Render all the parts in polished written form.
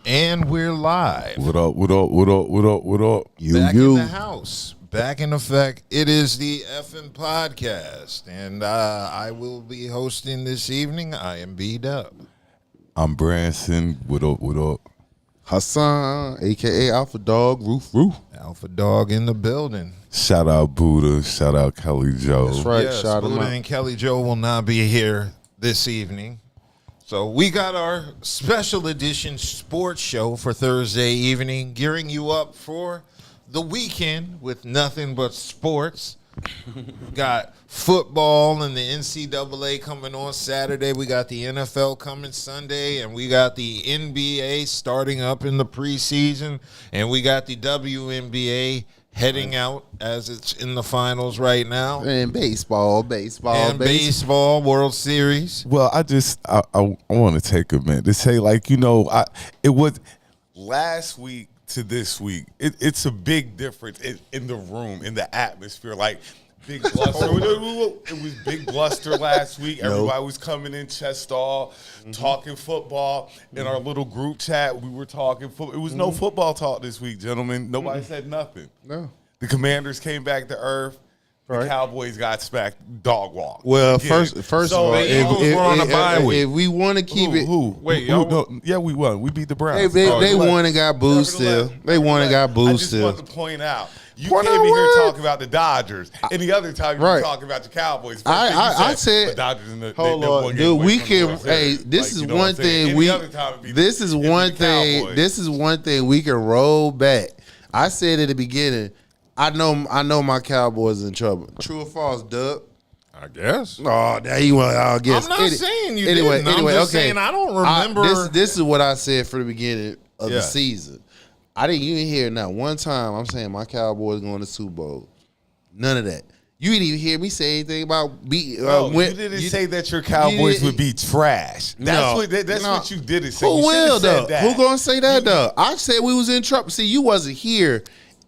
And we're live. What up, what up, what up, what up, what up? Back in the house. Back in effect. It is the effing podcast. And I will be hosting this evening. I am B-Dub. I'm Branson. What up, what up? Hassan, a.k.a. Alpha Dog, Roof. Alpha Dog in the building. Shout out Buddha. Shout out Kelly Joe. That's right. Yes, Shout Buddha out. and Kelly Joe will not be here this evening. So we got our special edition sports show for Thursday evening, gearing you up for the weekend with nothing but sports. Got football and the NCAA coming on Saturday. We got the NFL coming Sunday, and we got the NBA starting up in the preseason, and we got the WNBA heading out as it's in the finals right now. And baseball. And baseball, World Series. Well, I want to take a minute to say, like, you know, it was last week to this week. It's a big difference in the room, in the atmosphere. Like, big bluster. It was big bluster last week. Everybody was coming in chest all, talking football. In our little group chat, we were talking football. It was no football talk this week, gentlemen. Nobody said nothing. No. The Commanders came back to earth. The Right. Cowboys got smacked dog walk. Well, Again. first So of all, the Eagles were on a bye week. if we want to keep it, Wait, Who? y'all- No, yeah, we won. We beat the Browns. they Oh, won and got booed still. They won and got I booed just still. want to point out, you Point came out in here what? talking about the Dodgers, and the other time you were Right. talking about the Cowboys. First I- thing you I said- the Dodgers and the Hold they on, one game dude. away We from the can. World Hey, Series. this Like, is you know what one I'm saying? thing Any we. other time it'd be This is it'd be one the thing. Cowboys. This is one thing we can roll back. I said at the beginning. I know my Cowboys in trouble. True or false, Doug? I guess. Oh, now you want? I guess. I'm not saying you anyway, didn't. I'm Anyway, just okay. saying I don't remember. This is what I said for the beginning of the Yeah. season. I didn't even hear not one time I'm saying my Cowboys going to Super Bowl. None of that. You didn't even hear me say anything about beat. No, you didn't say that your Cowboys would be trash. That's what you didn't say. Who You should've will said though? that. Who gonna say that though? I said we was in trouble. See, you wasn't here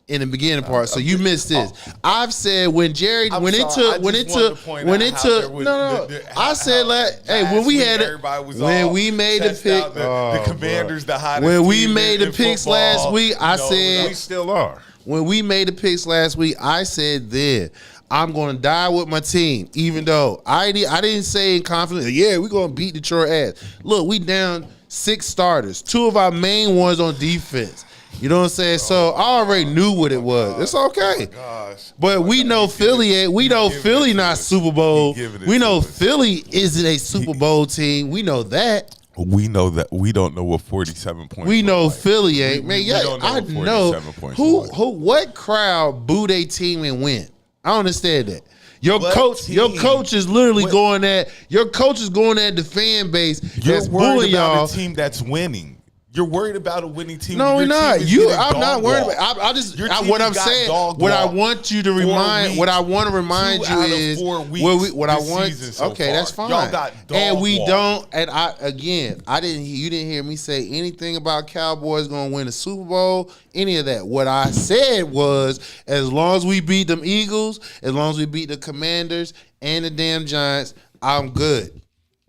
in the beginning part, so you missed this. I've said when Jerry, I'm when sorry, it took, I when it just wanted took, to point when out it how took. there was- No. I said like, hey, when last we week had it, everybody was when all we made the chest pick, out, the Commanders, the hottest when we team made the in picks football. last week, I You know, said We still are. when we made the picks last week, I said then I'm going to die with my team, even though I didn't say in confidence, yeah, we're going to beat Detroit ass. Look, we down 6 starters, 2 of our main ones on defense. You know what I'm saying? So I already knew what it was. It's okay. gosh. But we know Philly ain't. We know Philly not Super Bowl. We know Philly isn't a Super Bowl team. We know that. We know that we don't know what 47 points. We look know like. Philly ain't. We Man, yeah, don't know I what know 47 points look like. what crowd boo they team and win. I don't understand that. Your What coach is literally What- going at your coach is going at the fan base You're that's worried booing about y'all. a team that's winning. You're worried about a winning team. No, Your we're team not. is You, getting I'm not dog worried walked. about. I just Your what team I'm got saying. dog What I walked want you to 4 remind. weeks. What I want to remind 2 you out of is 4 weeks what I this want. season so Okay, far. that's fine. Y'all got dog and we walked. don't. And I didn't. You didn't hear me say anything about Cowboys going to win the Super Bowl. Any of that. What I said was, as long as we beat them Eagles, as long as we beat the Commanders and the damn Giants, I'm good.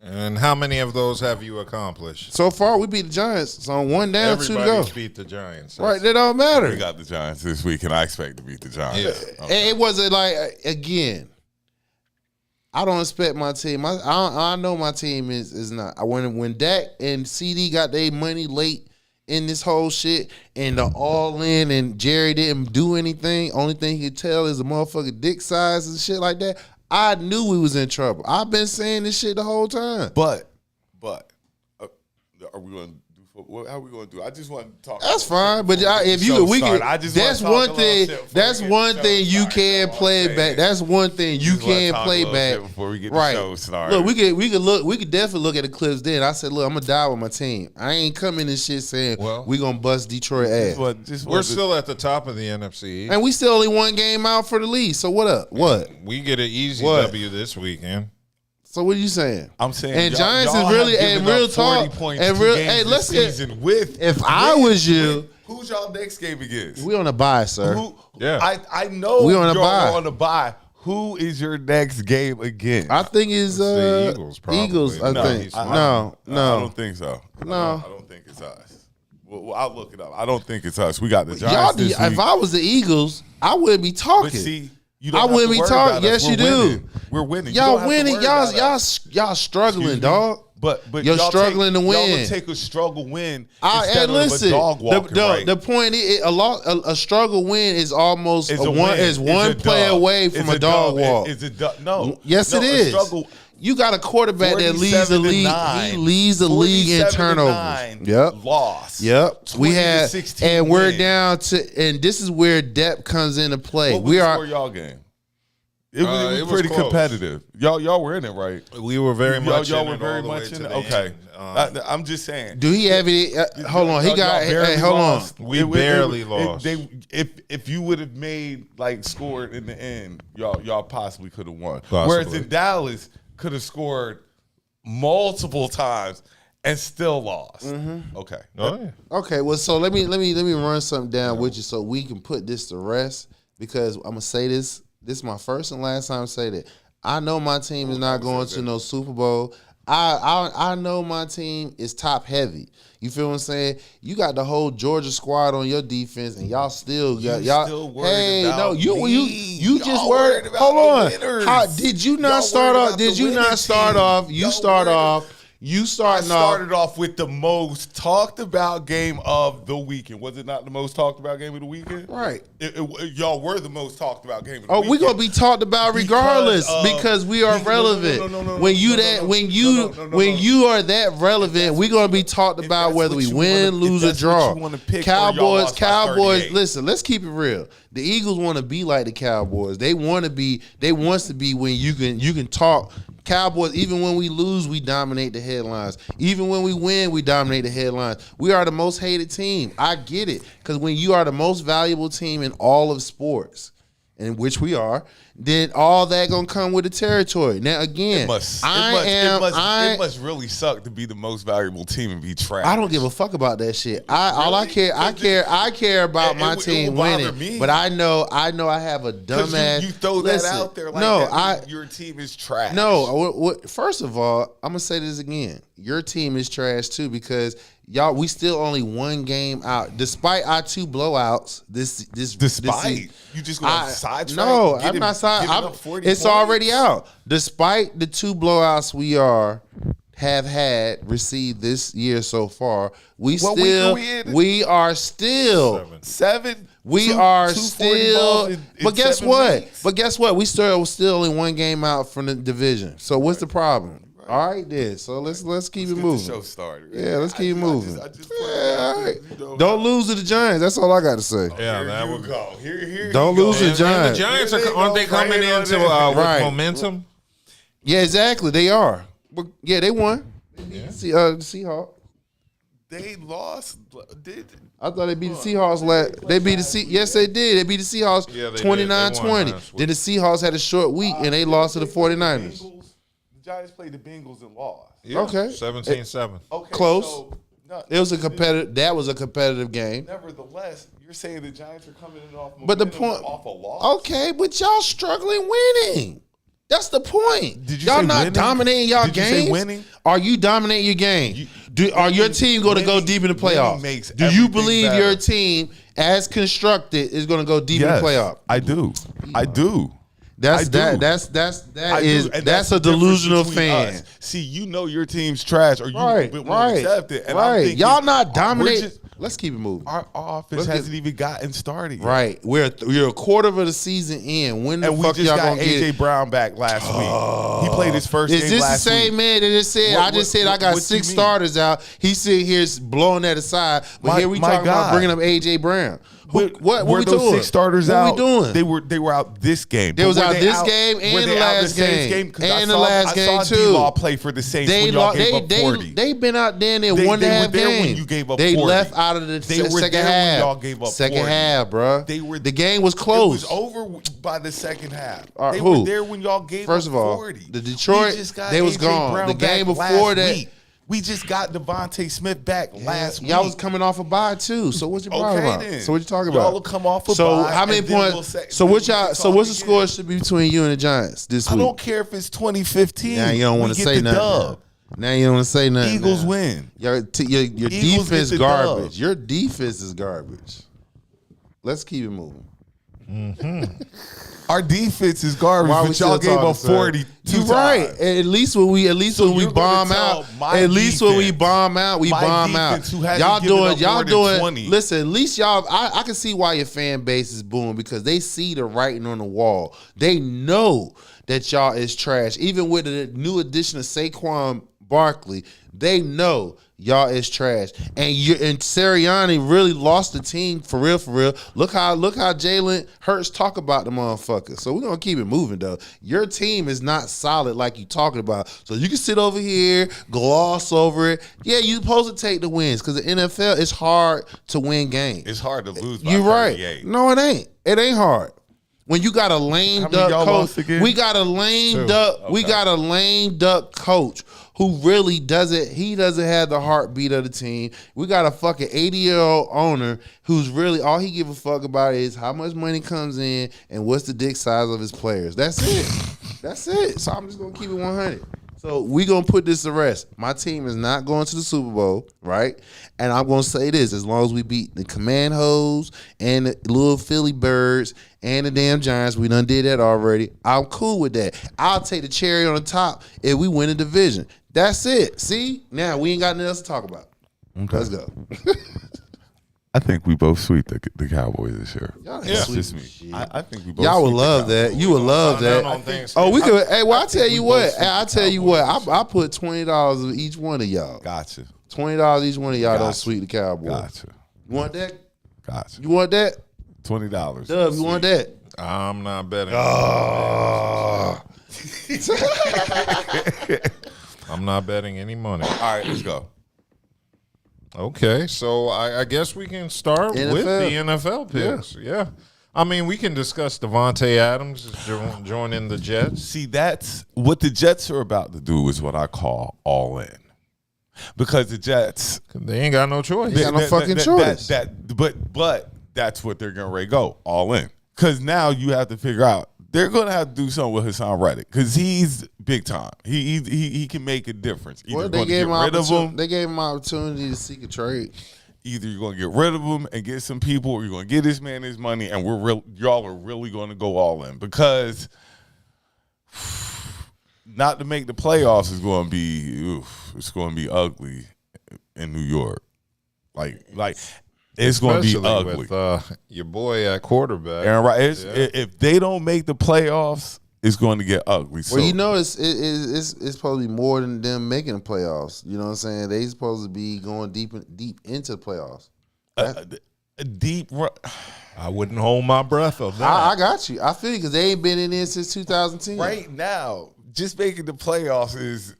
And how many of those have you accomplished? So far, we beat the Giants. So 1 down, 2 to go. Everybody's beat the Giants. Right, that don't matter. We got the Giants this week, and I expect to beat the Giants. Yeah. And it wasn't like, again, I don't expect my team. I know my team is not. When Dak and CD got their money late in this whole shit and the all in and Jerry didn't do anything, only thing he could tell is the motherfucking dick size and shit like that, I knew we was in trouble. I've been saying this shit the whole time. But, are we going to do football? How are we going to do? I just want to talk. That's about fine, but if you So we sorry. can. I just That's wanna one talk a little thing. shit before That's we get one the thing show you started. can You know what play I'm back. saying? That's one thing you Just wanna can talk a play little back bit before we get the right. show started. Look, we could definitely look at the clips. Then I said, look, I'm gonna die with my team. I ain't coming and shit saying Well, we gonna bust Detroit ass. We're still at the top of the NFC. And we still only 1 game out for the lead. So what up? What? We get an easy What? W this weekend. So what are you saying? I'm saying, And y'all- Giants y'all is really have and given real up 40 talk points and 2 real. games Hey, this let's get. season with. If I was you, Who's y'all next game against? we on a bye, sir. Yeah. I know We on a y'all bye. are on a bye. Who is your next game against? I think it's the Eagles, probably. Eagles. I No, think. he's I No. don't think so. No. I don't think it's us. Well, I'll look it up. I don't think it's us. We got the Y'all, Giants this week. if I was the Eagles, I wouldn't be talking. But see, you I don't wouldn't have be to worry talking. about Yes, us. you do. We're winning. You Y'all don't have to winning. worry about Y'all struggling, Excuse me? dog. But You're y'all struggling to Y'all win. will take a struggle win And instead listen, of a dog walking, right? the point is, a struggle win is almost It's a a one win. is It's one a play dub. away from It's a dog dub. walk. It's a dub. No. Yes, no, it a is. struggle. You got a quarterback that leads the league. 47-9. He leads the league in 47-9 turnovers. Yep. Loss. Yep. We had, 20-16 and we're win. down to, and this is where depth comes into play. What was the score of y'all game? It was pretty close. competitive. Y'all were in it, right? We were very much Y'all in were it very all the way much to in it. the Okay, end. I'm just saying. Do he have any? Hold on. He got. Hey, hold on. We barely lost. If you would have made scored in the end, y'all possibly could have won. Possibly. Whereas in Dallas, could have scored multiple times and still lost. Okay. Oh yeah. Okay, well, so let me run something down with you so we can put this to rest, because I'm gonna say this. This is my first and last time I say that. I know my team is not going to no Super Bowl. I know my team is top heavy. You feel what I'm saying? You got the whole Georgia squad on your defense, and y'all still got y'all. Still worried Hey, about no, you me. just Y'all worried. about Hold the on. winners. How did you not Y'all start worried off? about Did the you winning not start team. off? You Y'all start worried. off. You I starting off. started off with the most talked about game of the weekend. Was it not the most talked about game of the weekend? Right. Y'all were the most talked about game of the Oh, weekend. we're gonna be talked about regardless because we are relevant. When you are that relevant, we're gonna be talked about whether we win, lose, or draw. Cowboys. Listen, let's keep it real. The Eagles want to be like the Cowboys. They want to be. They wants to be when you can talk. Cowboys, even when we lose, we dominate the headlines. Even when we win, we dominate the headlines. We are the most hated team. I get it. Because when you are the most valuable team in all of sports, in which we are, then all that gonna come with the territory. Now again, It must really suck to be the most valuable team and be trash. I don't give a fuck about that shit. I care about my team will bother winning. me. But I know I have a dumbass. You throw that out there like that. Your team is trash. No, first of all, I'm gonna say this again. Your team is trash too, because we still only one game out, despite our two blowouts. You just gonna sidetrack? No, I'm not side. It's already out. Despite the two blowouts we have received this year so far, we are still. Seven. We two, are two still, in but guess 7 what? weeks. But guess what? We still only one game out from the division. So what's the problem? Right. All right, then. So let's keep it moving. The show started. Yeah, let's keep it moving. I just all right. Don't lose to the Giants. That's all I got to say. Yeah, Here that you would go. Here Don't you lose go. to the Giants. The Giants aren't they Right coming on into it. with Right. momentum? Yeah, exactly. They are. But yeah, they won. The Seahawks. They lost. I thought they beat the Seahawks They beat the Yes, they did. They beat the Seahawks 29-20. Then the Seahawks had a short week and they lost to the 49ers. The Giants played the Bengals and lost. Yeah, Okay. 17-7. Okay, Close. So, no, It was a competitive. That was a competitive game. nevertheless, you're saying the Giants are coming in off. But the momentum point. off a loss. Okay, but y'all struggling winning. That's the point. Did you y'all say not winning? dominating y'all Did you games? say winning? Are you dominating your game? Are your team going to go winning- deep in the winning playoffs? makes Do you everything believe better. your team, as constructed, is going to go deep in the playoff? I do. I do. That's I do. That's I do, and that's a the difference delusional between fan. us. See, you know your team's trash, or you Right, won't right, accept it. And right. I'm thinking, Y'all not we're dominating. just- Let's keep it moving. Our offense hasn't even gotten started yet. Right, we're a quarter of the season in. When the And we fuck just y'all got gonna AJ get? Brown back last week. He played his first Is game this the last same week. man that just said? I just said I got what 6 you mean? starters out. He's sitting here blowing that aside, but here we My talking about God. bringing up AJ Brown. What were we those doing? 6 starters what out? we doing? They were out this game. They But was were out they this game were and they the out last game. 'Cause And the last game, I saw too. D-Law play for the Saints They when y'all gave up 40. they been out there in their They 1.5 were there when games. you gave up They 40. left out of the They were second there when half. y'all gave up second 40. half, bro. The game was It close. was over by the second half. All right, They who? were there when y'all gave First up of all, 40. the Detroit, We just got they was AJ gone. Brown The game back before last that. week. We just got Devontae Smith back last week. Y'all was coming off a bye too. So what's your problem about? then. So what you talking Y'all about? will come off a so bye, how many and then points? we'll say- so then what we y'all? can So talk what's the again. score should be between you and the Giants this I week? don't care if it's 2015. Yeah, you don't want We to get say the nothing. dub. Now you don't want to say nothing. Eagles now. win. Your Eagles defense get the garbage. dub. Your defense is garbage. Let's keep it moving. Our defense is garbage, Why we but y'all still gave talking, up sir? 42 You times. right. At least when we So when we you're gonna bomb tell out. my At least when we defense- bomb out, we my bomb out. defense who hasn't Y'all given doing up y'all more than doing 20. listen, at least y'all I can see why your fan base is booing because they see the writing on the wall. They know that y'all is trash. Even with the new addition of Saquon Barkley, they know y'all is trash. And Sirianni really lost the team for real, for real. Look how Jalen Hurts talk about the motherfucker. So we're gonna keep it moving though. Your team is not solid like you talking about. So you can sit over here, gloss over it. Yeah, you supposed to take the wins because the NFL is hard to win games. It's hard to lose by You 38. right. No, it ain't. It ain't hard. When you got a lame How many duck y'all coach, lost again? we got a lame duck. We got a lame duck coach who really doesn't. He doesn't have the heartbeat of the team. We got a fucking 80-year-old owner who's really all he give a fuck about is how much money comes in and what's the dick size of his players. That's it. That's it. So I'm just gonna keep it 100. So we gonna put this to rest. My team is not going to the Super Bowl, right? And I'm gonna say this: as long as we beat the Command Hoes and the little Philly Birds and the damn Giants, we done did that already. I'm cool with that. I'll take the cherry on the top if we win a division. That's it. See, now we ain't got nothing else to talk about. Okay. Let's go. I think we both sweep the Cowboys this year. Y'all That's sweet just me. shit. I think we both. Y'all would sweep the love Cowboys. that. You would love Find out that. on things. Oh, we could. Hey, well, I tell think you we what. both sweep I the tell you what. Cowboys. I put $20 of each one of y'all. Gotcha. $20 each one of y'all don't Gotcha. sweep the Cowboys. Gotcha. You want that? Gotcha. You want that? $20. Dub, you want that? I'm not betting. Oh. I'm not betting any money. All right, let's go. Okay, so I guess we can start with the NFL picks. Yeah. I mean, we can discuss Devontae Adams joining the Jets. See, that's what the Jets are about to do is what I call all in. Because the Jets, They ain't got no choice. They got no fucking choice. But that's what they're gonna go all in. Because now you have to figure out they're gonna have to do something with Hassan Reddick because he's big time. He can make a difference. Either Well, going to get rid of him, they gave him opportunity to seek a trade. either you're gonna get rid of him and get some people, or you're gonna get this man his money, and y'all are really gonna go all in because not to make the playoffs is going to be it's going to be ugly in New York. Like it's going to be Especially ugly. with your boy at quarterback. Aaron Rodgers, if they don't make the playoffs, it's going to get ugly. So, Well, you know, it's supposed to be more than them making the playoffs. You know what I'm saying? They supposed to be going deep into the playoffs. a deep run. I wouldn't hold my breath of that. I got you. I feel because they ain't been in there since 2010. Right now, just making the playoffs is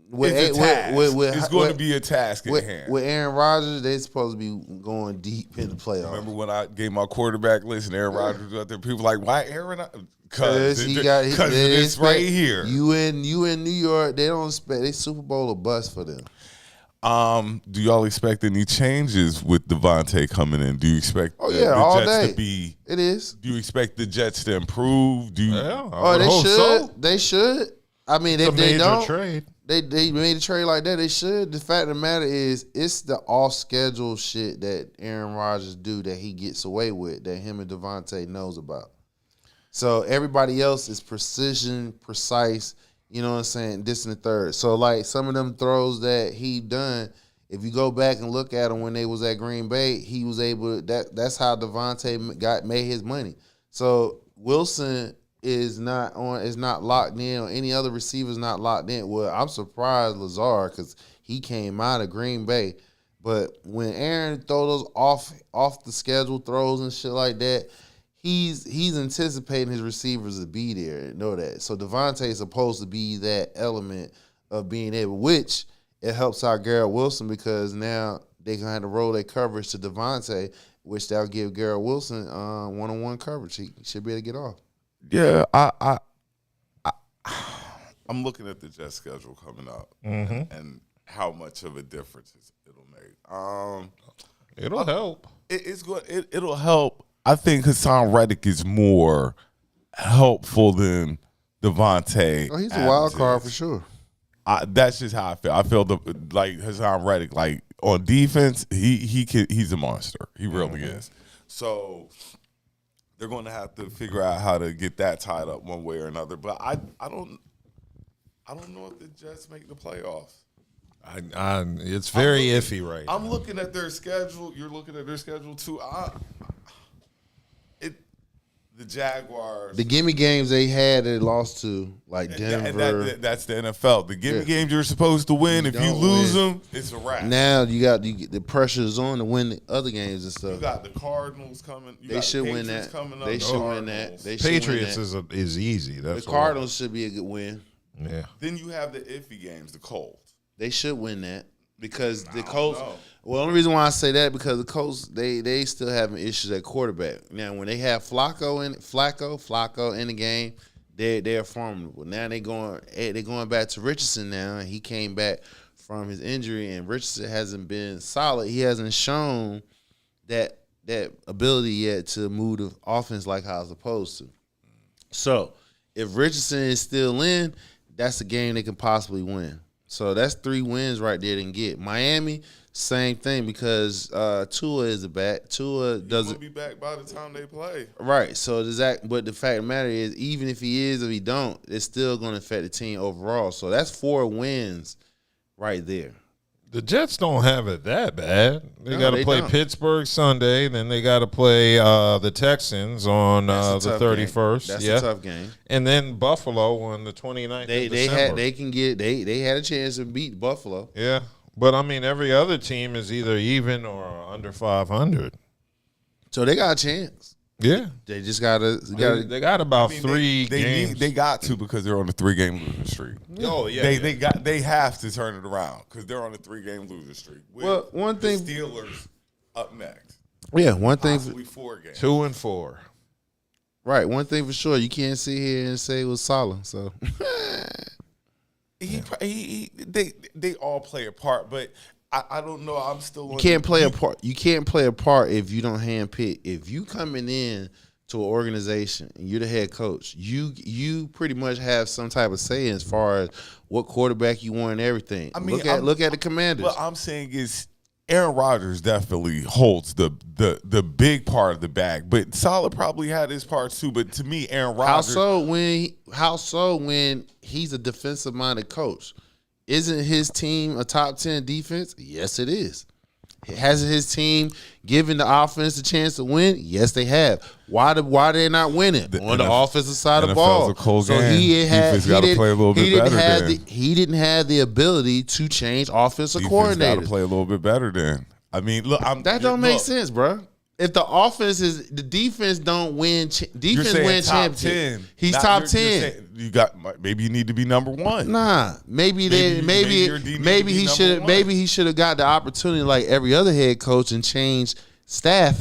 With, it's a task. with, It's going to be a task at hand. With Aaron Rodgers, they supposed to be going deep in the playoffs. Remember when I gave my quarterback list and Aaron Rodgers was out there? People were like, why Aaron? Because it's right here. You in New York, they don't expect they Super Bowl a bust for them. Do y'all expect any changes with Devontae coming in? Do you expect all the Jets day. to be? It is. Do you expect the Jets to improve? Do you? Yeah, I Oh, would they hope should. so. They should. I mean, It's if a they major don't, trade. they made a trade like that. They should. The fact of the matter is, it's the off schedule shit that Aaron Rodgers do that he gets away with that him and Devontae knows about. So everybody else is precision, precise. You know what I'm saying? This and the third. So like some of them throws that he done. If you go back and look at him when they was at Green Bay, he was able to, that's how Devontae made his money. So Wilson is not locked in, or any other receivers not locked in. Well, I'm surprised Lazard because he came out of Green Bay. But when Aaron throw those off the schedule throws and shit like that, he's anticipating his receivers to be there and know that. So Devontae is supposed to be that element of being able, which it helps out Garrett Wilson because now they gonna have to roll their coverage to Devontae, which that'll give Garrett Wilson one-on-one coverage. He should be able to get off. Yeah, I'm looking at the Jets schedule coming up and how much of a difference it'll make. It'll help. It's good. It'll help. I think Hassan Reddick is more helpful than Devontae. Oh, he's a wild Adams card is. for sure. That's just how I feel. I feel like Hassan Reddick, like on defense, he's a monster. He really is. So they're going to have to figure out how to get that tied up one way or another. But I don't know if the Jets make the playoffs. It's very iffy right now. I'm looking at their schedule. You're looking at their schedule too. The Jaguars. The gimme games they had, they lost to, like Denver. That's the NFL. The gimme games you're supposed to win. If you lose them, it's a wrap. Now you the pressure is on to win the other games and stuff. You got the Cardinals coming. They should win that. They should win that. Patriots is easy. That's the Cardinals should be a good win. Yeah. Then you have the iffy games, the Colts. They should win that because the Colts. Well, the only reason why I say that because the Colts they still having issues at quarterback. Now when they have Flacco in the game, they're formidable. Now they're going back to Richardson now, and he came back from his injury, and Richardson hasn't been solid. He hasn't shown that ability yet to move the offense like how it's supposed to. So if Richardson is still in, that's a game they can possibly win. So that's 3 wins right there they can get. Miami, same thing because Tua is back. Tua doesn't be back by the time they play. Right. So but the fact of the matter is, even if he is or he don't, it's still going to affect the team overall. So that's 4 wins right there. The Jets don't have it that bad. They got to play Pittsburgh Sunday, then they got to play the Texans on the 31st. That's a tough game. And then Buffalo on the 29th of December. They had a chance to beat Buffalo. Yeah. But, I mean, every other team is either even or under 500. So they got a chance. Yeah. They just got to. They got about 3 games. They got to because they're on a 3-game losing streak. Oh, yeah. They have to turn it around because they're on a 3-game losing streak. Well, one thing. The Steelers up next. Yeah, one thing. Possibly 4 games. 2-4. Right. One thing for sure. You can't sit here and say it was solid. So. They all play a part, but I don't know. I'm still. You can't play a part. You can't play a part if you don't handpick. If you coming in to an organization and you're the head coach, you pretty much have some type of say as far as what quarterback you want and everything. I mean, look at the Commanders. What I'm saying is, Aaron Rodgers definitely holds the big part of the bag, but Saleh probably had his parts too. But to me, Aaron Rodgers. How so when he's a defensive minded coach? Isn't his team a top 10 defense? Yes, it is. Hasn't his team given the offense a chance to win? Yes, they have. Why are they not winning on the offensive side of the ball? A cold game. He didn't have the ability to change offensive coordinators. Got to play a little bit better then. I mean, look, that don't make sense, bro. If the defense don't win, defense wins championship. He's top 10. Maybe you need to be number 1. Nah, maybe he should have got the opportunity like every other head coach and changed staff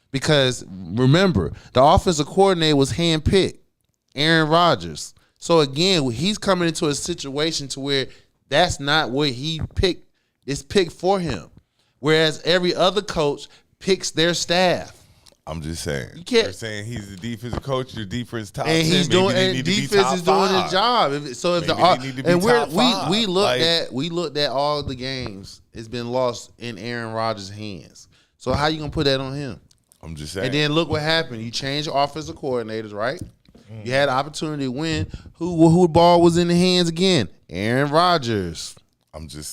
because remember the offensive coordinator was handpicked, Aaron Rodgers. So again, he's coming into a situation to where that's not what he picked. It's picked for him, whereas every other coach picks their staff. I'm just saying. You're saying he's the defensive coach. Your defense top 10. And he's doing. And defense is doing his job. So if we looked at all the games, it's been lost in Aaron Rodgers' hands. So how you gonna put that on him? I'm just saying. And then look what happened. You changed offensive coordinators, right? You had an opportunity to win. Who ball was in the hands again? Aaron Rodgers.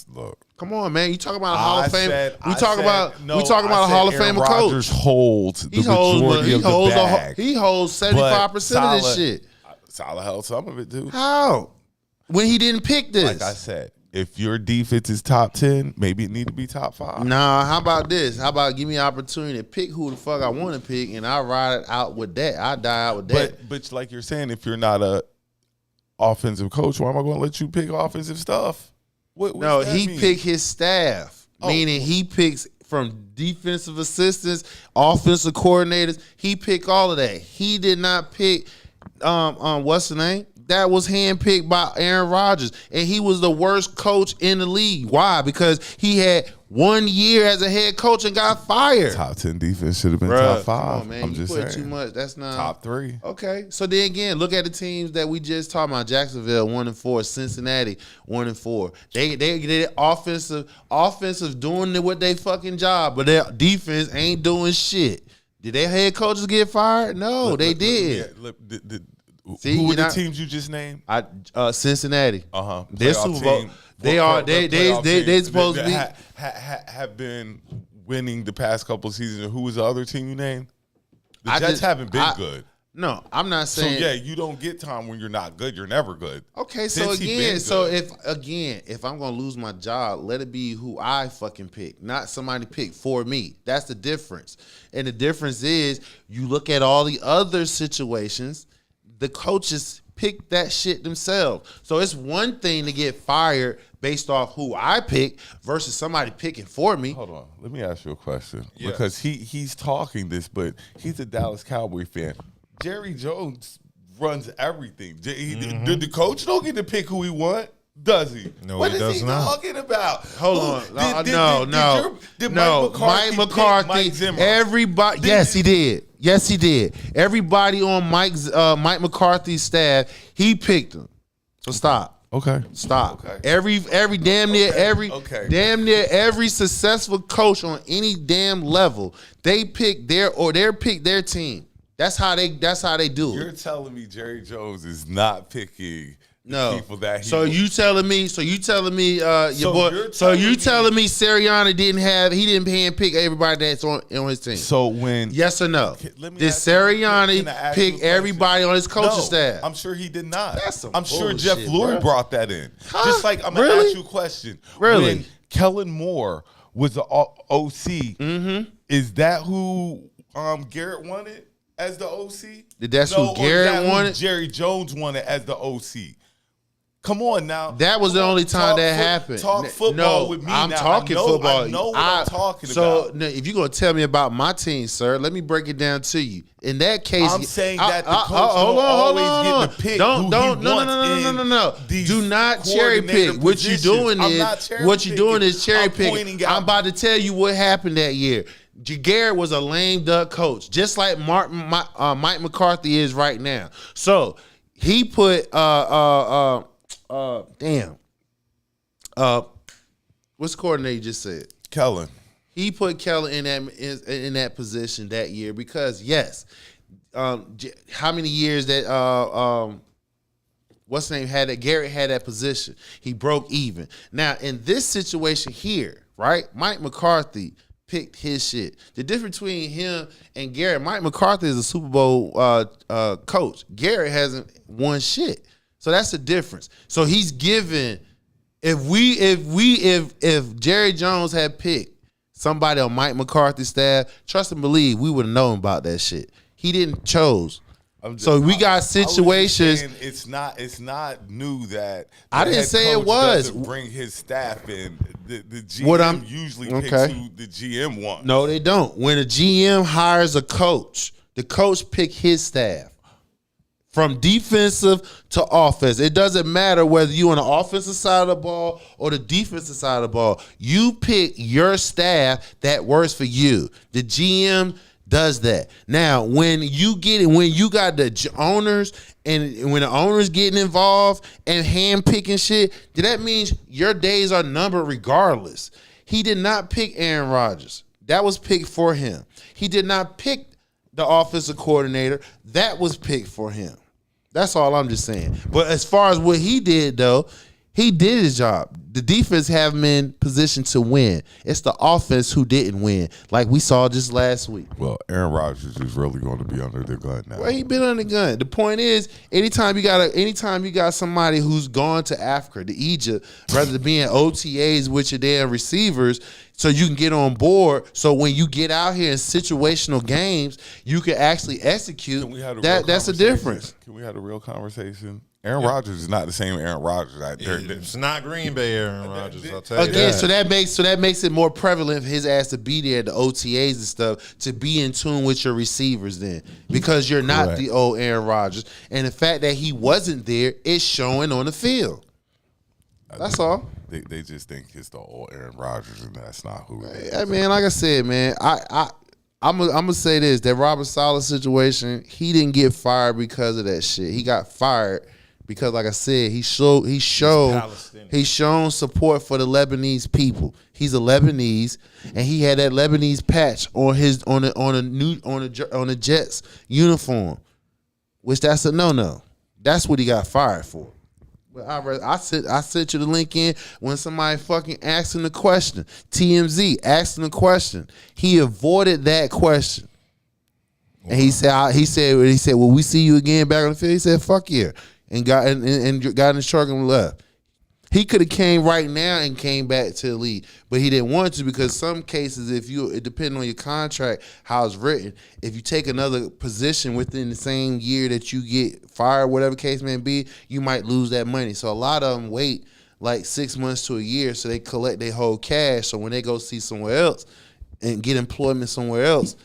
Look. Come on, man. You talking about a Hall of Fame? We talking about a Hall of Fame coach. Rodgers holds the majority of the bag. He holds 75% of this shit. Saleh held some of it too. How? When he didn't pick this. Like I said, if your defense is top 10, maybe it need to be top 5. Nah, how about this? How about give me an opportunity to pick who the fuck I want to pick, and I ride it out with that. I die out with that. But like you're saying, if you're not a offensive coach, why am I going to let you pick offensive stuff? No, he picked his staff, meaning he picks from defensive assistants, offensive coordinators. He picked all of that. He did not pick what's the name? That was handpicked by Aaron Rodgers, and he was the worst coach in the league. Why? Because he had 1 year as a head coach and got fired. Top 10 defense should have been Bruh, top 5. Come on, man. I'm You just put saying. too much. That's not Top 3. Okay, so then again, look at the teams that we just talked about: Jacksonville 1-4, Cincinnati 1-4. They offensive doing what they fucking job, but their defense ain't doing shit. Did their head coaches get fired? No, they did. See, who were the teams you just named? Cincinnati. They're Playoff Super Bowl. team. They supposed to be have been winning the past couple of seasons. Who was the other team you named? The I Jets just- haven't been good. No, I'm not So saying. yeah, you don't get time when you're not good. You're never good. Okay, so Since he been again, if I'm gonna lose my job, let it be who I fucking pick, not somebody pick for me. That's the difference. And the difference is you look at all the other situations, the coaches pick that shit themselves. So it's one thing to get fired based off who I pick versus somebody picking for me. Hold on, let me ask you a question because he's talking this, but he's a Dallas Cowboy fan. Jerry Jones runs everything. The coach don't get to pick who he want, does he? No, what he is does he not. talking about? Hold on. No. Did Mike McCarthy. Mike Zimmer? Everybody. Yes, he did. Yes, he did. Everybody on Mike McCarthy's staff, he picked him. So stop. Okay. Stop. Okay. Every damn near every successful coach on any damn level, they pick their team. That's how they do it. You're telling me Jerry Jones is not picking the people that he So you telling me your boy telling me Sirianni didn't handpick everybody that's on his team. So when Yes or no? let me Did ask you- can Sirianni I ask pick you a question? everybody on his coaching No, staff? I'm sure he did not. That's some I'm sure bullshit, Jeff Lurie bruh. brought that in. Huh? Just like I'm gonna Really? ask you a question. Really? When Kellen Moore was the OC, is that who Garrett wanted as the OC? That's who or is Garrett that who wanted? Jerry Jones wanted as the OC. Come on now. That was the only time that happened. Talk football with me I'm now. talking I know, football. I know what I'm talking so, about. now, if you're going to tell me about my team, sir, let me break it down to you. In that case, I'm saying that the coach don't always get to pick who he wants No. in these Do not cherry pick. coordinator What you positions. doing I'm is not cherry what you doing picking. is cherry I'm picking. pointing out- I'm about to tell you what happened that year. Garrett was a lame duck coach, just like Mike McCarthy is right now. So he put what's the coordinator you just said? Kellen. He put Kellen in that position that year because yes, how many years that what's the name had that Garrett had that position? He broke even. Now in this situation here, right? Mike McCarthy picked his shit. The difference between him and Garrett, Mike McCarthy is a Super Bowl coach. Garrett hasn't won shit, so that's the difference. So he's given. If Jerry Jones had picked somebody on Mike McCarthy's staff, trust and believe we would have known about that shit. He didn't chose. So we got situations. It's not new that I the didn't head say it coach was. doesn't bring his staff in. The GM usually picks who the GM wants. No, they don't. When a GM hires a coach, the coach pick his staff. From defensive to offense. It doesn't matter whether you're on the offensive side of the ball or the defensive side of the ball. You pick your staff that works for you. The GM does that. Now, when you got the owners and when the owners getting involved and hand picking shit, that means your days are numbered regardless. He did not pick Aaron Rodgers. That was picked for him. He did not pick the offensive coordinator. That was picked for him. That's all I'm just saying. But as far as what he did, though, he did his job. The defense have him in position to win. It's the offense who didn't win, like we saw just last week. Well, Aaron Rodgers is really going to be under the gun now. Well, he been under the gun. The point is, anytime you got somebody who's gone to Africa, to Egypt, rather than being OTAs with your damn receivers, so you can get on board. So when you get out here in situational games, you can actually execute. That's the difference. Can we have a real conversation? Aaron Rodgers is not the same Aaron Rodgers. It's not Green Bay Aaron Rodgers. I'll tell you Again, that. so that makes it more prevalent for his ass to be there, the OTAs and stuff, to be in tune with your receivers then, because you're not the old Aaron Rodgers, and the fact that he wasn't there is showing on the field. That's all. They just think it's the old Aaron Rodgers, and that's not who it is. I mean, like I said, man, I'm gonna say this: that Robert Saleh situation, he didn't get fired because of that shit. He got fired because, like I said, he shown support for the Lebanese people. He's a Lebanese, and he had that Lebanese patch on the Jets uniform, which that's a no. That's what he got fired for. But I sent you the link in when somebody fucking asked him the question. TMZ asked him the question. He avoided that question. Wow. And he said, "Will we see you again back on the field?" He said, "Fuck yeah," and got in his truck and left. He could have came right now and came back to the league, but he didn't want to because some cases, it depends on your contract, how it's written. If you take another position within the same year that you get fired, whatever case may be, you might lose that money. So a lot of them wait like 6 months to a year so they collect their whole cash. So when they go see somewhere else and get employment somewhere else,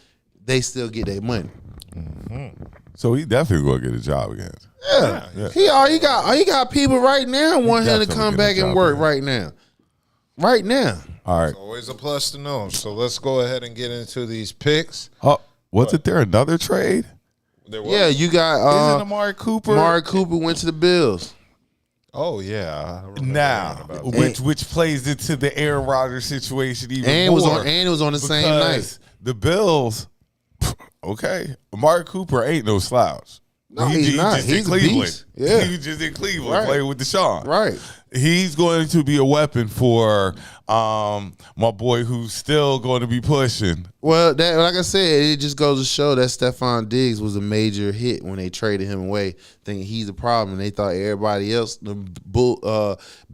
they still get their money. Mm-hmm. So he definitely gonna get a job again. Yeah. He got people right now want him to come back and work right now. Right now. All right. It's always a plus to know. So let's go ahead and get into these picks. Oh, wasn't there another trade? There was. Yeah, you got isn't Amari Cooper? Amari Cooper went to the Bills. Oh yeah. Now, which plays into the Aaron Rodgers situation even more. It was on the same night. The Bills. Okay, Amari Cooper ain't no slouch. No, he's not. He's in Cleveland. Yeah, he was just in Cleveland playing with Deshaun. Right. He's going to be a weapon for my boy who's still going to be pushing. Well, like I said, it just goes to show that Stephon Diggs was a major hit when they traded him away, thinking he's a problem. And they thought everybody else, the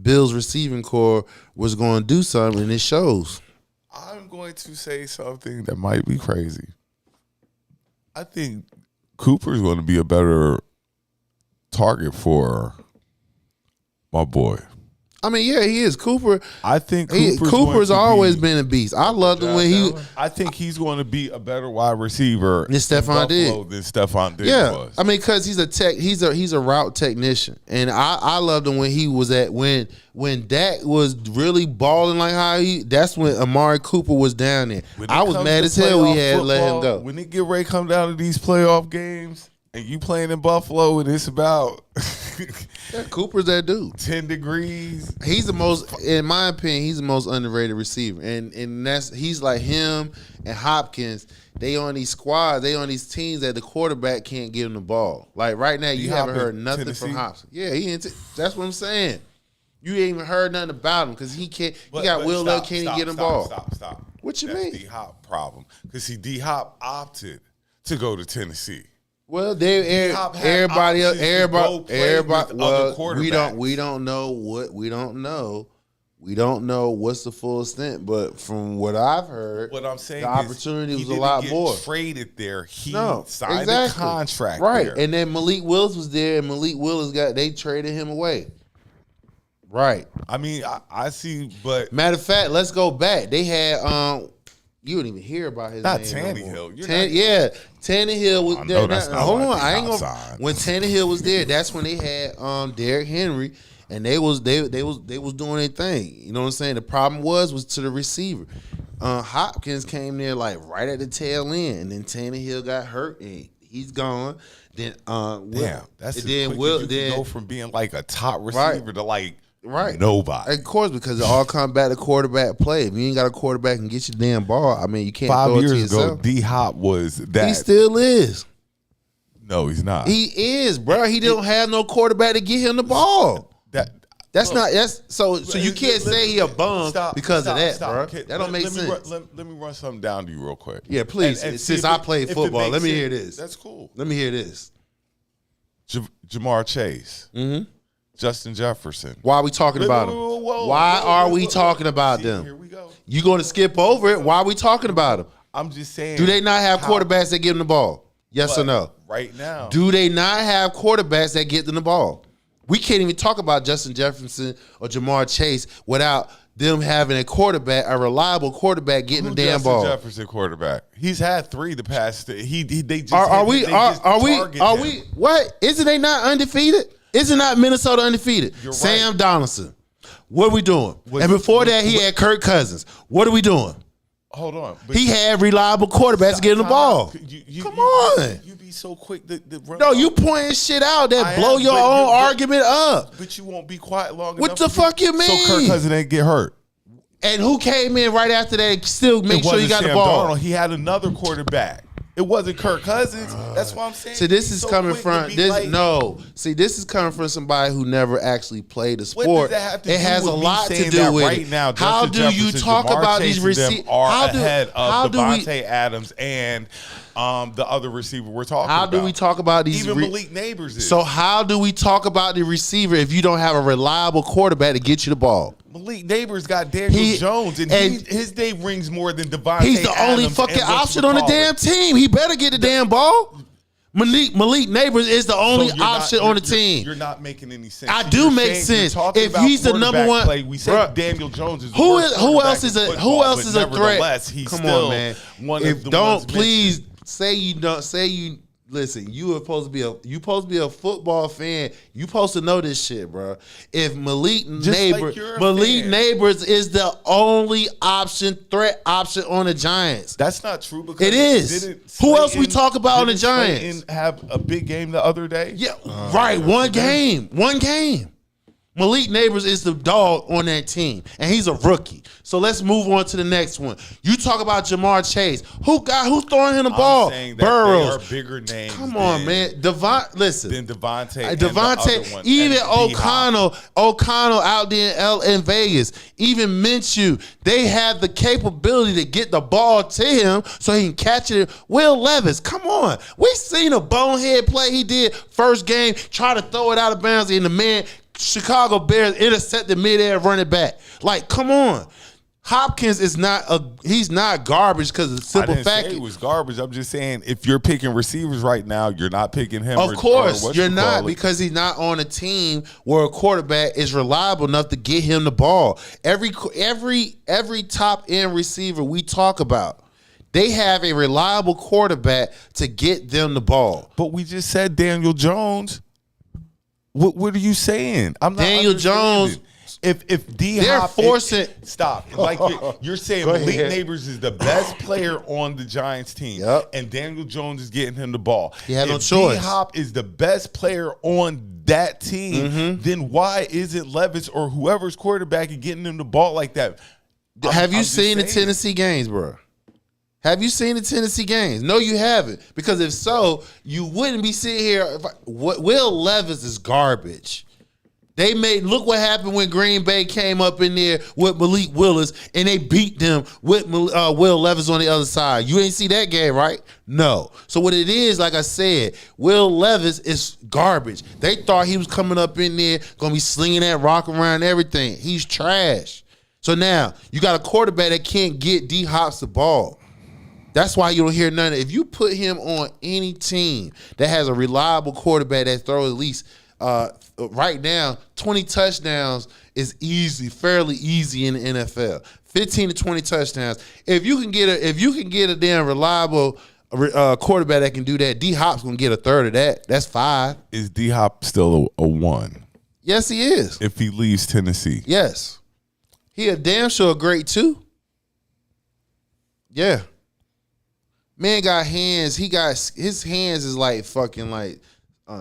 Bills receiving core, was going to do something, and it shows. I'm going to say something that might be crazy. I think Cooper's going to be a better target for my boy. I mean, yeah, he is. Cooper. I think Cooper's always been a beast. I loved him when he. I think he's going to be a better wide receiver than Stephon Diggs was. I mean, because he's a tech. He's a route technician, and I loved him when he was when Dak was really balling like how that's when Amari Cooper was down there. I was mad as hell we had to let him go. When it get ready to come down to these playoff games, and you playing in Buffalo, and it's about Cooper's that dude. 10 degrees. He's the most, in my opinion, he's the most underrated receiver, and he's like him and Hopkins. They on these squads, they on these teams that the quarterback can't give them the ball. Like right now, you haven't heard nothing from Hopkins. Yeah, that's what I'm saying. You ain't even heard nothing about him because he can't. He got Will Love, can't even get him the ball. Stop. What you mean? That's D-Hop problem because D-Hop opted to go to Tennessee. Well, everybody. Well, we don't know what's the full extent, but from what I've heard, what I'm saying, the opportunity was a lot more. Traded there, signed a contract, right? there. And then Malik Willis was there, and Malik Willis they traded him away. Right. I mean, I see, but matter of fact, let's go back. They had you wouldn't even hear about his not name. Tannehill. Tannehill was there. Hold on, I ain't gonna. Sign. When Tannehill was there, that's when they had Derrick Henry, and they was doing their thing. You know what I'm saying? The problem was to the receiver. Hopkins came there like right at the tail end, and then Tannehill got hurt, and he's gone. Then go from being like a top receiver to like. Right. Nobody. Of course, because it all comes back to quarterback play. If you ain't got a quarterback and get your damn ball, I mean, you can't 5 throw years it to yourself. ago, D-Hop was that. He still is. No, he's not. He is, bro. He don't have no quarterback to get him the ball. So you can't say he a bum because of that, bro. That don't make sense. Let me run something down to you real quick. Yeah, please. And since I played football, let me hear this. That's cool. Let me hear this. Jamar Chase. Mm-hmm. Justin Jefferson. Why are we talking about them? Why are we talking about them? Here we go. You going to skip over it? Why are we talking about them? I'm just saying. Do they not have quarterbacks that give them the ball? Yes or no? Right now. Do they not have quarterbacks that get them the ball? We can't even talk about Justin Jefferson or Jamar Chase without them having a reliable quarterback getting the damn ball. Justin Jefferson quarterback. He's had 3 the past. They just are we? What? Isn't they not undefeated? Isn't not Minnesota undefeated? You're Sam right. Donaldson, What are we doing? And before that, he had Kirk Cousins. What are we doing? Hold on. He had reliable quarterbacks getting the ball. Come on. You be so quick to run. No, you pointing shit out that blow your own argument up. But you won't be quiet long enough. What the fuck you mean? So Kirk Cousins ain't get hurt. And who came in right after that and still make sure he got the ball? Darnold. He had another quarterback. It wasn't Kirk Cousins. That's what I'm saying. See, this is coming from this is coming from somebody who never actually played the sport. What does that have to it do has with a me lot to saying do that with right it. now? How Justin do you Jefferson, talk Jamar about Chase these receivers? are ahead of do we? Devontae Adams and the other receiver we're talking about? How do we talk about these? Even Malik Neighbors is. So how do we talk about the receiver if you don't have a reliable quarterback to get you the ball? Malik Neighbors got Daniel Jones, and his day rings more than Devontae He's the Adams only fucking and option on the damn team. He better get the damn ball. Malik Neighbors is the only option on the team. You're not making any sense. I do make sense. If he's the number one, we said Daniel Jones is who else is a threat? He's Come still on, man. One of the don't please say you don't say you. Listen, you are supposed to be a football fan. You supposed to know this shit, bro. If Malik Neighbors is the only threat option on the Giants. That's not true because it is. Who else we talk about on the Giants? And have a big game the other day. Yeah, right. One game. Malik Neighbors is the dog on that team, and he's a rookie. So let's move on to the next one. You talk about Jamar Chase. Who's throwing him the ball? Burrows. They are bigger names. Come on, man. Listen. Then Devontae. Even O'Connell out there in Vegas. Even Minshew. They have the capability to get the ball to him so he can catch it. Will Levis. Come on. We seen a bonehead play he did first game. Try to throw it out of bounds, and the man. Chicago Bears intercepted midair running back. Like, come on. Hopkins is he's not garbage because of the simple fact. I didn't say he was garbage. I'm just saying if you're picking receivers right now, you're not picking him. Of course, you're not because he's not on a team where a quarterback is reliable enough to get him the ball. Every top end receiver we talk about, they have a reliable quarterback to get them the ball. But we just said Daniel Jones. What are you saying? I'm not Daniel Jones. If D Hop forcing stop like you're saying Malik Neighbors is the best player on the Giants team, and Daniel Jones is getting him the ball. He had no choice. D Hop is the best player on that team. Then why isn't Levis or whoever's quarterback and getting him the ball like that? Have you seen the Tennessee games, bro? Have you seen the Tennessee games? No, you haven't. Because if so, you wouldn't be sitting here. Will Levis is garbage. Look what happened when Green Bay came up in there with Malik Willis and they beat them with Will Levis on the other side. You ain't see that game, right? No. So what it is, like I said, Will Levis is garbage. They thought he was coming up in there, going to be slinging that rock around and everything. He's trash. So now you got a quarterback that can't get D-Hops the ball. That's why you don't hear none of it. If you put him on any team that has a reliable quarterback that throws at least right now 20 touchdowns is fairly easy in the NFL. 15 to 20 touchdowns. If you can get a damn reliable quarterback that can do that, D-Hop's gonna get a third of that. That's 5. Is D-Hop still a 1? Yes, he is. If he leaves Tennessee. Yes. He a damn sure a great 2. Yeah. Man got hands. His hands is like fucking like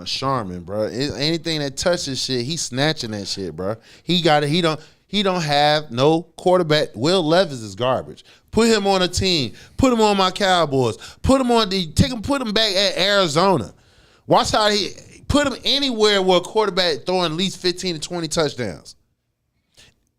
Charmin, bro. Anything that touches shit, he's snatching that shit, bro. He got it. He don't have no quarterback. Will Levis is garbage. Put him on a team. Put him on my Cowboys. Put him back at Arizona. Watch how he put him anywhere where a quarterback throwing at least 15 to 20 touchdowns.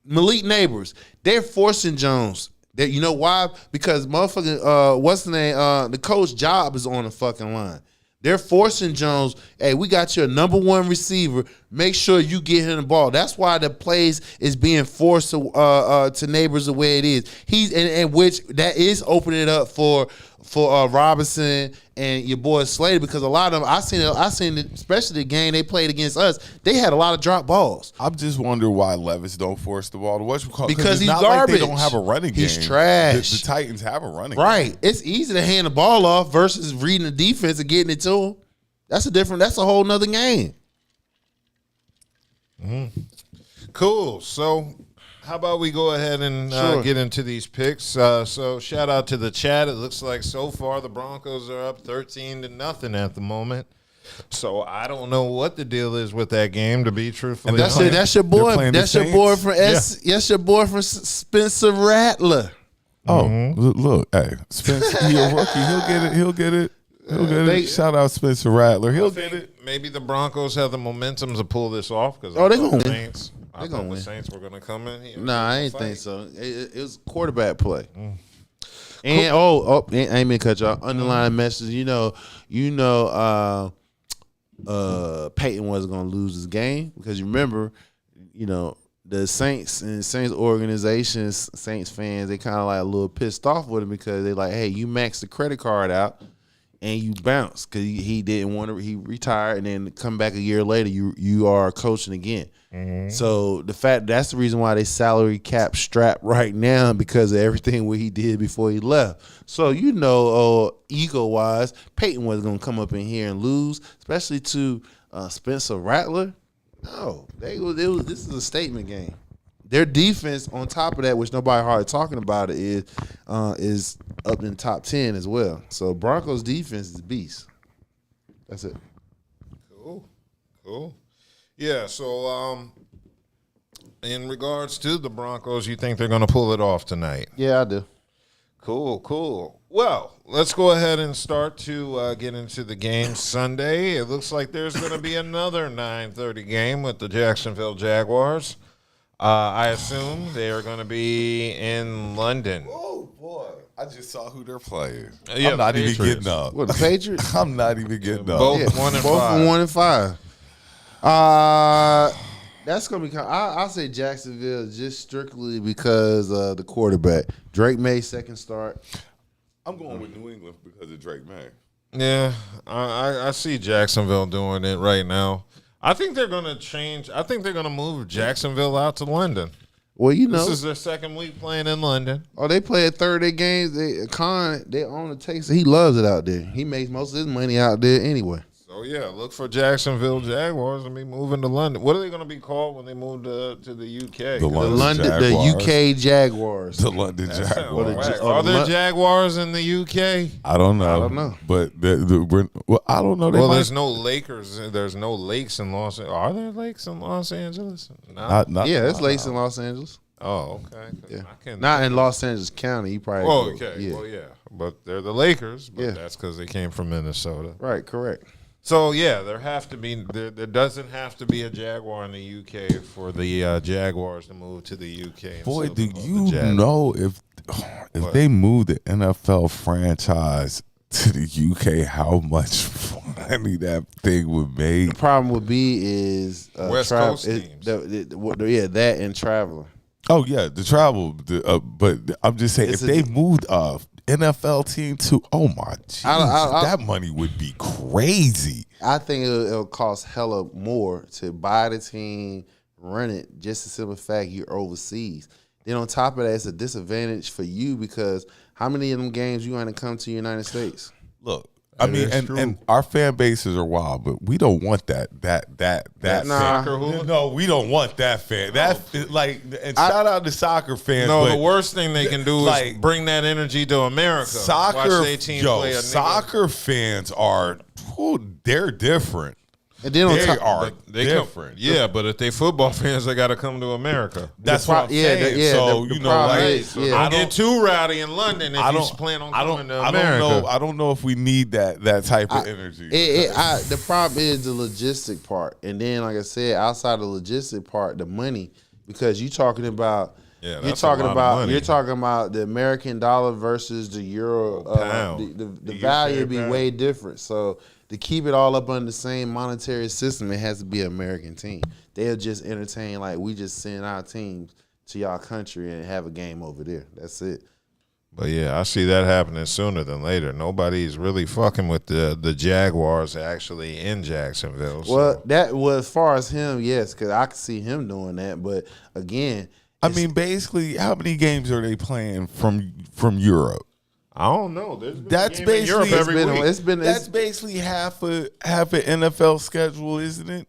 Malik Neighbors, they're forcing Jones. You know why? Because motherfucking what's the name? The coach job is on the fucking line. They're forcing Jones. Hey, we got your number 1 receiver. Make sure you get him the ball. That's why the plays is being forced to Neighbors the way it is. And which that is opening it up for Robinson and your boy Slater, because a lot of them I seen it, especially the game they played against us. They had a lot of drop balls. I'm just wondering why Levis don't force the ball to because he's not garbage. Like they don't have a running game. He's trash. The Titans have a running game. Game. It's easy to hand the ball off versus reading the defense and getting it to him. That's a whole nother game. Cool. So, how about we go ahead and Sure. get into these picks? So, shout out to the chat. It looks like so far the Broncos are up 13-0 at the moment. So I don't know what the deal is with that game. To be truthfully That's honest. it. That's your boy. playing the That's your boy Saints? from That's your boy from Spencer Rattler. Oh, look, hey, Spencer, he a rookie. He'll get it. Shout out Spencer Rattler. He'll get it. Maybe the Broncos have the momentum to pull this off because Oh, they gonna win. Saints. I They thought gonna the win. Saints were going to come in here. Nah, I ain't think so. It was quarterback play. And I ain't mean to cut y'all. Underlying message, Peyton wasn't gonna lose his game because you remember, the Saints and Saints organizations, Saints fans, they kind of like a little pissed off with him because they like, hey, you maxed the credit card out and you bounced because he didn't want to. He retired and then come back a year later, you are coaching again. So that's the reason why they salary cap strapped right now because of everything what he did before he left. So ego wise, Peyton was gonna come up in here and lose, especially to Spencer Rattler. No, this is a statement game. Their defense, on top of that, which nobody hardly talking about it, is up in top 10 as well. So Broncos defense is beast. That's it. Cool. Yeah, so in regards to the Broncos, you think they're going to pull it off tonight? Yeah, I do. Cool. Well, let's go ahead and start to get into the game Sunday. It looks like there's going to be another 9:30 game with the Jacksonville Jaguars. I assume they are going to be in London. Oh boy, I just saw who they're playing. Yeah, I'm not even Patriots. getting up. What, the Patriots? I'm not even getting up. Both Yeah, 1 and both 5. from 1 and 5. That's gonna be. I'll say Jacksonville just strictly because of the quarterback. Drake May second start. I'm going with New England because of Drake May. Yeah, I see Jacksonville doing it right now. I think they're going to change. I think they're going to move Jacksonville out to London. Well, This is their second week playing in London. they play at Thursday games. They own the takes. He loves it out there. He makes most of his money out there anyway. So, yeah, look for Jacksonville Jaguars to be moving to London. What are they going to be called when they move to the UK? The The UK Jaguars. The London Jaguars. Whack. Oh, Are the there Jaguars in the UK? I don't know. But I don't know. There's no Lakers. There's no lakes in Los Angeles. Are there lakes in Los Angeles? No. There's lakes in Los Angeles. Oh, okay. Yeah. Not in Los Angeles County. You probably. Oh, okay. Yeah. Well, yeah. But they're the Lakers. But Yeah. that's because they came from Minnesota. Right. Correct. So, yeah, there doesn't have to be a Jaguar in the UK for the Jaguars to move to the UK. Boy, instead do of the you Jaguars. know if they move the NFL franchise to the UK, how much money that thing would make? The problem would be is West Coast teams. That and traveling. Oh yeah, the travel. But I'm just saying, It's if a- they moved a NFL team to, oh my Jesus, I- that money would be crazy. I think it'll cost hella more to buy the team, run it, just the simple fact you're overseas. Then on top of that, it's a disadvantage for you because how many of them games you going to come to the United States? Look, I mean, and our fan bases are wild, but we don't want that soccer hooligan? No, we don't want that fan. Shout out to soccer fans. No, but the worst thing they can do is like, bring that energy to America. Watch their team play a nigga. Soccer fans are, they're different. And then on They top, are They different. Yeah, but if they football fans, they got to come to America. That's what I'm saying. So the you know, problem like, is, yeah. Don't get too rowdy in London if you plan on coming to America. I don't know if we need that type of energy. The problem is the logistic part, and then like I said, outside the logistic part, the money, because you're talking about. Yeah, You're that's talking a lot of money. about the American dollar versus the euro. Pound. The The value UK would be pound. way different. So to keep it all up under the same monetary system, it has to be an American team. They'll just entertain like we just send our teams to y'all country and have a game over there. That's it. But yeah, I see that happening sooner than later. Nobody's really fucking with the Jaguars actually in Jacksonville. So. Well, as far as him, yes, because I could see him doing that. But again, I mean, basically, how many games are they playing from Europe? I don't know. There's been That's a game in Europe basically- every week. That's basically half an NFL schedule, isn't it?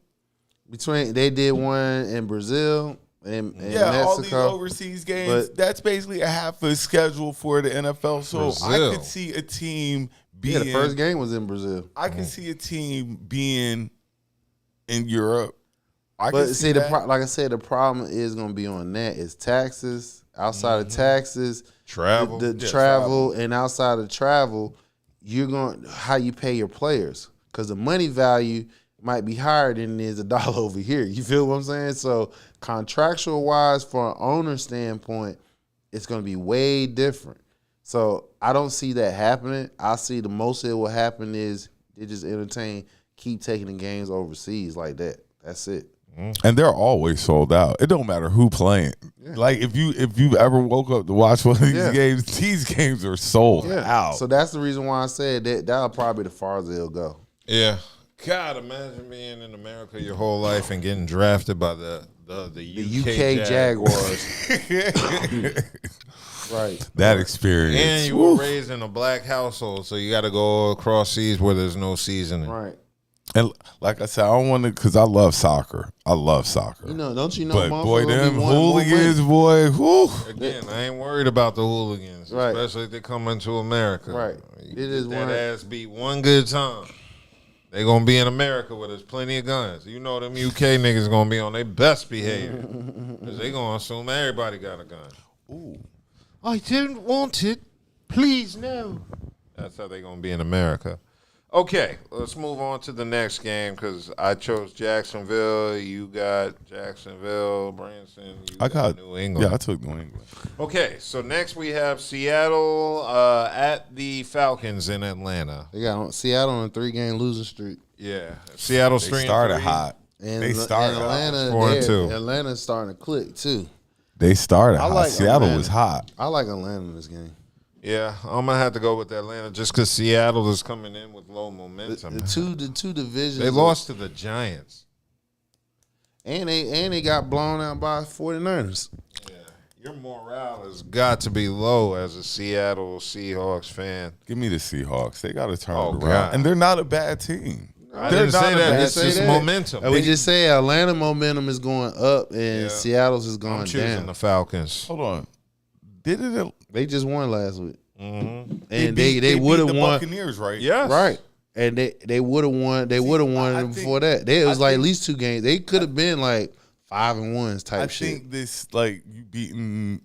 they did one in Brazil in all these Mexico. overseas games. That's basically a half of the schedule for the NFL. So Brazil. I could see a team being. The first game was in Brazil. I can see a team being in Europe. But see, like I said, the problem is going to be on that is taxes. Outside of taxes, Travel. the travel, and outside of travel, you're going how you pay your players because the money value might be higher than it is $1 over here. You feel what I'm saying? So contractual wise, for an owner standpoint, it's going to be way different. So I don't see that happening. I see the most that will happen is they just entertain, keep taking the games overseas like that. That's it. And they're always sold out. It don't matter who playing. Yeah. Like if you ever woke up to watch one of these games are sold out. So that's the reason why I said that'll probably be the farthest it'll go. Yeah. God, imagine being in America your whole life and getting drafted by the UK Jaguars. Right. That experience. And you were raised in a black household, so you got to go across seas where there's no seasoning. Right. And like I said, I don't want to because I love soccer. You know, don't you know? But boy, them hooligans, boy. Whew. Again, I ain't worried about the hooligans, right. Especially if they come into America. Right. It is that ass beat one good time. They gonna be in America where there's plenty of guns. You know them UK niggas gonna be on their best behavior because they gonna assume everybody got a gun. Ooh. I didn't want it. Please no. That's how they gonna be in America. Okay, let's move on to the next game because I chose Jacksonville. You got Jacksonville, Branson. I got New England. Yeah, I took New England. Okay, so next we have Seattle at the Falcons in Atlanta. They got Seattle on a 3-game losing streak. Yeah, Seattle started hot. And they started Atlanta, 4-2. Atlanta's starting to click too. They started hot. Seattle was hot. I like Atlanta in this game. Yeah, I'm gonna have to go with Atlanta just because Seattle is coming in with low momentum. The two divisions. They lost to the Giants, and they got blown out by 49ers. Yeah, your morale has got to be low as a Seattle Seahawks fan. Give me the Seahawks. They got to turn it around, God. And they're not a bad team. I didn't say that. It's just momentum. We just say Atlanta momentum is going up and Seattle's is going I'm choosing down. The Falcons. Hold on. They just won last week, mm-hmm. and they would have won. Buccaneers, right? Yes, right. And they would have won. They would have won before that. It was like at least 2 games. They could have been like 5-1 type shit. I think this you beating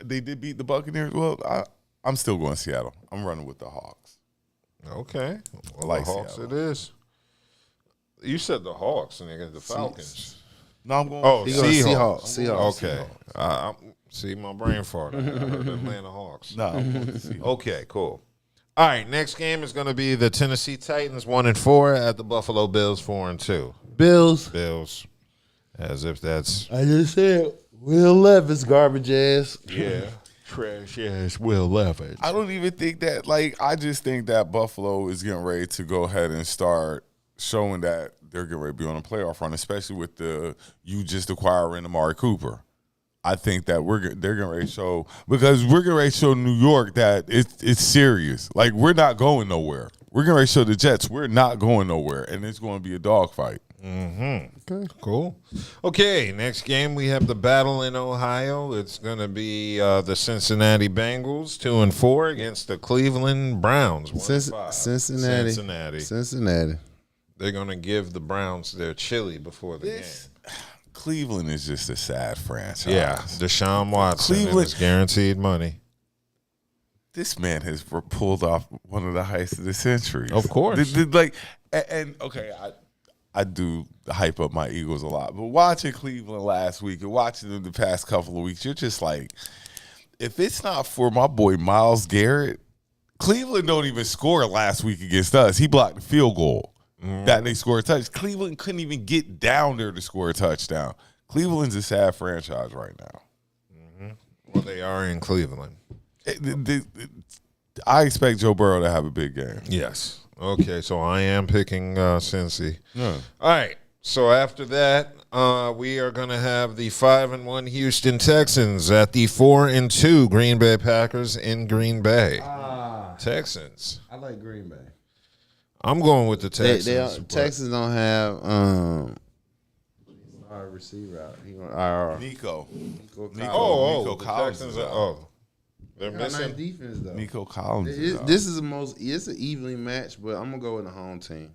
they did beat the Buccaneers. Well, I'm still going Seattle. I'm running with the Hawks. Okay, well, like the Hawks Seattle. it is. You said the Hawks, nigga. The Falcons. No, I'm going. Seahawks. Okay. See, my brain farted. I heard the Atlanta Hawks. No, I'm going to Seahawks. Okay, cool. All right, next game is going to be the Tennessee Titans 1-4 at the Buffalo Bills 4-2. Bills. As if that's. I just said Will Levis garbage ass. Yeah. Trash ass Will Levis. I don't even think that. I just think that Buffalo is getting ready to go ahead and start showing that they're getting ready to be on a playoff run, especially with you just acquiring Amari Cooper. I think that they're getting ready to show because we're getting ready to show New York that it's serious. Like we're not going nowhere. We're getting ready to show the Jets we're not going nowhere, and it's going to be a dogfight. Mm-hmm. Okay, cool. Okay, next game we have the battle in Ohio. It's going to be the Cincinnati Bengals 2-4 against the Cleveland Browns 1-5. Cincinnati. They're going to give the Browns their chili before the game. Cleveland is just a sad franchise. Yeah, Deshaun Watson is guaranteed money. This man has pulled off one of the heights of the century. Of course. I do hype up my Eagles a lot, but watching Cleveland last week and watching them the past couple of weeks, you're just like, if it's not for my boy Myles Garrett, Cleveland don't even score last week against us. He blocked the field goal. That they scored a touch. Cleveland couldn't even get down there to score a touchdown. Cleveland's a sad franchise right now. Mm-hmm. Well, they are in Cleveland. I expect Joe Burrow to have a big game. Yes. Okay, so I am picking Cincy. Yeah. All right. So after that, we are going to have the 5-1 Houston Texans at the 4-2 Green Bay Packers in Green Bay. Texans. I like Green Bay. I'm going with the Texans. Texans don't have Our receiver out. He on IR. Nico. Nico Nico the Collins Texans is are, out. they're Got nice missing. defense though. Nico Collins. is out. This is the most. It's an evenly matched, but I'm gonna go with the home team.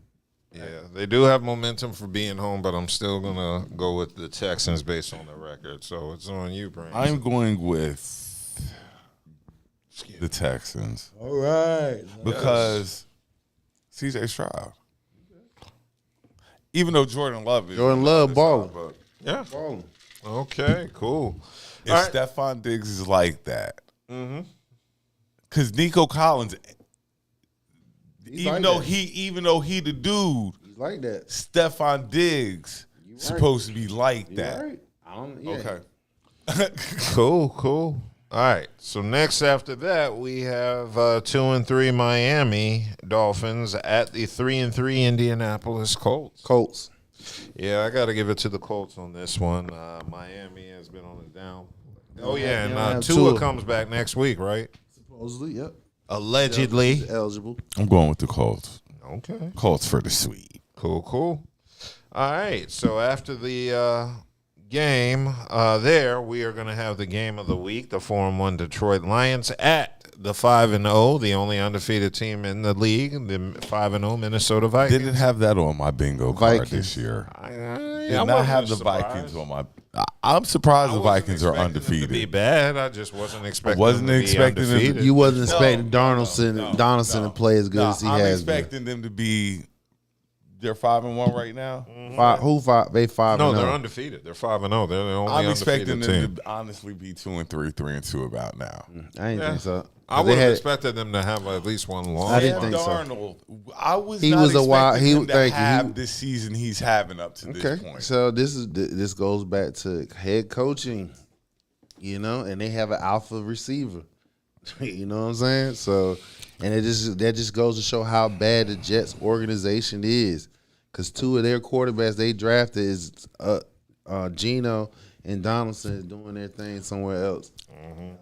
Yeah, they do have momentum for being home, but I'm still gonna go with the Texans based on the record. So it's on you, Brandon. I'm going with the Texans All right. because CJ Stroud. Even though Jordan Love is Jordan Love balling. but Yeah. Balling. Okay. Cool. if All right. Stephon Diggs is like that, because Nico Collins, He's even like though that. he the dude, He's like that. Stephon Diggs right. supposed to be like You that. right? I don't. Yeah. Okay. Cool. All right. So next after that, we have 2-3 Miami Dolphins at the 3-3 Indianapolis Colts. Colts. Yeah, I got to give it to the Colts on this one. Miami has been on the down. Oh yeah, and have Tua Tua. comes back next week, right? Supposedly, yep. Allegedly. He's eligible. I'm going with the Colts. Okay. Colts for the sweet. Cool. All right. So after the game there, we are going to have the game of the week, the 4-1 Detroit Lions at the 5-0, the only undefeated team in the league, the 5-0 Minnesota Vikings. Didn't have that on my bingo card Vikings. this year. I Did not wasn't have the surprised. Vikings on my. I'm surprised I the wasn't Vikings are expecting them to be undefeated. bad. I just wasn't expecting. Wasn't them to expecting be them to- undefeated. You wasn't expecting Donaldson no. to play as good as he I'm has been. expecting them to be. They're 5-1 right now. Who five? They 5-0. No, they're undefeated. They're 5-0. They're the only I'm undefeated expecting them team. to honestly be 2-3, 3-2 about now. I didn't think so. I They would have had- expected them to have at least one loss. I didn't Sam think so. Darnold, I was He not was a wild- expecting him to thank you. have this season he's having up to this Okay, point. so this goes back to head coaching, and they have an alpha receiver. You know what I'm saying? So, and that just goes to show how bad the Jets organization is, because two of their quarterbacks they drafted is Geno and Donaldson is doing their thing somewhere else.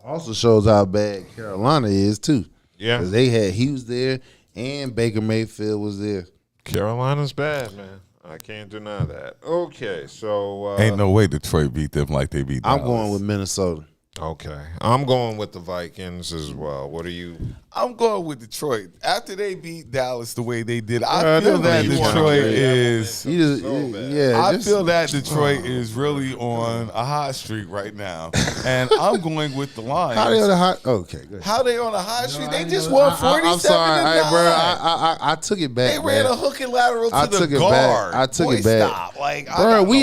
Also shows how bad Carolina is too. Yeah. 'Cause he was there and Baker Mayfield was there. Carolina's bad, man. I can't deny that. Okay, so Ain't no way Detroit beat them like they beat Dallas. I'm going with Minnesota. okay, I'm going with the Vikings as well. What are you? I'm going with Detroit. After they beat Dallas the way they did, Bruh, I feel that you wanna Detroit play is. You just, So bad. yeah, I just- feel that Detroit is really on a hot streak right now, and I'm going with the Lions. How they on the hot? Okay, good. How they on a hot streak? They just won 47 I'm sorry, to 9. bro. I took it back. They ran man. a hook and lateral to I the took it guard. back. I took Boy, it back. Stop. Like, Bro, we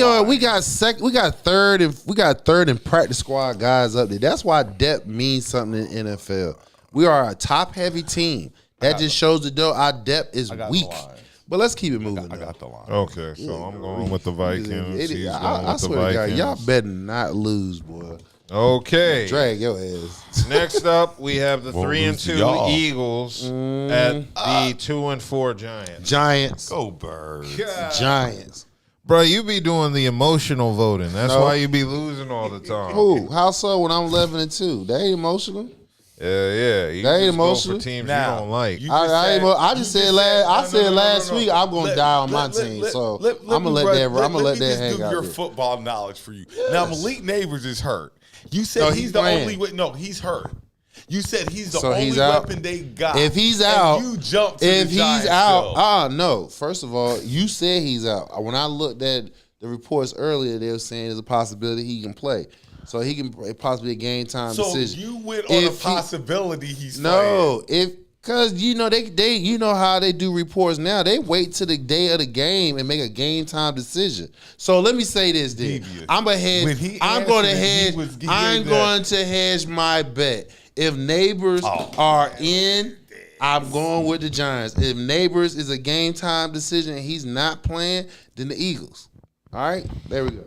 got third and practice squad guys up there. That's why depth means something in NFL. We are a top heavy team. That just shows our depth is got the weak. Lions. But let's keep it moving. I got the line. Okay, so I'm going with the Vikings. He's going I with the swear to God, Vikings. y'all better not lose, boy. Okay. Drag your ass. Next up, we have the Won't 3 and lose to 2 y'all. Eagles at the 2 and 4 Giants. Giants. Go Birds. Giants. Bro, you be doing the emotional voting. That's No. why you be losing all the time. Who? How so when I'm 11 and 2? They ain't emotional. Yeah. You That ain't just go emotional. for teams Now, you don't like. you I just said last no. week I'm gonna Let- die on my let- team. let- So let I'm gonna me let run- that. I'm gonna let me that just hang do out your there. football knowledge for you. Now Malik Neighbors is hurt. You said No, he's he's the playing. only way. No, he's hurt. You said he's the So only he's out. weapon they got. If he's And out, you jumped to if the he's Giants out, still. no. First of all, you said he's out. When I looked at the reports earlier, they were saying there's a possibility he can play. So he can possibly a game time So decision. you went on If a he- possibility he's No, because they you know how they do reports now. They wait till the day of the game and make a game time decision. So let me say this, then Devious. I'm a hedge. When he I'm going to answered it, he hedge. was- he I'm gave going to hedge my bet. If Neighbors are in, I'm going with the Giants. If Neighbors is a game time decision and he's not playing, then the Eagles. All right, there we go.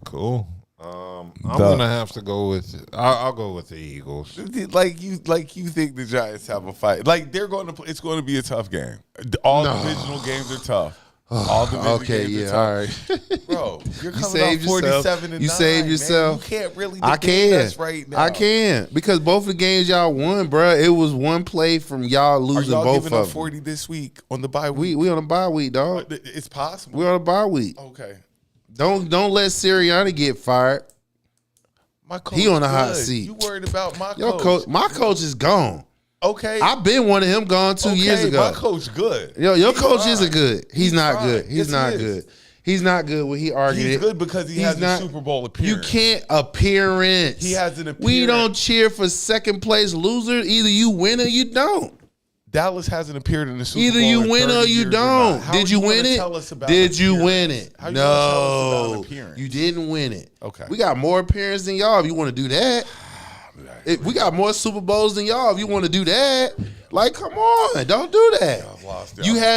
Cool. I'm gonna have to go with. I'll go with the Eagles. Like you think the Giants have a fight? Like they're going to play. It's going to be a tough game. All divisional games are tough. All divisional Okay, games yeah, are all tough. right. Bro, you're coming saved off 47 yourself. and You 9, saved man. yourself. You can't really I debate can. us right now. I can because both the games y'all won, bro. It was one play from y'all Are losing y'all both giving of up them. 40 this week on the bye week? We on a bye week, dog. It's possible. We on a bye week. Okay. Don't let Sirianni get fired. My coach He on the hot good. seat. You worried about my Your coach? my coach is gone. Okay. I've been wanting him gone 2 years ago. My coach good. Your coach fine. isn't good. He's not fine. good. He's Yes, not he is. good. He's not good when he argued He's it. good because he has a Super Bowl appearance. You can't appearance. He has an appearance. We don't cheer for second place losers. Either you win or you don't. Dallas hasn't appeared in the Super Either Bowl you in win 30 or you years don't. not. How Did are you gonna win it? tell us about Did you appearance? win it? How you gonna tell us about No, appearance? you didn't win it. Okay. We got more appearances than y'all if you want to do that. We got more Super Bowls than y'all if you want to do that. Like, come on, don't do that.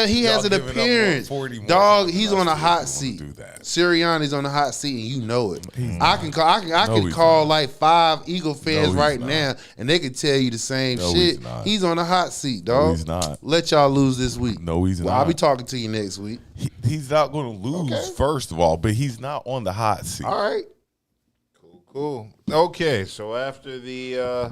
He has an giving up appearance. 40 more Dog, times he's than on a us. hot Don't seat. do that. Sirianni's on the hot seat, and you know it. I can he's call not. like 5 Eagle fans he's right not. now, and they can tell you the same No, shit. he's not. He's on the hot seat, dog. he's not. Let y'all lose this week. No, he's Well, not. I'll be talking to you next week. He's not going to lose, Okay. first of all, but he's not on the hot seat. All right. Cool. Okay, so after the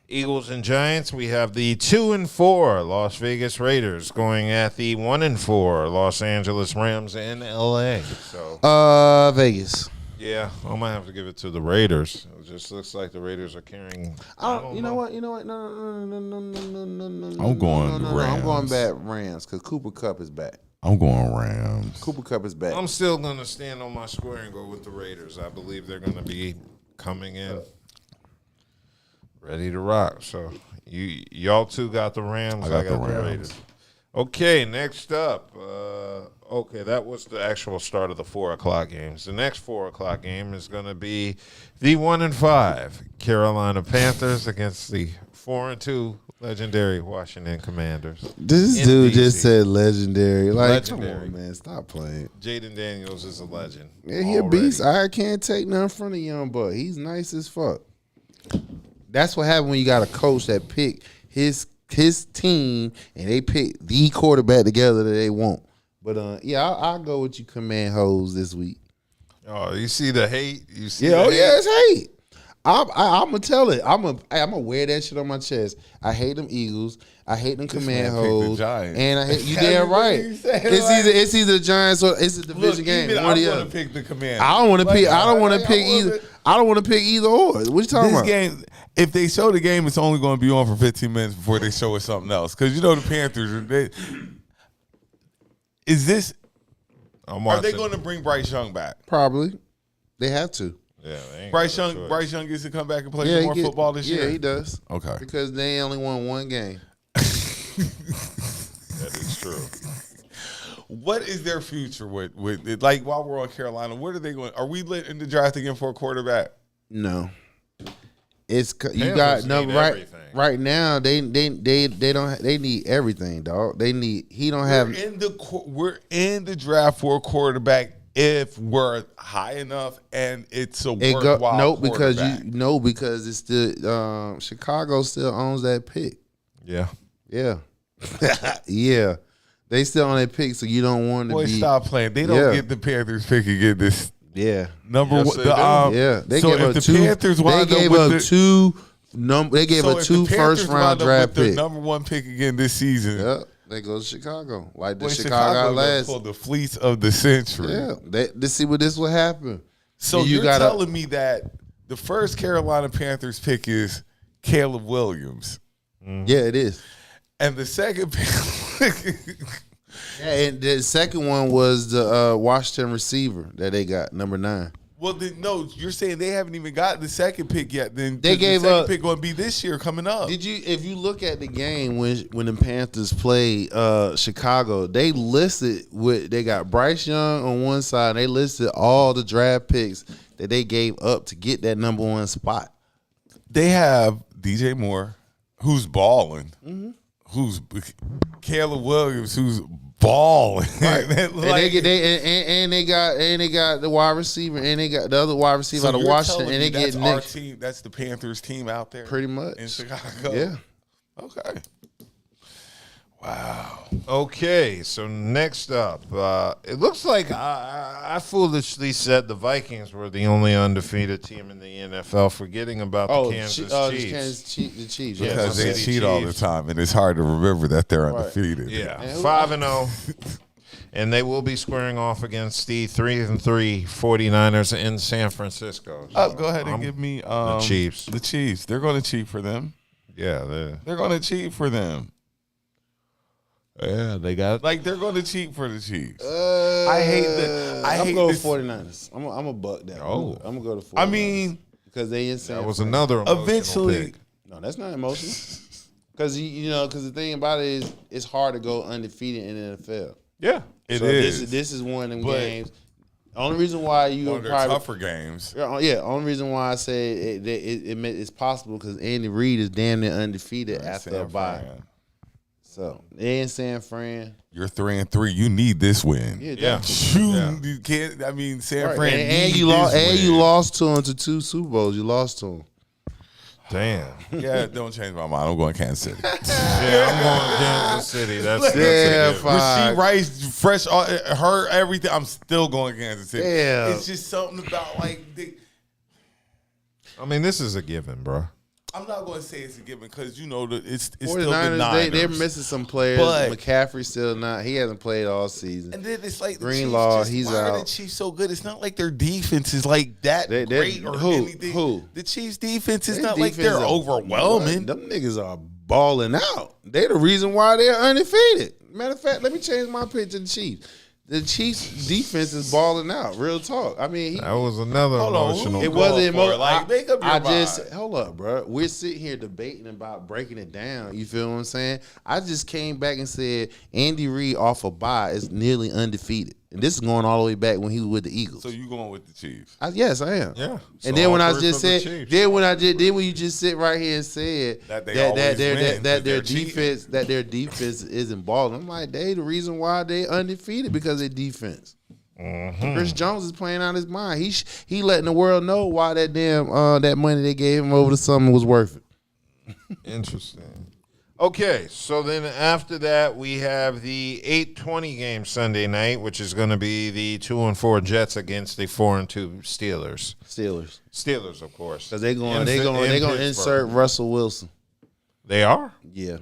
Eagles and Giants, we have the 2-4 Las Vegas Raiders going at the 1-4 Los Angeles Rams in LA. So Vegas. yeah, I might have to give it to the Raiders. It just looks like the Raiders are carrying. You know what? No. I'm going I'm Rams. going back Rams because Cooper Kupp is back. I'm going Rams. Cooper Kupp is back. I'm still going to stand on my square and go with the Raiders. I believe they're going to be coming in ready to rock. So y'all two got the Rams. I got the Raiders. Okay, next up. Okay, that was the actual start of the 4 o'clock games. The next 4 o'clock game is going to be the 1-5 Carolina Panthers against the 4-2 legendary Washington Commanders. This in dude DC. just said legendary. Like, Legendary. come on, man. Stop playing. Jaden Daniels is a legend. Yeah, he a already. beast. I can't take nothing from the young buck. He's nice as fuck. That's what happened when you got a coach that pick his team and they pick the quarterback together that they want. But yeah, I'll go with you, command hoes this week. Oh, you see the hate? You see? Yeah, the hate? it's hate. I'm gonna tell it. I'm gonna wear that shit on my chest. I hate them Eagles. I hate them command man picked the hoes. Giants. And I hate you. Damn What right. you saying, It's either the Giants or it's a division game. Even One or I'm the going other. to pick the Commanders. I don't want to pick. I don't want to pick I either. wasn't- I don't want to pick either or. What you talking This about? game, if they show the game, it's only going to be on for 15 minutes before they show us something else. Because you know the Panthers, are I'm are they watching. going to bring Bryce Young back? Probably. They have to. Yeah, they ain't Bryce got a Young, choice. Bryce Young gets to come back and play Yeah, some he more football this year. Yeah, he does. Okay. Because they only won one game. That is true. What is their future with it? Like, while we're on Carolina, what are they going? Are we lit in the draft again for a quarterback? No. It's you Panthers got need number right. everything. Right now, they don't. They need everything, dog. He don't have. We're in the draft for a quarterback if we're high enough and it's a worthwhile quarterback. Because it's still Chicago still owns that pick. Yeah. Yeah. Yeah. They still own that pick, so you don't want to Boy, be. stop playing. They don't Yeah. get the Panthers pick and get this Yeah. number Yes, one. they do. Yeah. They so gave if up the two. Panthers They wind gave up up with two. They gave so up if two the Panthers first round wind up draft with the picks. number one pick again this season. Yeah. They go to Chicago, like the Boy, Chicago Chicago last. pulled the fleece of the century. Yeah. Let's see what this will happen. So You you're gotta- telling me that the first Carolina Panthers pick is Caleb Williams, Yeah, it is. and the second pick. Yeah, and the second one was the Washington receiver that they got, number 9. Well, no, you're saying they haven't even got the second pick yet. Then They gave the second up- pick going to be this year coming up. If you look at the game when the Panthers played Chicago, they got Bryce Young on one side. They listed all the draft picks that they gave up to get that number 1 spot. They have DJ Moore, who's balling, Mm-hmm. who's Caleb Williams, who's balling. And they got the wide receiver, and they got the other wide receiver So out of you're Washington, telling and me they get that's our next. team. That's the Panthers team out there, Pretty much in Chicago. Yeah. Okay. Wow. Okay, so next up, it looks like I foolishly said the Vikings were the only undefeated team in the NFL, forgetting about the Kansas Chiefs. The Chiefs. Yeah, Because they City cheat all the Chiefs. time, and it's hard to remember that they're undefeated. Yeah, And who- 5-0. And they will be squaring off against the 3-3 49ers in San Francisco. So Go ahead and give me the Chiefs. The Chiefs. They're going to cheat for them. Yeah, They're going to cheat for them. they got Like, they're going to cheat for the Chiefs. I hate the. I'm going with 49ers. I'm a buck that. Oh. I'm gonna go to 49ers. I mean, because they in San that was Fran. another emotional eventually. pick. No, that's not emotional. Because because the thing about it is, it's hard to go undefeated in the NFL. Yeah, it So is. This is one of them But- games. Only reason why you One would of their probably tougher games. Yeah, only reason why I say it's possible because Andy Reid is damn near undefeated after a San bye. Fran. So they in San Fran. You're 3-3. You need this win. Yeah, Yeah. definitely. You can't. I mean, San Right. Fran And need you this lost. And win. you lost to him to 2 Super Bowls. You lost to him. Damn. Yeah, don't change my mind. I'm going Kansas City. Yeah, I'm going Kansas City. That's Yeah, a good. fine. Rasheed Rice, fresh, her everything. I'm still going Kansas City. Yeah. It's just something about like. I mean, this is a given, bro. I'm not going to say it's a given because it's still 49ers, the Niners. they're missing some players. But- McCaffrey still not. He hasn't played all season. And then it's like the Greenlaw, Chiefs just, he's why are out. the Chiefs so good? It's not like their defense is like that They're- great or who? anything. Who? The Chiefs' defense is Their not like defense they're are- overwhelming. Them niggas are balling out. They the reason why they're undefeated. Matter of fact, let me change my pick to the Chiefs. The Chiefs' defense is balling out. Real talk. I mean, That was another Hold on, emotional. who- it Go wasn't for it. emotional. Like, make up your I mind. just hold up, bro. We're sitting here debating about breaking it down. You feel what I'm saying? I just came back and said Andy Reid off a bye is nearly undefeated, and this is going all the way back when he was with the Eagles. So you going with the Chiefs? Yes, I am. Yeah. So And then when all I first just of the said, Chiefs. then when you just sit right here and said That they that always win, their 'cause they're cheating. their defense isn't balling, I'm like, they the reason why they undefeated because of their defense. Chris Jones is playing out his mind. He letting the world know why that damn that money they gave him over the summer was worth it. Interesting. Okay, so then after that we have the 8:20 game Sunday night, which is going to be the 2-4 Jets against the 4-2 Steelers. Steelers, of course, Because they going In Pittsburgh. insert Russell Wilson. They are. Yeah.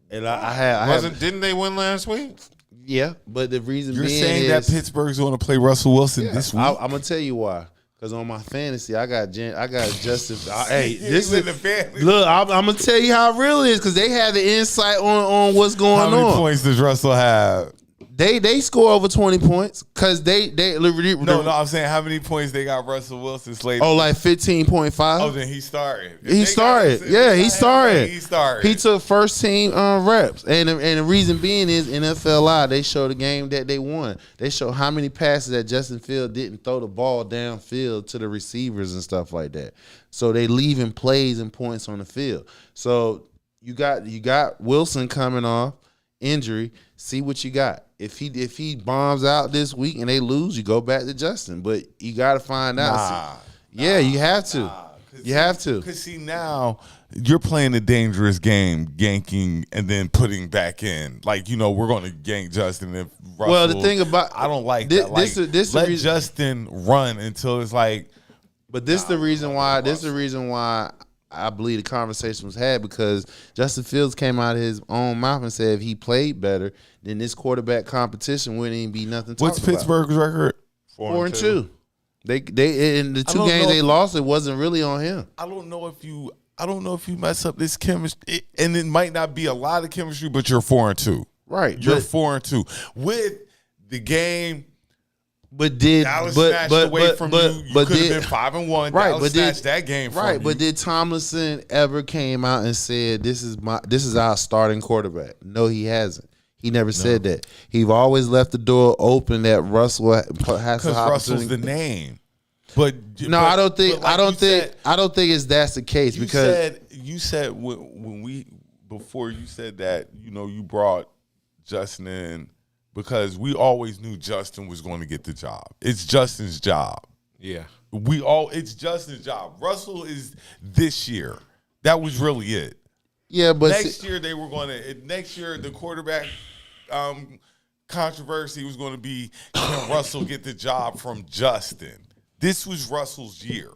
And I Didn't they win last week? yeah, but the reason You're being saying is, that Pittsburgh's going to play Russell Wilson this week? I'm gonna tell you why. Because on my fantasy, I got Justin. Hey, You this in is the family. look. I'm gonna tell you how real it is because they have the insight on what's going How many on. points does Russell have? They score over 20 points because they No, I'm saying how many points they got Russell Wilson slated. Oh, like 15.5. Oh, then he started. If He they started. got- Yeah, he if started. He started. He took first team reps, and the reason being is NFL Live. They show the game that they won. They show how many passes that Justin Fields didn't throw the ball downfield to the receivers and stuff like that. So they leaving plays and points on the field. So you got Wilson coming off injury. See what you got. If he bombs out this week and they lose, you go back to Justin. But you got to find out. Yeah, you have to. You have to. Because see, now you're playing a dangerous game, yanking and then putting back in. Like, we're going to yank Justin. If Russell, Well, the thing about I don't like this, that. Like, this let the reason, Justin run until it's like. but this the reason why. This the reason why I believe the conversation was had because Justin Fields came out of his own mouth and said if he played better, then this quarterback competition wouldn't even be nothing. What's Pittsburgh's record? 4-2. They in the two don't games know they if- lost, it wasn't really on him. I don't know if you mess up this chemistry, and it might not be a lot of chemistry, but you're 4-2. Right. You're But 4-2 with the game. But did That was but snatched but away but from but you. You but could have did been 5-1. right? Dallas But snatched did that game from right? you. But did Tomlinson ever came out and said this is our starting quarterback? No, he hasn't. He never said that. He've always left the door open that Russell has because the Russell's opportunity. the name. But No, I don't think. but like I don't you think. said- I don't think it's that's the case because you said when we before you said that you brought Justin in because we always knew Justin was going to get the job. It's Justin's job. Yeah. It's Justin's job. Russell is this year. That was really it. yeah, but Next year they were going to. Next year the quarterback controversy was going to be can Russell get the job from Justin? This was Russell's year.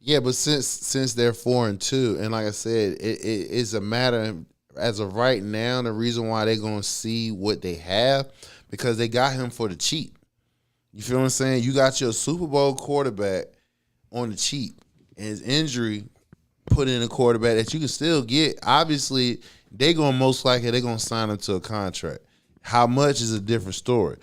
yeah, but since they're 4-2, and like I said, it's a matter as of right now. The reason why they're going to see what they have because they got him for the cheap. You feel what I'm saying? You got your Super Bowl quarterback on the cheap, and his injury put in a quarterback that you can still get. Obviously, they're going to sign him to a contract. How much is a different story.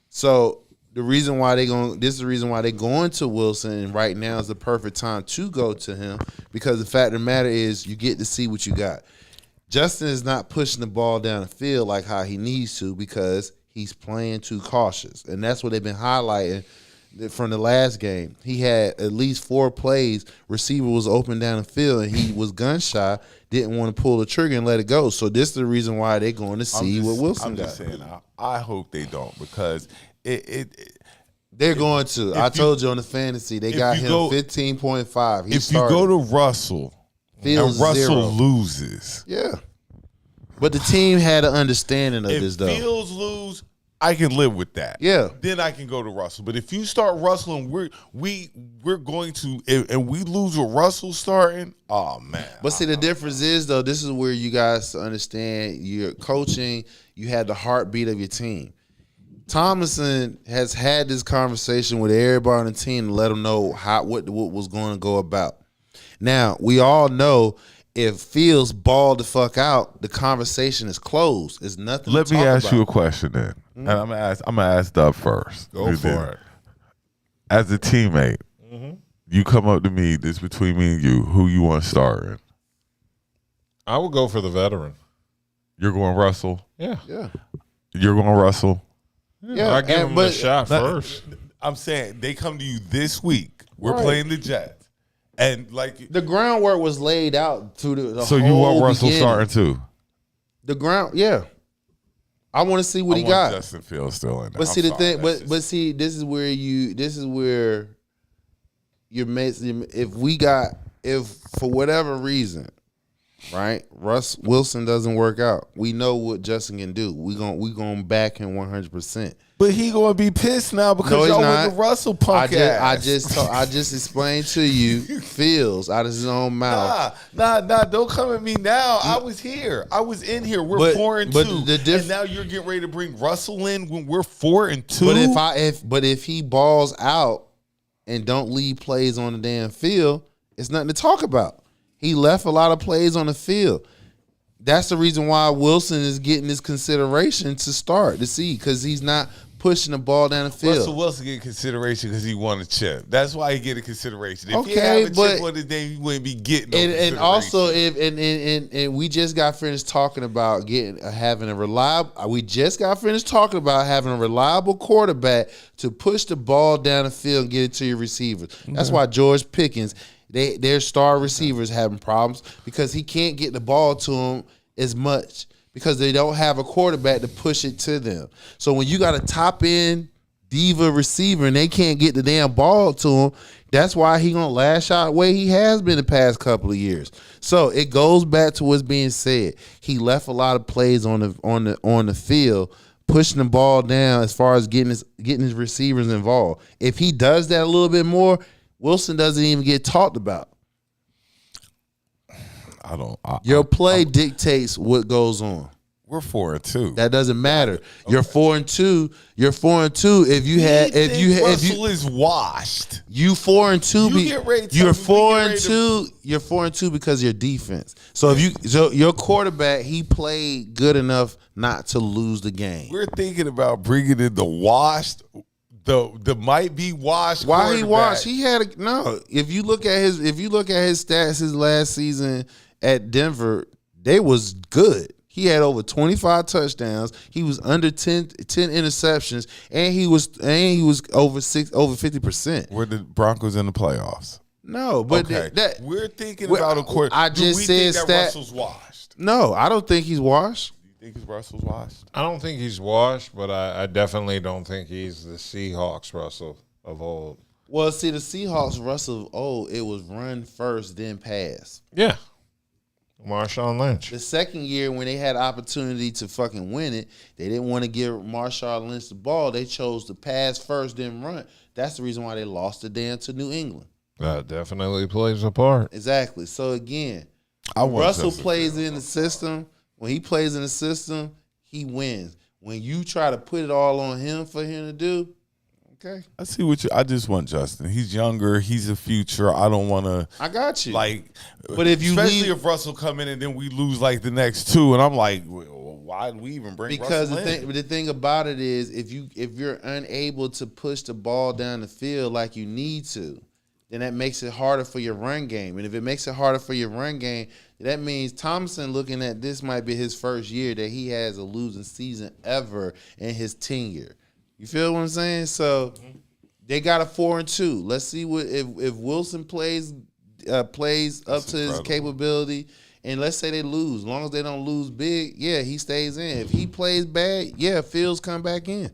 So this is the reason why they're going to Wilson, and right now is the perfect time to go to him, because the fact of the matter is you get to see what you got. Justin is not pushing the ball down the field like how he needs to because he's playing too cautious. And that's what they've been highlighting from the last game. He had at least 4 plays, receiver was open down the field, and he was gun shy, didn't want to pull the trigger and let it go. So this is the reason why they're going to see what Wilson got. I'm just saying, I hope they don't, because they're going to. I told you on the fantasy, they got him 15.5. If you go to Russell, Fields and Russell 0. loses. Yeah. But the team had an understanding of this, though. If Fields lose, I can live with that. Yeah. Then I can go to Russell. But if you start Russell and we're going to, and we lose with Russell starting, oh, man. But see, the difference is, though, this is where you guys understand you're coaching, you had the heartbeat of your team. Thomason has had this conversation with everybody on the team to let them know what was going to go about. Now, we all know if Fields balled the fuck out, the conversation is closed. It's nothing Let to me talk ask about. you a question then. And I'm gonna ask Dub first. Go for it. As a teammate, you come up to me, this between me and you, who you want starting? I would go for the veteran. You're going Russell? Yeah. You're going Russell? Yeah, I give him a shot first. I'm saying they come to you this week. We're Right. playing the Jets. And like The groundwork was laid out through the so whole you want Russell beginning. starting too? The ground, yeah. I want to see what I he want got. Justin Fields still in there. But see, I'm the sorry, thing, that's but see, this is where you're missing. If for whatever reason, right, Russ Wilson doesn't work out, we know what Justin can do. We gonna back him 100%. But he gonna be pissed now because No, he's y'all not. with the Russell punk I ass. just explained to you, Fields out of his own mouth. Nah, don't come at me now. I was here. I was in here. We're But- 4-2. but And now you're getting ready to bring Russell in when we're 4-2. But if he balls out and don't leave plays on the damn field, it's nothing to talk about. He left a lot of plays on the field. That's the reason why Wilson is getting this consideration to start to see, because he's not pushing the ball down the field. Russell Wilson get consideration because he won a chip. That's why he get a consideration. If he Okay, had a chip but- on his name, he wouldn't be getting no And consideration. also, and we just got finished talking about having a reliable. We just got finished talking about having a reliable quarterback to push the ball down the field and get it to your receivers. That's why George Pickens, their star receivers having problems because he can't get the ball to them as much because they don't have a quarterback to push it to them. So when you got a top end diva receiver and they can't get the damn ball to him, that's why he gonna lash out the way he has been the past couple of years. So it goes back to what's being said. He left a lot of plays on the field, pushing the ball down as far as getting his receivers involved. If he does that a little bit more, Wilson doesn't even get talked about. Your play dictates what goes on. We're 4-2. That doesn't matter. You're 4-2. You're 4-2. Russell is washed. You 4-2. You get ready to You're tell me we get ready 4-2. You're 4-2 because of your defense. So your quarterback, he played good enough not to lose the game. We're thinking about bringing in the washed, the might be washed. Why he washed? quarterback. He had no. If you look at his stats, his last season at Denver, they was good. He had over 25 touchdowns. He was under 10 interceptions, and he was over 50%. Were the Broncos in the playoffs? No, but Okay. We're thinking about a quarter. I Do just we said think that Russell's washed? No, I don't think he's washed. Do you think Russell's washed? I don't think he's washed, but I definitely don't think he's the Seahawks Russell of old. Well, see, the Seahawks Russell of old, it was run first, then pass. Yeah. Marshawn Lynch. The second year when they had opportunity to fucking win it, they didn't want to give Marshawn Lynch the ball. They chose to pass first, then run. That's the reason why they lost the damn to New England. That definitely plays a part. Exactly. So again, I want Russell Justin plays Fields. in the system. When he plays in the system, he wins. When you try to put it all on him for him to do, okay. I see what you. I just want Justin. He's younger. He's a future. I don't want to. I got you. But if you especially if Russell come in and then we lose like the next two, and I'm like, why did we even bring? Because Russell the thing about it is, if you're unable to push the ball down the field like you need to, then that makes it harder for your run game. And if it makes it harder for your run game, that means Thompson looking at this might be his first year that he has a losing season ever in his tenure. You feel what I'm saying? So they got a 4-2. Let's see what if Wilson plays up to his capability, and let's say they lose. As long as they don't lose big, yeah, he stays in. If he plays bad, yeah, Fields come back in.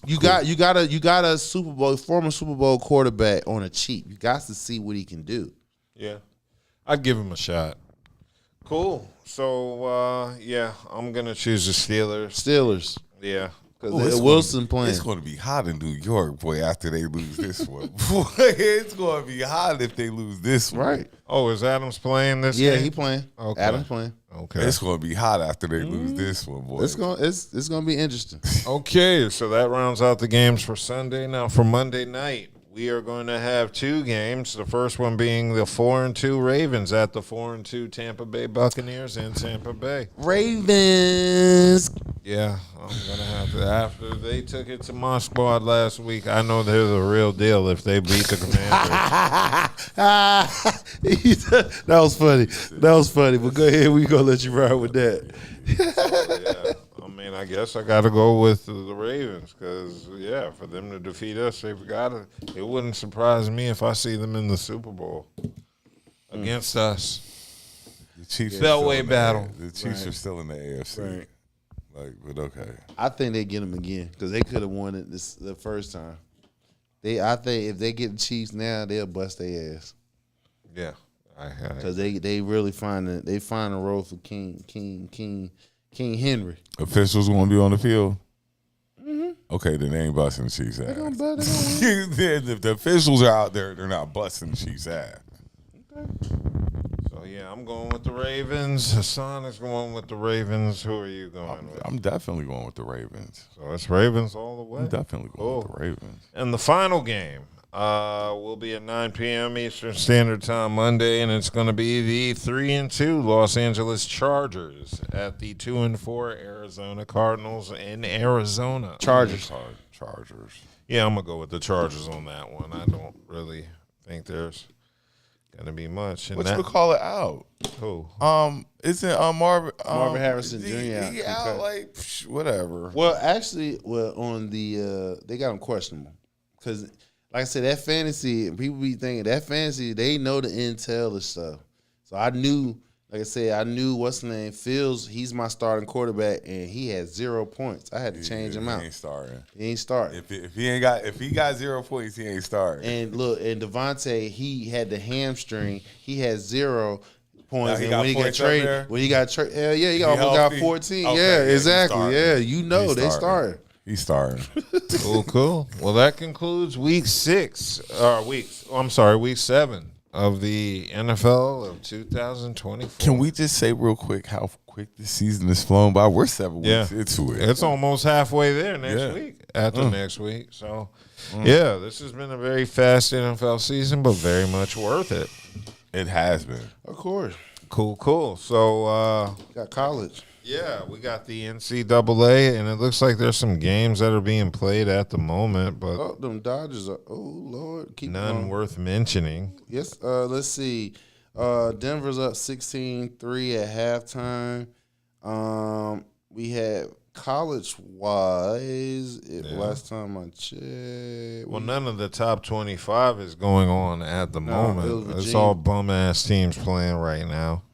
You got a former Super Bowl quarterback on a cheap. You got to see what he can do. Yeah, I'd give him a shot. Cool. So yeah, I'm gonna choose the Steelers. Yeah. Because Wilson playing. It's going to be hot in New York, boy, after they lose this one. Boy, it's going to be hot if they lose this one. Right. Oh, is Adams playing this Yeah, game? he playing. Okay. Adams playing. Okay. It's going to be hot after they lose this one, boy. It's gonna be interesting. Okay, so that rounds out the games for Sunday. Now for Monday night, we are going to have two games. The first one being the 4-2 Ravens at the 4-2 Tampa Bay Buccaneers in Tampa Bay. Ravens. Yeah, I'm going to have to. After they took it to my squad last week, I know they're the real deal if they beat the Commanders. That was funny. That was funny. But go ahead. We're going to let you ride with that. Yeah, I mean, I guess I got to go with the Ravens because, yeah, for them to defeat us, they've got to. It wouldn't surprise me if I see them in the Super Bowl against us. The Chiefs Beltway battle. The Chiefs are still in the AFC. Right. But okay. I think they get them again because they could have won it the first time. I think if they get the Chiefs now, they'll bust their ass. Yeah, because they really find a role for King Henry. Officials want to be on the field. Mm-hmm. Okay, then they ain't busting the Chiefs' ass. They gonna win. If the officials are out there, they're not busting the Chiefs' ass. Okay. So yeah, I'm going with the Ravens. Hassan is going with the Ravens. Who are you going with? I'm definitely going with the Ravens. So it's Ravens all the way. I'm definitely going with the Ravens. And the final game will be at 9 p.m. Eastern Standard Time Monday, and it's going to be the 3-2 Los Angeles Chargers at the 2-4 Arizona Cardinals in Arizona. Chargers. Yeah, I'm going to go with the Chargers on that one. I don't really think there's going to be much. What's the call it out? Who? Isn't Marvin Harrison Jr. He out like whatever. Well, actually, on the they got him questionable because, like I said, that fantasy, people be thinking that fantasy, they know the intel and stuff. So I knew, like I said, what's the name, Fields. He's my starting quarterback, and he had 0 points. I had to change him out. He ain't starting. He ain't starting. If he got 0 points, he ain't starting. And look, and Devontae, he had the hamstring. He had 0 points. And when he got traded, hell yeah, he almost got 14. Okay, yeah, exactly. Yeah, they started. He's starting. Cool. Well, that concludes week 7 of the NFL of 2024. Can we just say real quick how quick this season has flown by? We're 7 weeks into it. It's almost halfway there next week. Next week. So, yeah, this has been a very fast NFL season, but very much worth it. It has been. Of course. Cool. So, got college. Yeah, we got the NCAA, and it looks like there's some games that are being played at the moment, but them Dodgers are. Oh Lord, keep none going. worth mentioning. Yes. Let's see. Denver's up 16-3 at halftime. We had college-wise, last time I checked. Well, none of the top 25 is going on at the moment. It's all bum-ass teams playing right now.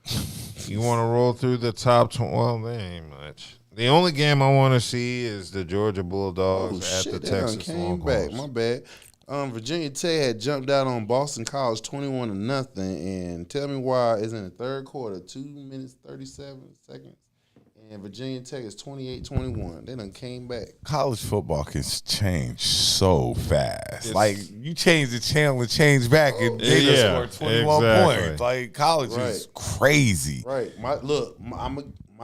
You want to roll through the top 20? Well, there ain't much. The only game I want to see is the Georgia Bulldogs at the Texas Longhorns. My bad. Virginia Tech had jumped out on Boston College 21-0, and tell me why it's in the third quarter, 2 minutes 37 seconds, and Virginia Tech is 28-21. They done came back. College football can change so fast. Like, you change the channel and change back, and they just scored 21 points. Like, college is crazy. Right. My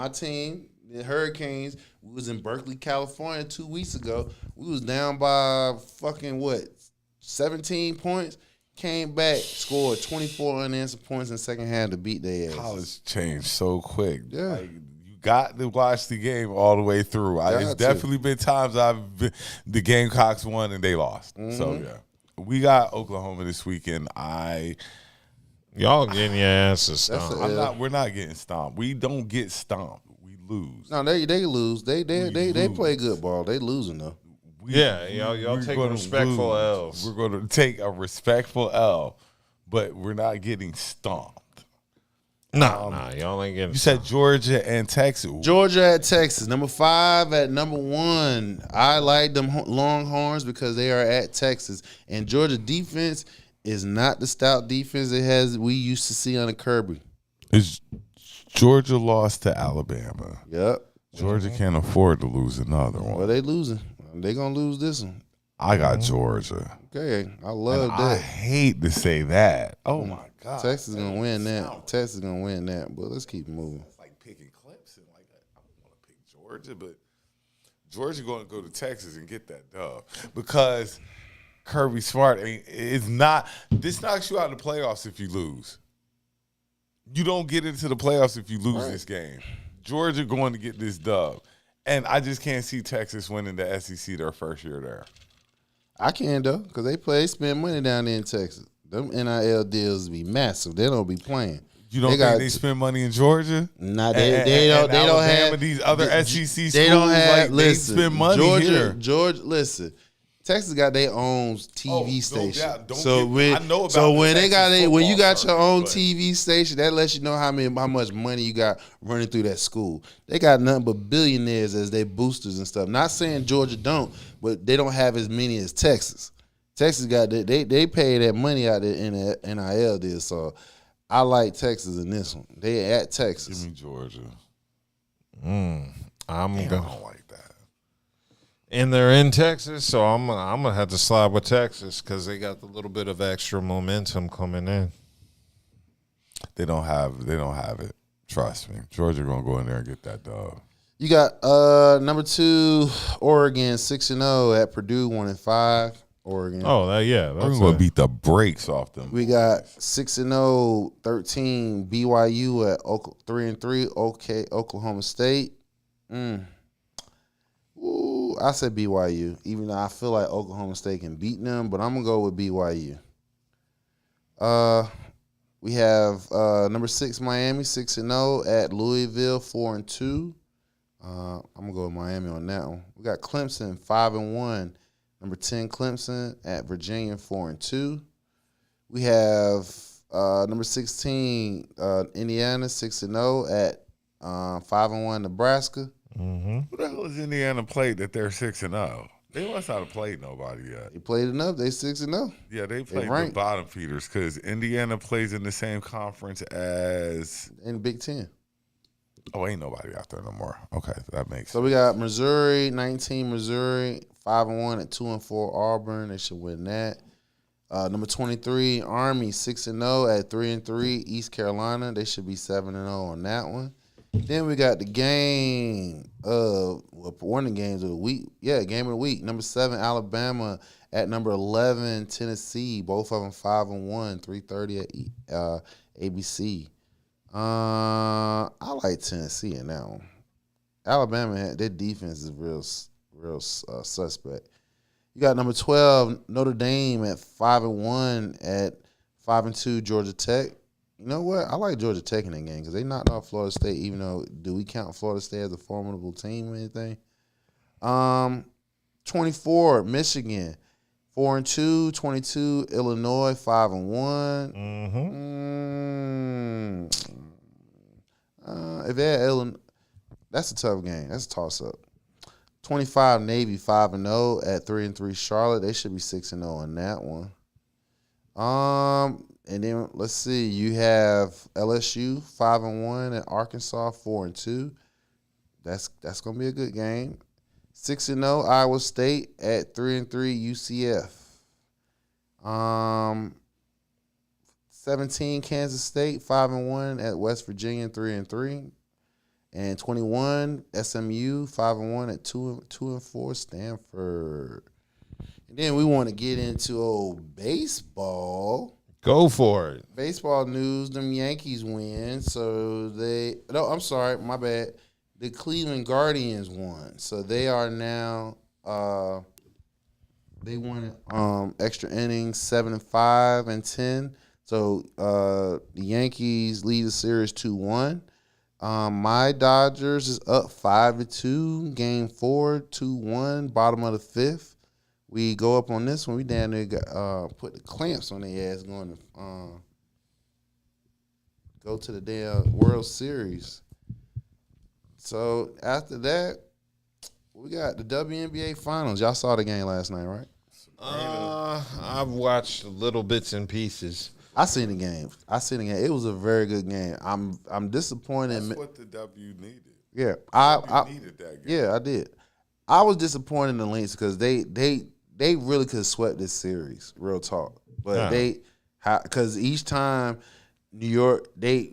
team, The Hurricanes, we was in Berkeley, California 2 weeks ago. We was down by fucking 17 points. Came back, scored 24 unanswered points in the second half to beat their ass. College changed so quick. Yeah. Like, you got to watch the game all the way through. It's definitely been times the Gamecocks won and they lost. So, yeah. We got Oklahoma this weekend. Y'all getting your asses stomped. We're not getting stomped. We don't get stomped. We lose. No, they lose. They play good ball. They losing though. Y'all take respectful L's. We're going to take a respectful L, but we're not getting stomped. Nah, y'all ain't getting. You said Georgia and Texas. Georgia at Texas, number 5 at number 1. I like them Longhorns because they are at Texas, and Georgia defense is not the stout defense we used to see under Kirby. Is Georgia lost to Alabama? Yep. Georgia can't afford to lose another one. Well, they losing. They gonna lose this one. I got Georgia. Okay, I love that. I hate to say that. Oh my God, Texas gonna win that. Texas gonna win that. But let's keep moving. It's like picking Clemson. Like I don't want to pick Georgia, but Georgia going to go to Texas and get that dub because Kirby Smart. I mean, this knocks you out of the playoffs if you lose. You don't get into the playoffs if you lose this game. Georgia going to get this dub. And I just can't see Texas winning the SEC their first year there. I can though, because they spend money down there in Texas. Them NIL deals be massive. They don't be playing. You don't think they spend money in Georgia? Nah, they don't have these other SEC schools. They don't have. They spend money here. Georgia, listen. Texas got their own TV station. When you got your own TV station, that lets you know how much money you got running through that school. They got nothing but billionaires as their boosters and stuff. Not saying Georgia don't, but they don't have as many as Texas. Texas got they pay that money out there in the NIL deal. So I like Texas in this one. They at Texas. Give me Georgia. I don't like that. And they're in Texas, so I'm gonna have to slide with Texas because they got a little bit of extra momentum coming in. They don't have it. Trust me. Georgia gonna go in there and get that dub. You got number 2 Oregon 6-0 at Purdue 1-5. Oregon. Oh, we're gonna beat the brakes off them. We got 6-0 13 BYU at 3-3 Oklahoma State. Ooh, I said BYU, even though I feel like Oklahoma State can beat them, but I'm going to go with BYU. We have number 6 Miami 6-0 at Louisville 4-2. I'm going to go with Miami on that one. We got Clemson 5-1. Number 10 Clemson at Virginia 4-2. We have number 16 Indiana 6-0 at 5-1 Nebraska. Who the hell has Indiana played that they're 6-0? They must not have played nobody yet. They played enough. They 6-0. Yeah, they played the bottom feeders because Indiana plays in the same conference as in Big Ten. Oh, ain't nobody out there no more. Okay, that makes sense. So we got Missouri 19 Missouri 5-1 at 2-4 Auburn. They should win that. Number 23 Army 6-0 at 3-3 East Carolina. They should be 7-0 on that one. Then we got the game of one of the games of the week. Yeah, game of the week. Number 7 Alabama at number 11 Tennessee. Both of them 5-1, 3:30 at ABC. I like Tennessee in that one. Alabama, their defense is real suspect. You got number 12 Notre Dame at 5-1 at 5-2 Georgia Tech. You know what? I like Georgia Tech in that game because they knocked off Florida State. Even though, do we count Florida State as a formidable team or anything? 24 Michigan 4-2, 22 Illinois 5-1. If they had Illinois, that's a tough game. That's a toss up. 25 Navy 5-0 at 3-3 Charlotte. They should be 6-0 on that one. And then let's see, you have LSU 5-1 at Arkansas 4-2. That's gonna be a good game. 6-0 Iowa State at 3-3 UCF. 17 Kansas State 5-1 at West Virginia 3-3. and 21 SMU, 5-1 at 2-4 Stanford. And then we want to get into old baseball. Go for it. Baseball news, them Yankees win. I'm sorry, my bad. The Cleveland Guardians won. So they are now they won extra innings 7-5 and 10. So the Yankees lead the series 2-1. My Dodgers is up 5-2. Game 4, 2-1, bottom of the fifth. We go up on this one. We down there put the clamps on their ass going to go to the damn World Series. So after that, we got the WNBA Finals. Y'all saw the game last night, right? I've watched little bits and pieces. I seen the game. It was a very good game. I'm disappointed. That's what the W needed. Yeah, I needed that game. Yeah, I did. I was disappointed in the Lynx because they really could have swept this series. Real talk, but because each time New York they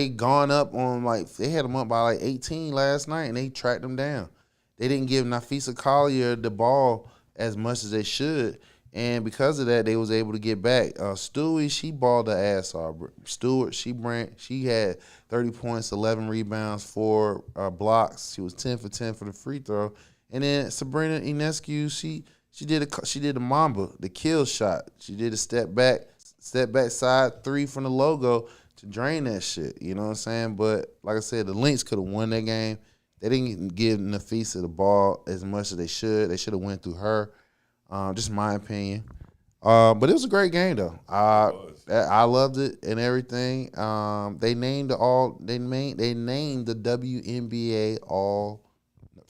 gone up on they had them up by 18 last night and they tracked them down. They didn't give Nafisa Collier the ball as much as they should. And because of that, they was able to get back. Stewie, she balled her ass off. Stewart, she had 30 points, 11 rebounds, 4 blocks. She was 10 for 10 for the free throw. And then Sabrina Ionescu, she did a mamba, the kill shot. She did a step back side 3 from the logo to drain that shit. You know what I'm saying? But like I said, the Lynx could have won that game. They didn't give Nafisa the ball as much as they should. They should have went through her. Just my opinion. But it was a great game though. I loved it and everything. They named the WNBA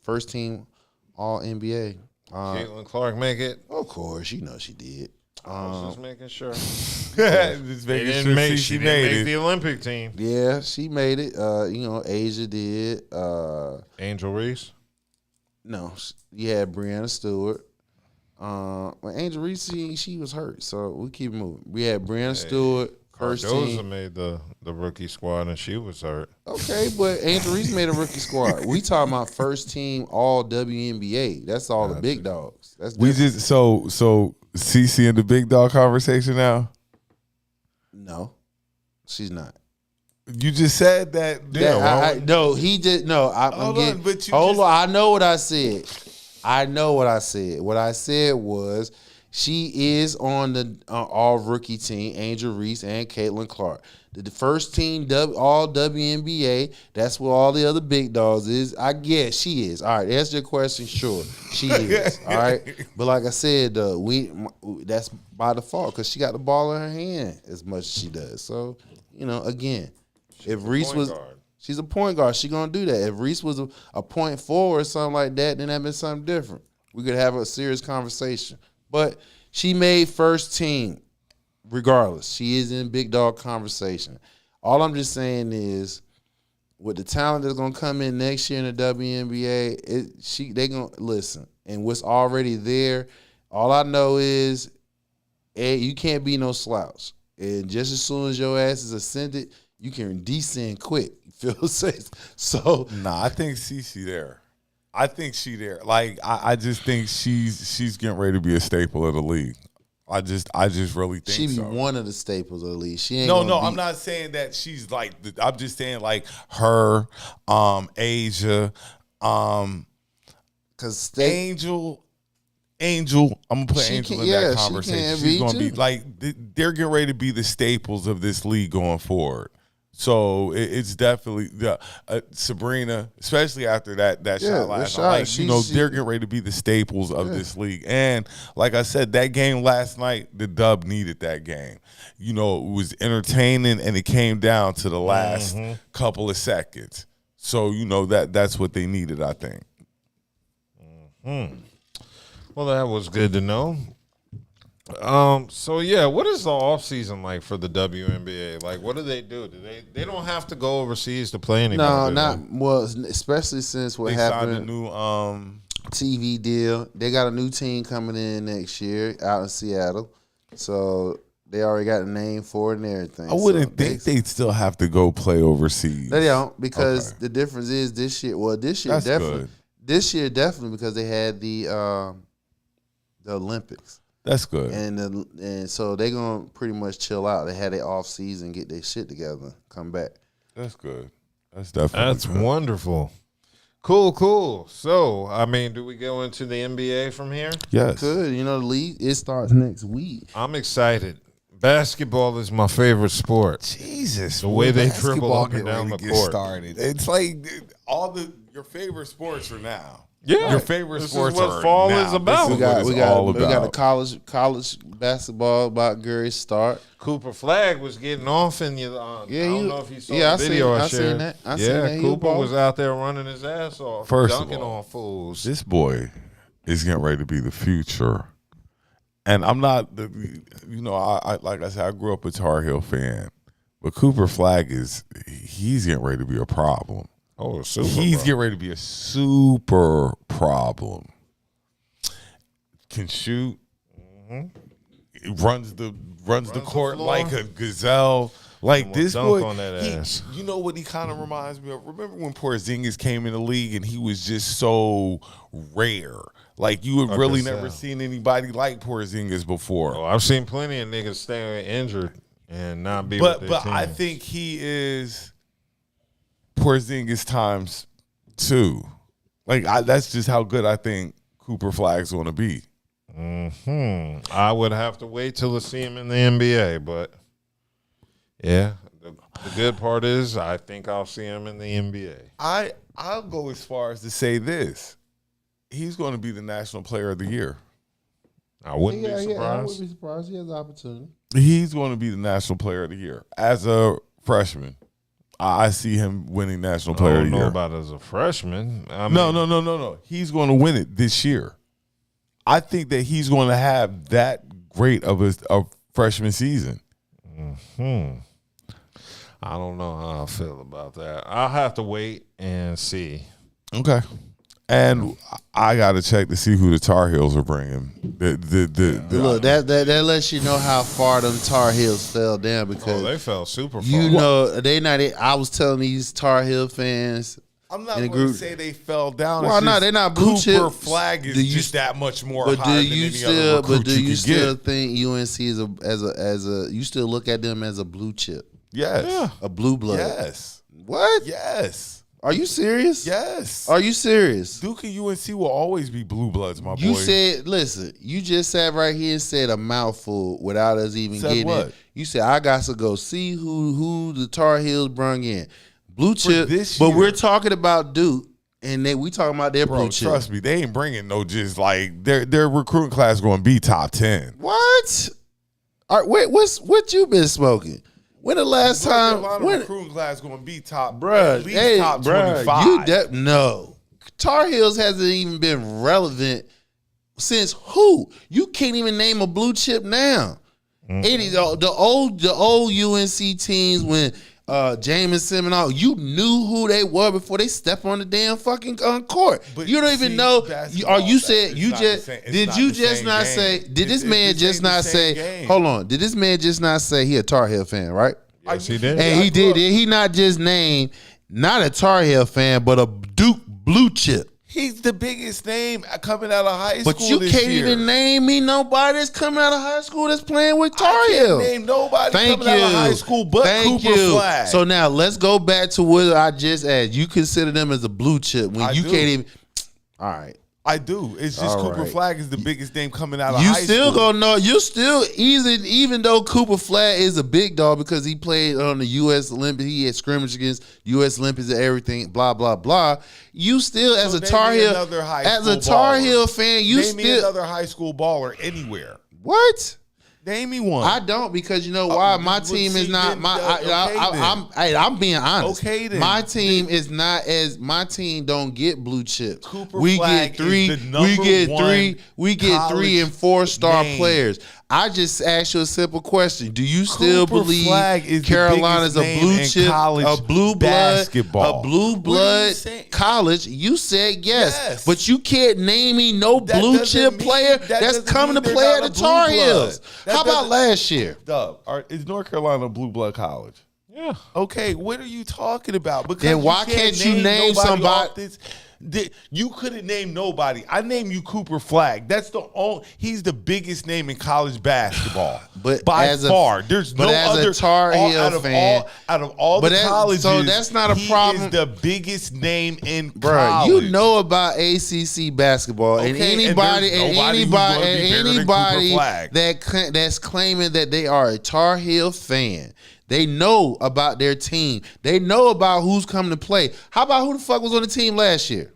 first team All NBA. Caitlin Clark make it? Of course, you know she did. I was just making sure. She didn't make the Olympic team. Yeah, she made it. Asia did. Angel Reese? No, you had Brianna Stewart. When Angel Reese, she was hurt, so we keep moving. We had Brianna Stewart, first Cardoza team. made the rookie squad, and she was hurt. Okay, but Angel Reese made a rookie squad. We talking about first team All WNBA. That's all the big dogs. That's We just so CC in the big dog conversation now. No, she's not. You just said that. No, he did. No, hold on. I know what I said. What I said was she is on the all rookie team, Angel Reese and Caitlin Clark. The first team, all WNBA, that's where all the other big dogs is. I guess she is. All right, answer your question, sure. She is. All right. But like I said, that's by default because she got the ball in her hand as much as she does. So, again, if Reese was... She's a point guard. She gonna do that. If Reese was a point forward or something like that, then that'd been something different. We could have a serious conversation. But she made first team, regardless. She is in big dog conversation. All I'm just saying is, with the talent that's gonna come in next year in the WNBA, they gonna listen. And what's already there, all I know is, you can't be no slouch. And just as soon as your ass is ascended, you can descend quick. Feel safe. So I think CC there. I think she there. Like I just think she's getting ready to be a staple of the league. I just really think she be so. one of the staples of the league. She ain't. No. I'm not saying that she's like. I'm just saying like her, Asia, because Angel. I'm gonna put Angel in that conversation. She's gonna be like they're getting ready to be the staples of this league going forward. So it's definitely Sabrina, especially after that shot last night. They're getting ready to be the staples of this league. And like I said, that game last night, the Dub needed that game. It was entertaining, and it came down to the last couple of seconds. So that's what they needed, I think. Well, that was good to know. What is the offseason like for the WNBA? Like, what do? They don't have to go overseas to play anymore. No, especially since what happened. They signed a new TV deal. They got a new team coming in next year out in Seattle. So They already got a name for it and everything. I wouldn't think they'd still have to go play overseas. They don't, because the difference is this year. Well, this year That's definitely. good. This year definitely because they had the Olympics. That's good. And so they're gonna pretty much chill out. They had their off season, get their shit together, come back. That's good. That's definitely good. Wonderful. Cool. So, I mean, do we go into the NBA from here? Yes. Good. You know, the league, it starts next week. I'm excited. Basketball is my favorite sport. Jesus, the way they basketball dribble up and getting down ready the to get court. started. It's like your favorite sports are now. Yeah, your favorite this sports is what are fall now. is about. This We got about. the college basketball about Gary start. Cooper Flag was getting off in the. I don't know if you saw the video I shared. I seen that. Cooper was out there running his ass off, dunking on fools. This boy is getting ready to be the future. And I'm not, I like I said, I grew up a Tar Heel fan, but Cooper Flag he's getting ready to be a problem. Oh, super! He's getting ready to be a super problem. Can shoot, runs the court like a gazelle. Like this boy, on that ass. You know what he kind of reminds me of? Remember when Porzingis came in the league and he was just so rare? Like you had really never seen anybody like Porzingis before. Oh, I've seen plenty of niggas stay injured and not be with their But team. I think he is Porzingis times 2. Like that's just how good I think Cooper Flag's going to be. I would have to wait till I see him in the NBA, but yeah, the good part is I think I'll see him in the NBA. I'll go as far as to say this. He's going to be the National Player of the Year. I wouldn't be I surprised. wouldn't be surprised. He has the opportunity. He's going to be the National Player of the Year. As a freshman, I see him winning National Player of the Year. I don't know about as a freshman. No. He's going to win it this year. I think that he's going to have that great of a freshman season. I don't know how I feel about that. I'll have to wait and see. Okay. And I got to check to see who the Tar Heels are bringing. Look, that lets you know how far them Tar Heels fell down because they fell super far. You know, they not. I was telling these Tar Heel fans. I'm not going to say they fell down. Well, no, they're not blue chip. Cooper Flag is just that much more but higher do you than any still? other recruit But do you still get. think UNC is as a? You still look at them as a blue chip? Yes. Yeah. A blue blood. Yes. What? Yes. Are you serious? Yes. Are you serious? Duke and UNC will always be blue bloods, my boy. You said, listen, you just sat right here and said a mouthful without us even getting it. You said, I got to go see who the Tar Heels brung in. Blue chip. But we're talking about Duke, and we talking about their blue chip. Trust me, they ain't bringing no just like their recruiting class going to be top 10. What? All right, wait, what you been smoking? When the last time? When recruiting class going to be top, bruh, at least top 25. No. Tar Heels hasn't even been relevant since who? You can't even name a blue chip now. It is the old UNC teams when Jameson and all, you knew who they were before they stepped on the damn fucking court. But you don't even know. Did this man just not say? Hold on. Did this man just not say he a Tar Heel fan? Right? Yes, he did. And he did. Did he not just name not a Tar Heel fan, but a Duke blue chip? He's the biggest name coming out of high school. But you can't even name me nobody that's coming out of high school that's playing with Tar Heel. Name nobody coming out of high school but Cooper Flag. So now let's go back to what I just asked. You consider them as a blue chip when you can't even. All right. I do. It's just Cooper Flag is the biggest name coming out of high school. You still gonna know. You still even though Cooper Flag is a big dog because he played on the U.S. Olympics, he had scrimmage against U.S. Olympics and everything. Blah blah blah. You still as a Tar Heel fan, you name me another high school baller anywhere. What? Name me one. I don't because you know why? My team is not I'm being honest. Okay, then. My team is not as my team don't get blue chips. Cooper Flag we get 3 and 4 star players. I just asked you a simple question. Do you still Cooper believe Flagg is the Carolina's a biggest blue name in chip, college a blue blood, basketball? a blue What are you blood saying? college? You said yes. Yes. But you can't name me no That blue doesn't chip mean- player that that's doesn't coming to mean they're play at not the a Tar blue Heels. blood. That How about doesn't- last year? Dub, is North Carolina a blue blood college? Yeah. Okay, what are you talking about? Because Then why can't you name nobody somebody- off this. You couldn't name nobody. I named you Cooper Flagg. That's the only. He's the biggest name in college basketball, But by as a- far. There's but no as a other Tar Heel out of fan- Out of all But the that- colleges, so that's not a he problem. is the biggest name in Bro, college. you know about ACC basketball, and Okay, and anybody, there's and nobody who's gonna be bigger than anybody Cooper Flagg. that's claiming that they are a Tar Heel fan, they know about their team. They know about who's coming to play. How about who the fuck was on the team last year?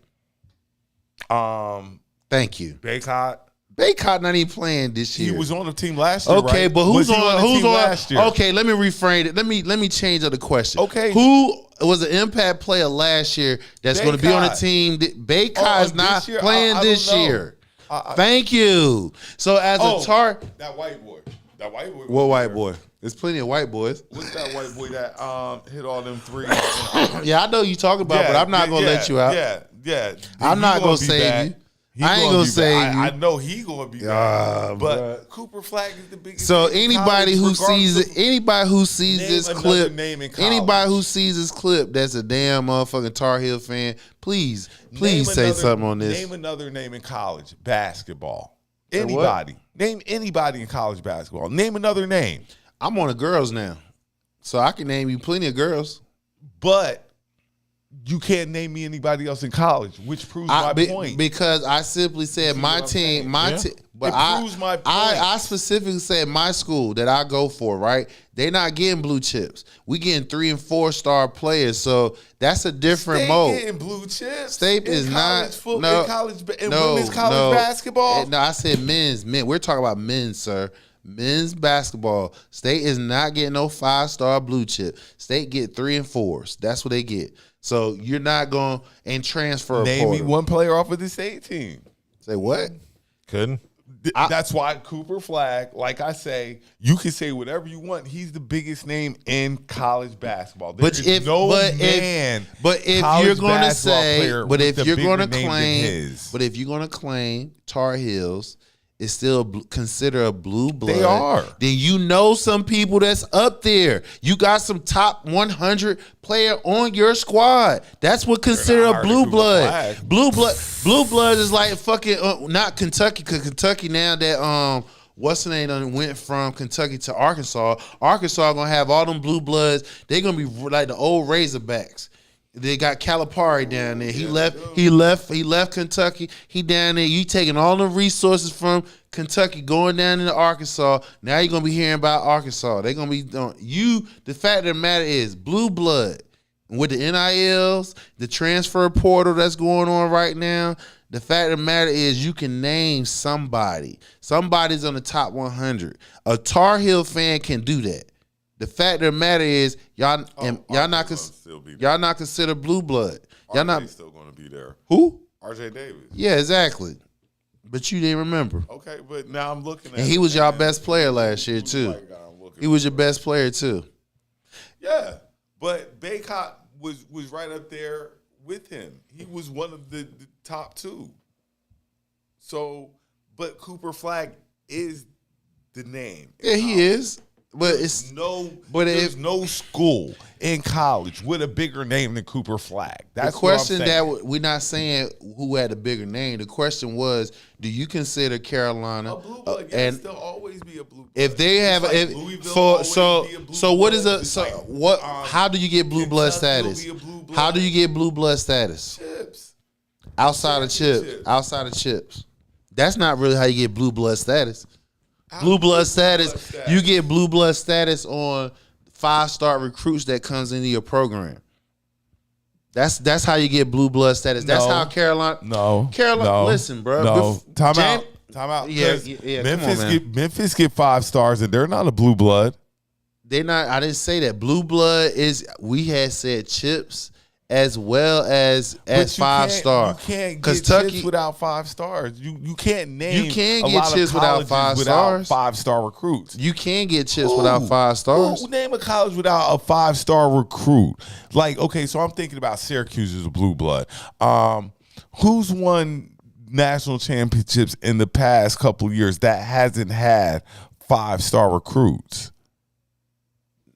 Thank you. Baycott. Baycott not even playing this year. He was on the team last year. Okay, right? but Was who's he on? the Who's team on? last year? Okay, let me rephrase it. Let me change up the question. Okay. who was an impact player last year that's going to be on the Baycott. team? Baycott is this not year? playing I this don't know. year. Thank you. So as a Tar, that white boy. That white boy. what white boy? There's plenty of white boys. What's that white boy that hit all them threes? Yeah, I know you talking about, but I'm not gonna let you out. Yeah. I'm He not gonna be save back. you. He I ain't gonna be save back. you. I know he gonna be back. But Cooper Flagg is the biggest. So name in anybody college, who sees regardless it, anybody who sees Name this another clip, name in college. anybody who sees this clip that's a damn motherfucking Tar Heel fan, please Name say another- something on this. Name another name in college basketball. Say what? Anybody. Name anybody in college basketball. Name another name. I'm on the girls now, so I can name you plenty of girls. But you can't name me anybody else in college, which proves my point. Because I simply said my what I'm team, saying? my Yeah. team. It But proves my point. I specifically said my school that I go for, right? They not getting blue chips. We getting 3 and 4 star players, so that's a different State mode. getting blue chips. State in is college not football, no in college in no, women's college no. basketball. No, I said men's. Men. We're talking about men's, sir. Men's basketball. State is not getting no 5-star blue chip. State get 3 and 4s. That's what they get. So you're not going and transfer. Name me portal. one player off of the state team. Say what? Couldn't. That's why Cooper Flagg, like I say, you can say whatever you want. He's the biggest name in college basketball. There But is if no but man, if but if college you're going to basketball say, player but with if a you're bigger going to name than claim, his. but if you're going to claim Tar Heels is still consider a blue blood, They are. Then you know some people that's up there. You got some top 100 player on your squad. That's what consider a hard to blue Cooper blood. Flagg. Blue blood is like fucking not Kentucky, because Kentucky now that what's the name done went from Kentucky to Arkansas. Arkansas gonna have all them blue bloods. They gonna be like the old Razorbacks. They got Calipari down there. He left Kentucky. He down there. You taking all the resources from Kentucky, going down into Arkansas. Now you're gonna be hearing about Arkansas. They're gonna be you. The fact of the matter is, blue blood with the NILs, the transfer portal that's going on right now. The fact of the matter is, you can name somebody. Somebody's on the top 100. A Tar Heel fan can do that. The fact of the matter is, y'all not considered blue blood. Y'all not still going to be there. who? RJ Davis. Yeah, exactly. But you didn't remember. Okay, but now I'm looking at And he was y'all best player last year too. He was your best player too. Yeah, but Baycott was right up there with him. He was one of the top 2. So, but Cooper Flagg is the name. Yeah, he is. But it's There's no school in college with a bigger name than Cooper Flagg. That's the question what I'm saying. that we're not saying who had a bigger name. The question was, do you consider Carolina A blue blood, and still always be a blue blood. if they have Just like if Louisville for always so be a blue so what blood, is a just so like, what how do you get blue blood Kentucky will status? be a blue blood. How do you get blue blood status? Chips. Outside of chips. Outside of chips. That's not really how you get blue blood status. Blue blood status, you get blue blood status on 5-star recruits that comes into your program. That's how you get blue blood status. That's No. how Carolina. No. Listen, bro. No. Time Jam- out. Time out. Yeah, 'Cause yeah, Memphis come on, man. Memphis get 5 stars and they're not a blue blood. They not. I didn't say that. Blue blood is. We had said chips as well as But you 5-star. You can't get chips without 5 stars. You can't name. You can a get lot chips of without colleges 5 stars. 5-star recruits. You can get chips without 5 stars. Name a college without a 5-star recruit. Like, okay, so I'm thinking about Syracuse as a blue blood. Who's won national championships in the past couple of years that hasn't had 5-star recruits?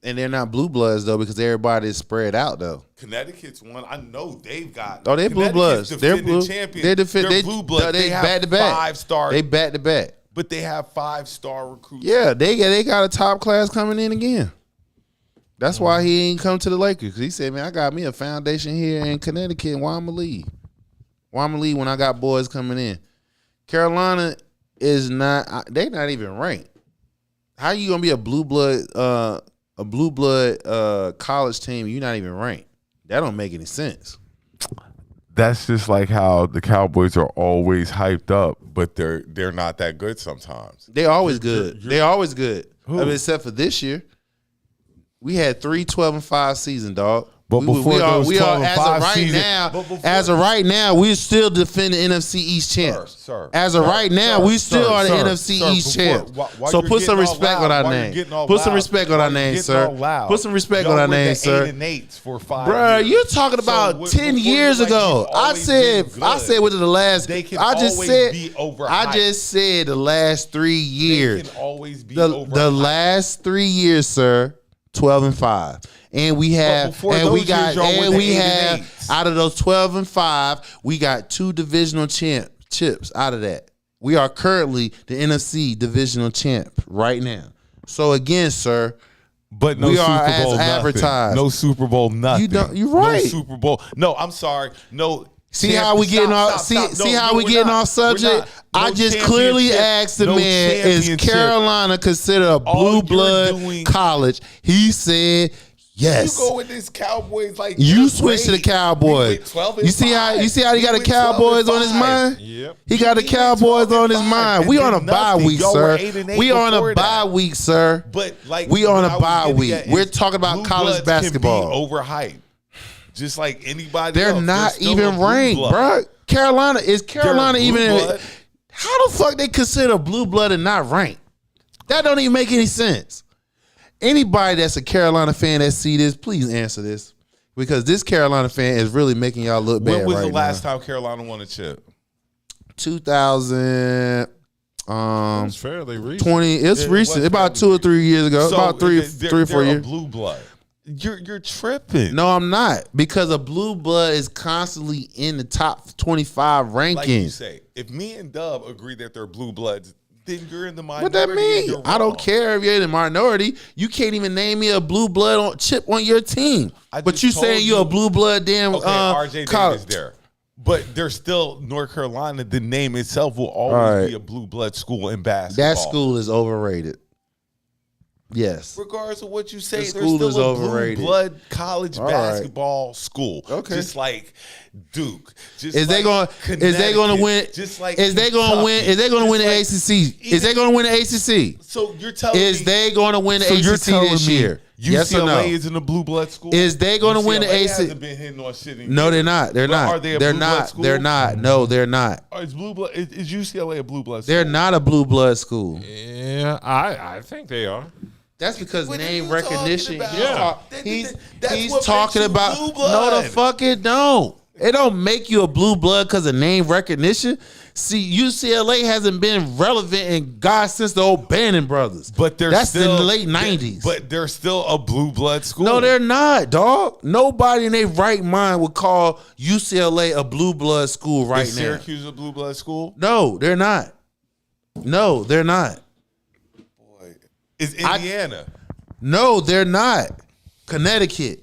And they're not blue bloods though, because everybody is spread out though. Connecticut's one. I know they've got. Oh, they're blue bloods. They're blue. Champions. They're blue bloods. They have back to back. 5-star. They back to back. But they have 5-star recruits. Yeah, they got a top class coming in again. That's why he ain't come to the Lakers. Because he said, man, I got me a foundation here in Connecticut. Why I'm going to leave? Why I'm going to leave when I got boys coming in? Carolina is not, they not even ranked. How you going to be a blue blood college team? You're not even ranked. That don't make any sense. That's just like how the Cowboys are always hyped up, but they're not that good sometimes. They always good. They're always good. Who? I mean, except for this year. We had 3 12-5 season, dog. But before those 12-5 seasons, as of right now, we're still defending NFC East champs. Sir, as of right now, we still are the NFC East champs. So put some respect on our name. Put some respect on our name, sir. Put some respect on our name, sir. 8-8 for 5 Bro, years. you're talking about 10 years ago. I said within the last. I just said the last 3 years. They can always be over. The last 3 years, sir. 12-5, and we have, and we got, and we have out of those 12-5, we got 2 divisional chips out of that. We are currently the NFC divisional champ right now. So again, sir, but no we Super are Bowl as advertised. No Super Bowl nothing. You're right. No Super Bowl. No, I'm sorry. No. See how we getting off? See how we getting off subject? I just clearly asked the man, is Carolina considered a blue blood college? He said yes. You go with this Cowboys like you switch to the Cowboys. You see how he got the Cowboys on his mind? Yep. He got the Cowboys on his mind. We on a bye week, sir. We on a bye week, sir. But like we on a bye week. We're talking about college basketball. Overhyped. Just like anybody They're else. not even ranked, bro. Carolina even? How the fuck they consider blue blood and not ranked? That don't even make any sense. Anybody that's a Carolina fan that see this, please answer this, because this Carolina fan is really making y'all look bad. When was right the last now. time Carolina won a chip? 2000. It's fairly recent. 20. It's recent. About 2 or 3 years ago. So about 3 or 4 years. Blue blood. You're tripping. No, I'm not, because a blue blood is constantly in the top 25 rankings. Like you say, if me and Dub agree that they're blue bloods, then you're in the minority. What that mean? I don't care if you're in the minority. You can't even name me a blue blood chip on your team. But you saying you're a blue blood damn RJ college. Davis there. But there's still North Carolina. The name itself will always be a blue blood school in basketball. That school is overrated. Yes. Regardless of what you say, The there's school still is a overrated. blue blood college basketball school. Okay. Just like Duke. Just Is they like going to win? Just like is they going to win? Is they going to win the ACC? Is they going to win the ACC? So you're telling me? Is they going to win the ACC this year? UCLA Yes or no? is in a blue blood school. Is they going to win the ACC? Hasn't been hitting on shit. No, they're not. They're not. Are they a they're blue not. blood school? They're not. No, they're not. Is blue blood? Is UCLA a blue blood school? They're not a blue blood school. Yeah, I think they are. That's because What name are you recognition. talking about? Yeah. He's what talking makes you about. blue blood. No, the fuck it don't. It don't make you a blue blood because of name recognition. See, UCLA hasn't been relevant in God since the old Bannon brothers. But that's still, in the late 90s. But they're still a blue blood school. No, they're not, dog. Nobody in their right mind would call UCLA a blue blood school right Is now. Syracuse a blue blood school? No, they're not. No, they're not. Boy, is Indiana? No, they're not. Connecticut.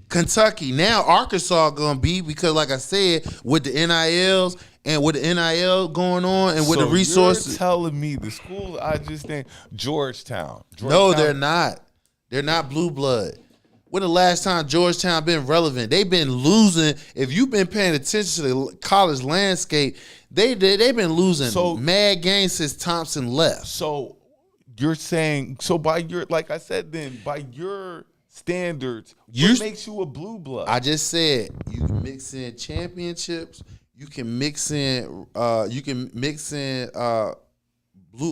Kentucky. Now Arkansas gonna be, because like I said, with the NILs and with the NIL going on and with the resources. You're telling me the school I just named Georgetown. No, they're not. They're not blue blood. When the last time Georgetown been relevant? They've been losing. If you've been paying attention to the college landscape, they've been losing mad games since Thompson left. So you're saying, so by your, like I said then, by your standards, what makes you a blue blood? I just said you can mix in championships. You can mix in blue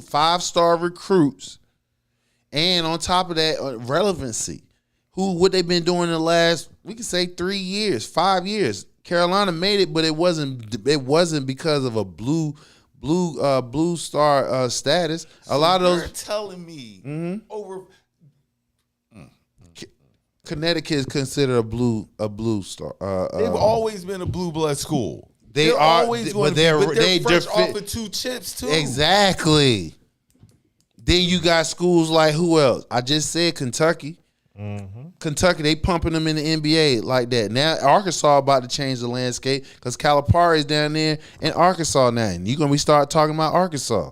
5-star recruits, and on top of that, relevancy. What they've been doing in the last, we can say 3 years, 5 years. Carolina made it, but it wasn't because of a blue star status. So a lot of those. You're telling me over. Connecticut is considered a blue star. They've always been a blue blood school. They're always going to be, but they're fresh fit off of 2 chips too. Exactly. Then you got schools like who else? I just said Kentucky. Kentucky, they pumping them in the NBA like that. Now Arkansas about to change the landscape because Calipari's down there in Arkansas now. And you're going to start talking about Arkansas.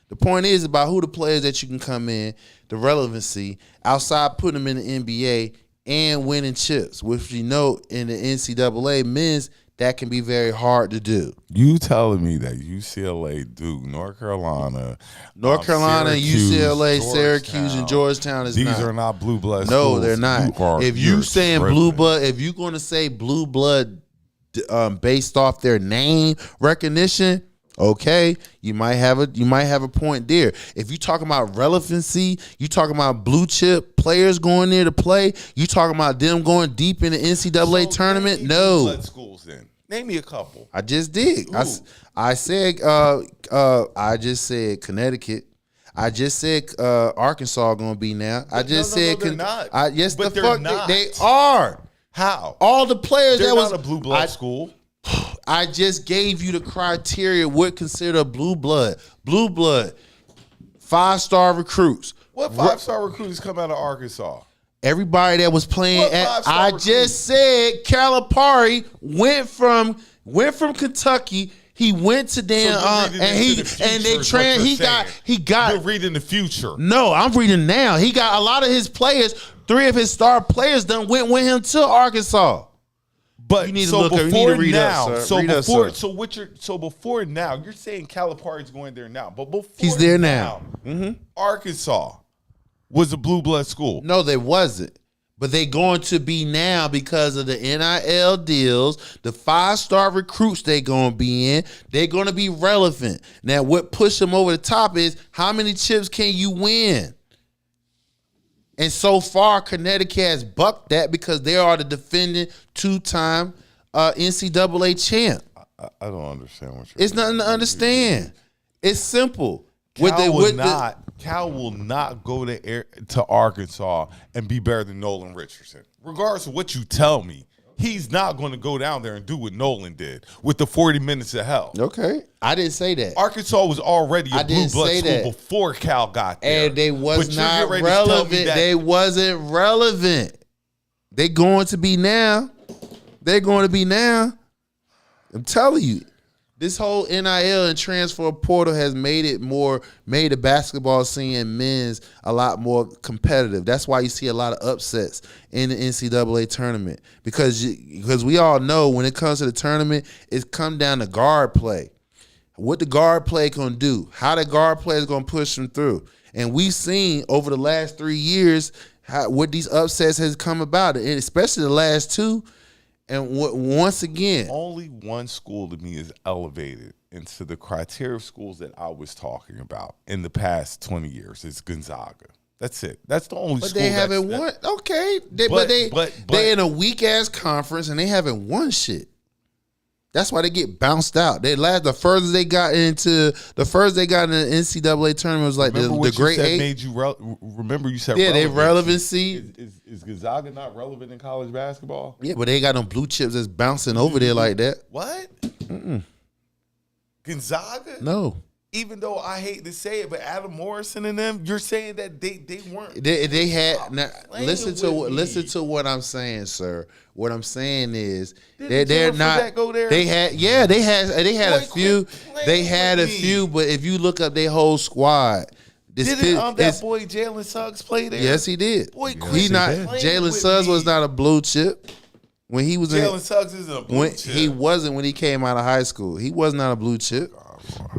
The point is about who the players that you can come in, the relevancy, outside putting them in the NBA and winning chips, which you know in the NCAA men's, that can be very hard to do. You telling me that UCLA, Duke, North Carolina, UCLA, Georgetown, Syracuse, and Georgetown is these not. are not blue blood No, schools. they're not. If you saying blue blood, if you're going to say blue blood based off their name recognition, okay, you might have a point there. If you talking about relevancy, you talking about blue chip players going there to play, you talking about them going deep in the NCAA tournament. Name No, blue blood schools. Then name me a couple. I just did. I said Connecticut. I just said Arkansas going to be now. I just said they're not. Yes, but the they're fuck not. they are. How? All the players They're that was not a blue blood school. I just gave you the criteria what consider a blue blood. Blue blood, 5-star recruits. What 5-star recruits come out of Arkansas? Everybody that was playing What at, 5-star I recruits? just said Calipari went from Kentucky. He went to damn he got You're reading the future. No, I'm reading now. He got a lot of his players. 3 of his star players done went with him to Arkansas. But You need to so look up. You need to before read now, up, sir. so Read up, before sir. so before now, you're saying Calipari's going there now, but before He's there now. Arkansas was a blue blood school. No, they wasn't. But they going to be now because of the NIL deals, the 5-star recruits they going to be in. They're going to be relevant. Now, what pushed them over the top is how many chips can you win? And so far, Connecticut has bucked that because they are the defending 2-time NCAA champ. I don't understand what you're It's nothing to understand. It's simple. Cal will not go to Arkansas and be better than Nolan Richardson. Regardless of what you tell me, he's not going to go down there and do what Nolan did with the 40 minutes of hell. Okay. I didn't say that. Arkansas was already a blue blood school before Cal got there. And they was not relevant. They wasn't relevant. They going to be now. They're going to be now. I'm telling you. This whole NIL and transfer portal has made the basketball scene and men's a lot more competitive. That's why you see a lot of upsets in the NCAA tournament because we all know when it comes to the tournament, it's come down to guard play. What the guard play gonna do? How the guard play is gonna push them through? And we've seen over the last 3 years what these upsets has come about, and especially the last 2. And once again, only one school to me is elevated into the criteria of schools that I was talking about in the past 20 years. It's Gonzaga. That's it. That's the only but school. They haven't won. Okay, they in a weak ass conference and they haven't won shit. That's why they get bounced out. The furthest they got in the NCAA tournament was like the Great Eight. Remember you said they relevancy. Is Gonzaga not relevant in college basketball? Yeah, but they ain't got no blue chips that's bouncing over there like that. What? Gonzaga? No. Even though I hate to say it, but Adam Morrison and them, you're saying that they weren't. They had. Now, listen to what I'm saying, sir. What I'm saying is they're not. Go there? They had a few. They had a few, but if you look up their whole squad, that boy Jalen Suggs play there? Yes, he did. Boy, Jalen Suggs was not a blue chip. When he was Jalen Suggs isn't a blue chip. He wasn't when he came out of high school. He was not a blue chip.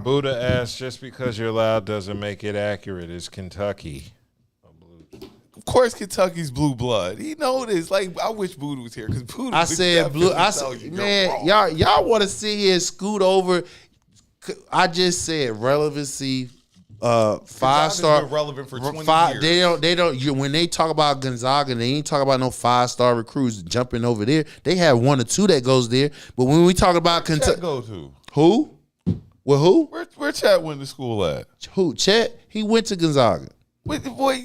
Buddha asked, just because you're loud doesn't make it accurate. Is Kentucky a blue chip? Of course, Kentucky's blue blood. He know this. Like, I wish Buddha was here because Buddha. I said blue. I said, man, y'all want to sit here and scoot over. I just said relevancy. 5-star been relevant for 20 years. They don't. When they talk about Gonzaga, they ain't talk about no 5-star recruits jumping over there. They have 1 or 2 that goes there. But when we talk about Kentucky, go to who? Well, who? Where Chet went to school at? Who? Chet? He went to Gonzaga. Wait, boy,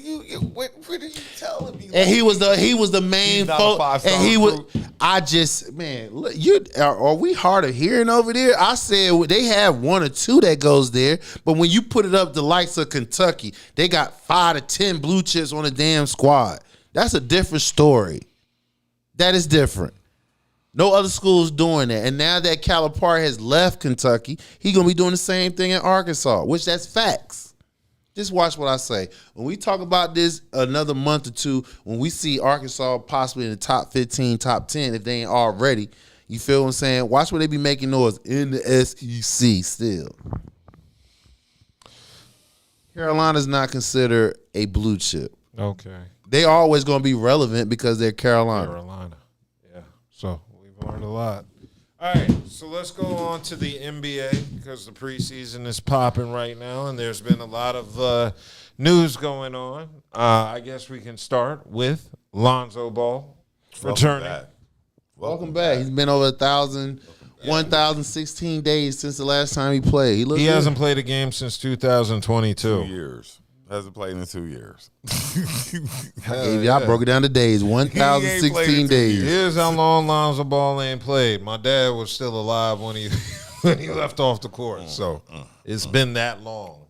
where did you tell me? And he was the main focus. And he was. I just, man, look, are we hard of hearing over there? I said they have 1 or 2 that goes there, but when you put it up the likes of Kentucky, they got 5 to 10 blue chips on the damn squad. That's a different story. That is different. No other school's doing that. And now that Calipari has left Kentucky, he's gonna be doing the same thing in Arkansas, which that's facts. Just watch what I say. When we talk about this another month or 2, when we see Arkansas possibly in the top 15, top 10, if they ain't already, you feel what I'm saying? Watch where they be making noise in the SEC still. Carolina's not considered a blue chip. Okay. They always going to be relevant because they're Carolina. Yeah. So we've learned a lot. All right, so let's go on to the NBA because the preseason is popping right now, and there's been a lot of news going on. I guess we can start with Lonzo Ball returning. Welcome back. He's been over 1,016 days since the last time he played. He hasn't played a game since 2022. 2 years. Hasn't played in 2 years. Y'all broke it down to days. 1,016 days. Here's how long Lonzo Ball ain't played. My dad was still alive when he left off the court. So it's been that long.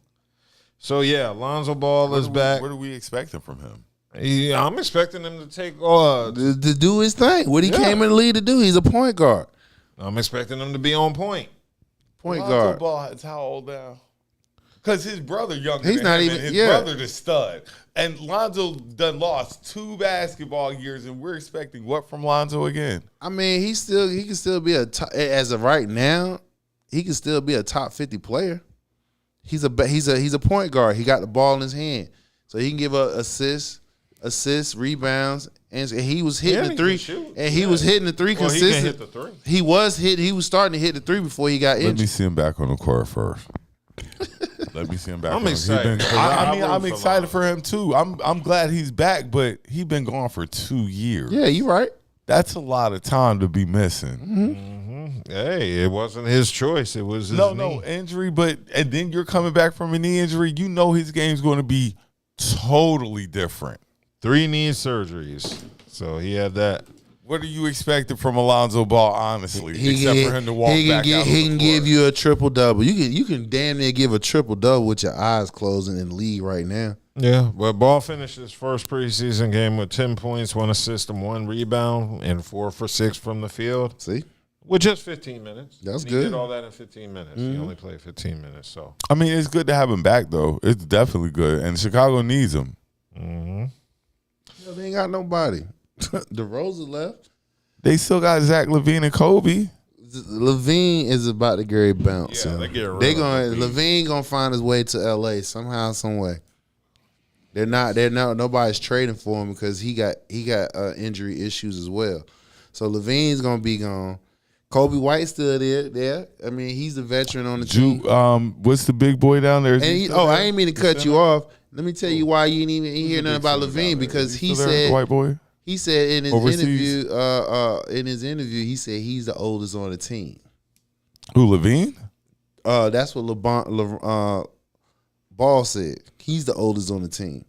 So yeah, Lonzo Ball is back. What are we expecting from him? I'm expecting him to take to do his thing. What he came in the league to do. He's a point guard. I'm expecting him to be on point. Point Lonzo guard. Ball is how old now? Because his brother younger He's than not him, even. and his Yeah. brother the stud. And Lonzo done lost 2 basketball years, and we're expecting what from Lonzo again? I mean, he can still be as of right now, he can still be a top 50 player. He's a point guard. He got the ball in his hand, so he can give assists, rebounds, and he was hitting the 3. And he was hitting the 3 consistent. He can hit the 3. He was starting to hit the 3 before he got injured. Let me see him back on the court first. Let me see him back. I'm excited. I'm excited for him too. I'm glad he's back, but he's been gone for 2 years. Yeah, you're right. That's a lot of time to be missing. Mm-hmm. Hey, it wasn't his choice. It was his knee. Injury, and then you're coming back from a knee injury. You know his game's going to be totally different. 3 knee surgeries, so he had that. What are you expecting from Alonzo Ball, honestly, except for him to walk back out? He can give you a triple-double. You can damn near give a triple-double with your eyes closed in the league right now. Yeah, but Ball finished his first preseason game with 10 points, 1 assist, and 1 rebound, and 4 for 6 from the field. See? With just 15 minutes. That's and good. He did all that in 15 minutes. He only played 15 minutes, so. I mean, it's good to have him back, though. It's definitely good, and Chicago needs him. Mm-hmm. Yeah, they ain't got nobody. DeRozan left. They still got Zach LaVine and Kobe. LaVine is about to Gary bounce. Yeah, LaVine gonna find his way to LA somehow, some way. They're not. Nobody's trading for him because he got injury issues as well. So LaVine's gonna be gone. Kobe White's still there. I mean, he's a veteran on the team. What's the big boy down there? I ain't mean to cut you off. Let me tell you why you ain't even hear nothing about LaVine because he said white boy. He said in his Overseas? interview, he said he's the oldest on the team. Who, LaVine? That's what Ball said. He's the oldest on the team.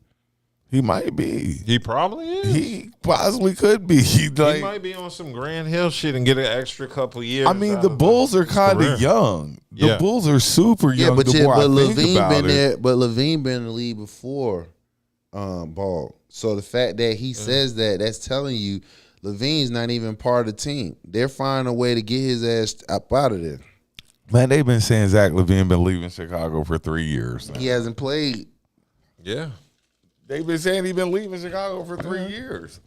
He might be. He probably is. He possibly could be. He might be on some Grand Hill shit and get an extra couple years. I mean, the Bulls are kind of young. The Bulls are super young. But LaVine been there. But LaVine been in the league before Ball. So the fact that he says that's telling you LaVine's not even part of the team. They're finding a way to get his ass up out of there. Man, they've been saying Zach LaVine been leaving Chicago for 3 years now. He hasn't played. Yeah. They've been saying he's been leaving Chicago for 3 years.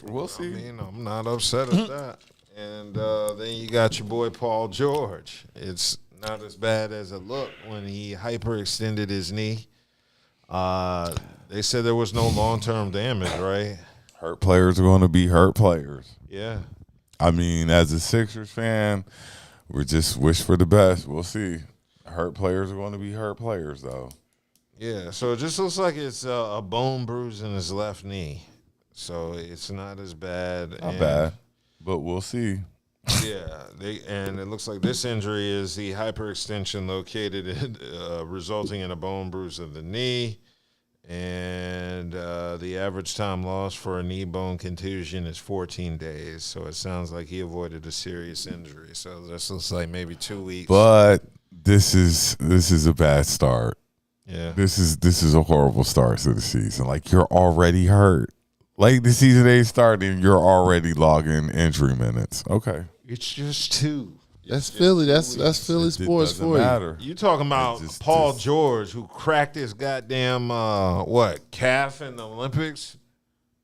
We'll see. I mean, I'm not upset at that. And then you got your boy Paul George. It's not as bad as it looked when he hyperextended his knee. They said there was no long-term damage, right? Hurt players are going to be hurt players. Yeah. I mean, as a Sixers fan, we just wish for the best. We'll see. Hurt players are going to be hurt players, though. Yeah, so it just looks like it's a bone bruise in his left knee. So it's not as bad. Not bad, but we'll see. Yeah, and it looks like this injury is the hyperextension located, resulting in a bone bruise of the knee. And the average time lost for a knee bone contusion is 14 days. So it sounds like he avoided a serious injury. So this looks like maybe 2 weeks. But this is a bad start. Yeah, This is a horrible start to the season. Like, you're already hurt. Like, the season ain't starting, you're already logging injury minutes. Okay. it's just 2. That's Philly. That's Philly It sports doesn't for you. matter. You talking about Paul George, who cracked his goddamn calf in the Olympics?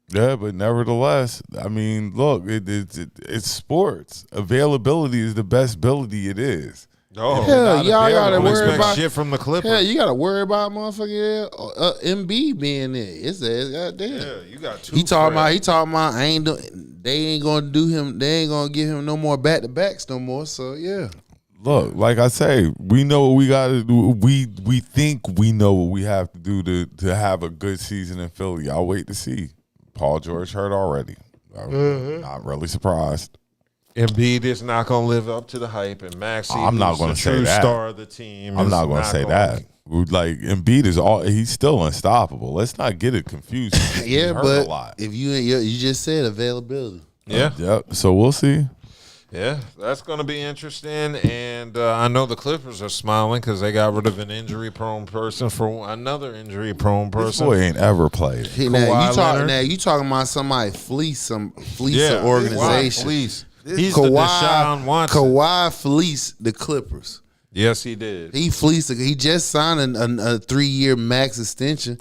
Yeah, but nevertheless, I mean, look, it's sports. Availability is the best ability it is. Oh, Hell, y'all gotta don't worry expect about shit from the Clippers. Hell, you gotta worry about motherfucking MB being there. It's there. Goddamn. Yeah, you got 2. He talking about. They ain't gonna do him. They ain't gonna give him no more back to backs no more. So yeah. Look, like I say, we know what we got to do. We think we know what we have to do to have a good season in Philly. I'll wait to see. Paul George hurt already. I'm not really surprised. Embiid is not going to live up to the hype, and Maxey, I'm not who's gonna the say true that. star of the team, I'm is not going to say gonna- that. Like, Embiid he's still unstoppable. Let's not get it confused. He Yeah, hurt but a lot. if you just said availability. Yeah, Yep. So we'll see. yeah, that's going to be interesting. And I know the Clippers are smiling because they got rid of an injury-prone person for another injury-prone This person. boy ain't ever played. Hey, Kawhi Leonard. you talking about somebody fleece an Yeah, organization. Please. He's the Deshaun Watson. Kawhi fleeced the Clippers. Yes, he did. He fleeced. He just signed a 3-year max extension.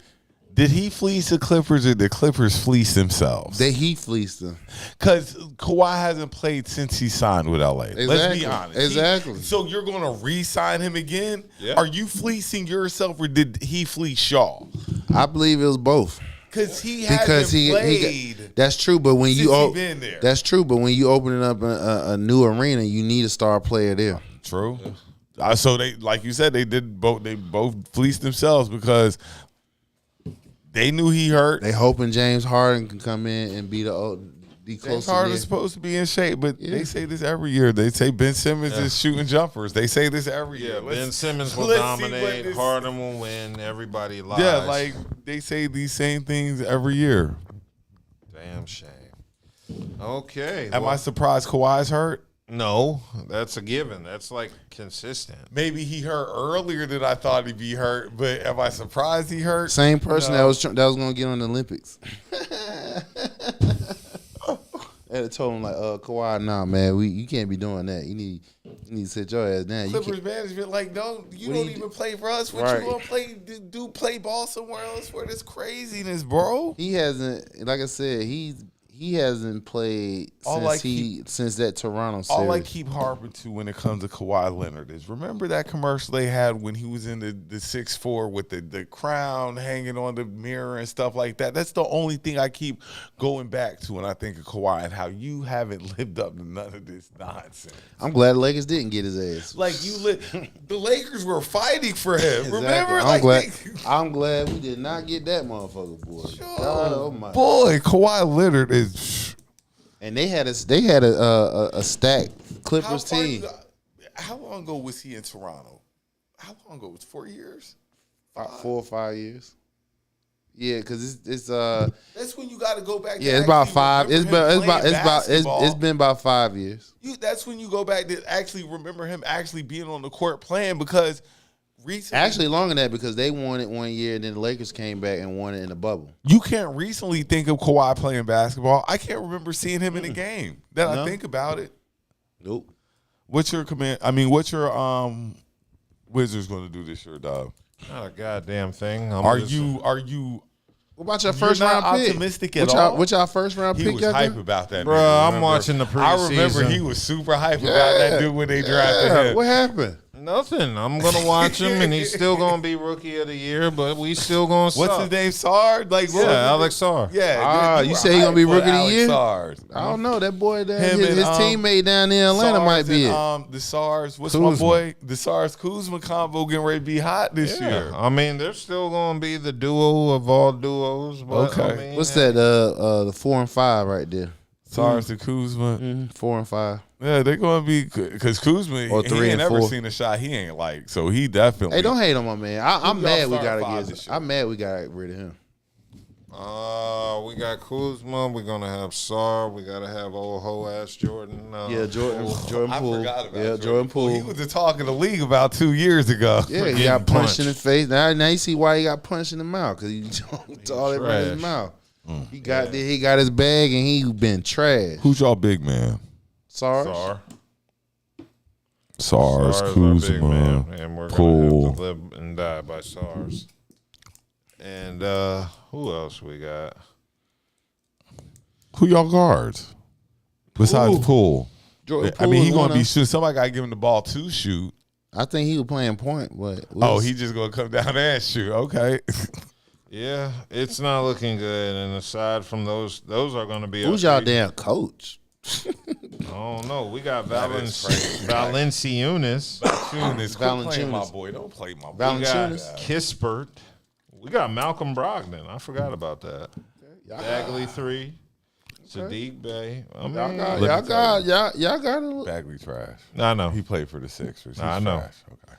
Did he fleece the Clippers or did the Clippers fleece themselves? He fleeced them. Because Kawhi hasn't played since he signed with LA. Let's Exactly. be honest. Exactly. So you're going to re-sign him again? Yeah. Are you fleecing yourself or did he fleece y'all? I believe it was both. Because he Because hasn't played. that's true. But when since he been there. that's true. But when you opening up a new arena, you need a star player there. True. So they, like you said, they both fleeced themselves because they knew he hurt. They hoping James Harden can come in and be the James closer. Harden's supposed to be in shape, but Yeah. they say this every year. They say Ben Simmons is shooting jumpers. They say this every year. Ben Simmons will let's see what dominate. this- Harden will win. Everybody lies. Yeah, like they say these same things every year. Damn shame. Okay. Am I surprised Kawhi's hurt? No, that's a given. That's like consistent. Maybe he hurt earlier than I thought he'd be hurt, but am I surprised he hurt? Same person No. that was going to get on the Olympics. I had told him like, Kawhi, nah, man, you can't be doing that. You need to sit your ass down. You Clippers can't- management, like, no, you What don't do you even play for us. What Right. you gonna play? Do play ball somewhere else for this craziness, bro? He hasn't, like I said, he hasn't played All since that Toronto series. All I keep harping to when it comes to Kawhi Leonard is remember that commercial they had when he was in the 6'4" with the crown hanging on the mirror and stuff like that. That's the only thing I keep going back to when I think of Kawhi and how you haven't lived up to none of this nonsense. I'm glad the Lakers didn't get his ass. Like the Lakers were fighting for him. Exactly. Remember? I'm glad we did not get that motherfucker, boy. God, oh my. Boy, Kawhi Leonard is. And they had a stacked Clippers team. How long ago was he in Toronto? How long ago? It was 4 years? 4 or 5 years. Yeah, because it's That's when you got to go back. yeah, to it's about actually 5. remember him playing basketball. It's been about 5 years. That's when you go back to actually remember him actually being on the court playing because recently, Actually, longer than that because they won it 1 year and then the Lakers came back and won it in the bubble. you can't recently think of Kawhi playing basketball. I can't remember seeing him in a game. That I No. think about it. Nope. What's your command? I mean, what's your Wizards going to do this year, dog? Not a goddamn thing. Are you? What about your You're first not round pick? optimistic at What all? What y'all first round He pick? was y'all hype got? about that. Bruh, nigga, I'm remember? watching the I remember preseason. he was super hype about that dude when they drafted him. What happened? Nothing. I'm gonna watch him, and he's still gonna be rookie of the year. But we still gonna. What's his name? Sarr? Like Alex Sarr. Yeah. You say he gonna be rookie of the year? Sarr. I don't know. That boy, Him his and, teammate down there in Atlanta Sarrs might be and, it. The Sarrs. What's Kuzma. my boy? The Sarrs Kuzma combo getting ready to be hot this year. I mean, they're still gonna be the duo of all duos. But, Okay. I mean, What's that? The 4 and 5 right there. Sarrs and Kuzma. 4 and 5. Yeah, they're going to be because Kuzma, Or he 3 ain't and never 4. seen a shot he ain't like, so he definitely. Hey, don't hate on my man. I'm Who mad y'all we starting gotta five this get. year? I'm mad we got rid of him. we got Kuzma. We're gonna have Sarr. We gotta have old hoe ass Jordan. Jordan I Poole. forgot about Yeah, Jordan Poole. He was the talk of the league about 2 years ago. Yeah, he getting got punched in the punched. face. Now you see why he got punched in the mouth because he jumped all that right in his trash. mouth. He got there. He got his bag and he been trash. Who's y'all big man? Sarge. Sarr. Sarrs, Sarr's our big Kuzma, man, and we're Poole. gonna have to live and die by Sarrs. And who else we got? Who y'all guards? Besides Ooh. Poole. Jordan I mean, he Poole is gonna be one shooting. Somebody got to give him the ball to shoot. I think he was playing point, but He just gonna come down there and shoot. Okay. Yeah, it's not looking good. And aside from those are going to be. who's our y'all three- damn coach? I don't know. We got That is crazy. Valenciunas. Quit playing my Valanciunas. boy. Don't play my boy. We got Valanciunas. Kispert. We got Malcolm Brogdon. I forgot about that. Bagley 3. Sadiq Bey. I mean, Y'all got a Bagley trash. I know. He played for the Sixers. He's I know. trash. Okay.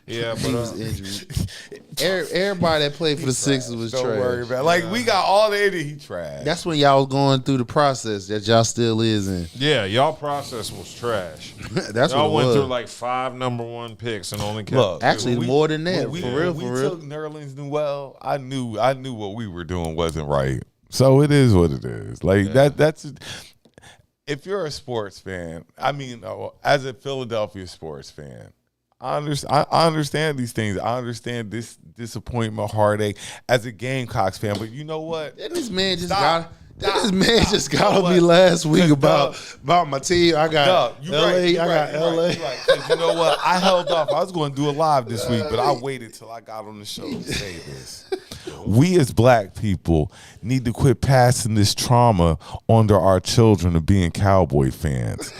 Yeah, he was but injured. Everybody that played for the Sixers was Don't trash. worry about it. Like, we got all the idiot. He trash. That's when y'all was going through the process that y'all still is in. yeah, y'all process was trash. That's Y'all what it went was. through like 5 number 1 picks and only kept Look, Actually, when more than that. when For real, when for we real. took Nerlens Noel, I knew what we were doing wasn't right. So it is what it is. Like that's if you're a sports fan, I mean, as a Philadelphia sports fan, I understand these things. I understand this disappointment, heartache as a Gamecocks fan. But you know what? Then this man just Stop. got just You know got on me what? last week Cause about my team. I got No, you LA. right, you I got right, you LA. right, you right. 'Cause you know what? I held off. I was going to do a live this week, but I waited till I got on the show to say this. We as black people need to quit passing this trauma onto our children of being Cowboy fans.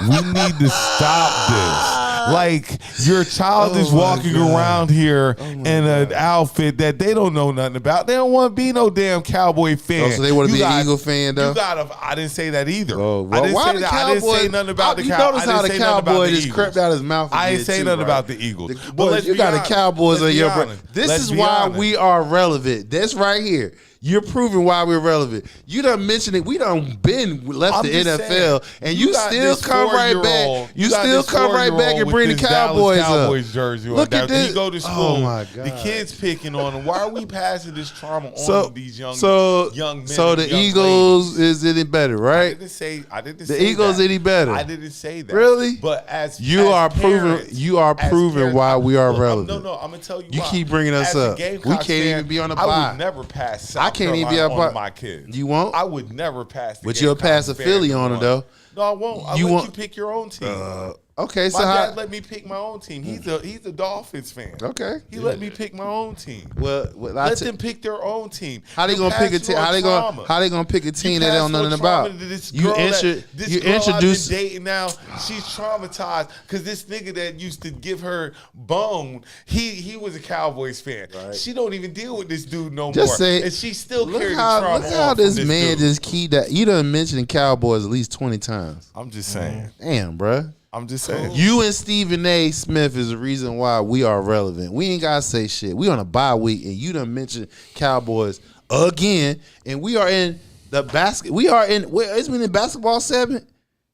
We need to stop this. Like, your child is walking around here in an outfit that they don't know nothing about. They don't want to be no damn Cowboy fan. Oh, so they want to You be an guys- Eagle fan, though? You gotta. I didn't say that either. Oh, I didn't why say the that. I didn't say Cowboys- nothing about the You Cowboys. notice how the Cowboy just crept out his mouth. I ain't again, say too, nothing right? about the Eagles. But Boy, let's you be got honest. the Cowboys Let's on be your honest. This Let's is be why honest. we are relevant. That's right here. You're proving why we're relevant. You done mentioned it. We done been left I'm the just NFL, saying, and you you got still this come right 4-year-old back. You got still this come right back and 4-year-old bring the with this Dallas Cowboys up. Cowboys jersey on. Look Now, at this. He go to school. Oh my The God. kids picking on him. Why are we passing this trauma on So to these young men? so and the young Eagles ladies? is any better, I right? didn't say. I didn't The say Eagles that. any better? I didn't say that. Really? But as You as are proving. parents, You are as proving parents, why we are look, relevant. No, I'm gonna tell you. You why. keep bringing us As a up. Gamecocks We can't even fan, be on a I bye. would never pass South I can't even be Carolina on a on bye. my kids. You won't? I would never pass. The But you'll pass a Gamecocks Philly fan on to them, though. No, I won't. I'll You let want- you pick your own team. Okay, so My how? dad let me pick my own team. He's a Dolphins fan. Okay. He let me pick my own team. Well, Let them pick their own team. How they You gonna pick a pass team? on trauma. How they gonna pick a team You that they don't know pass on nothing trauma about? to this You girl you girl introduce. I've been dating now. She's traumatized because this nigga that used to give her bone, he was a Cowboys fan. Right. She don't even deal with this dude no Just more, say, and she still look carries how, trauma. look how on from this man dude. just keyed that. You done mentioned Cowboys at least 20 times. I'm just saying. Damn, bruh. I'm just saying. You and Stephen A. Smith is the reason why we are relevant. We ain't gotta say shit. We on a bye week, and you done mentioned Cowboys again, and we are in the basket. We are in. It's been in basketball 7.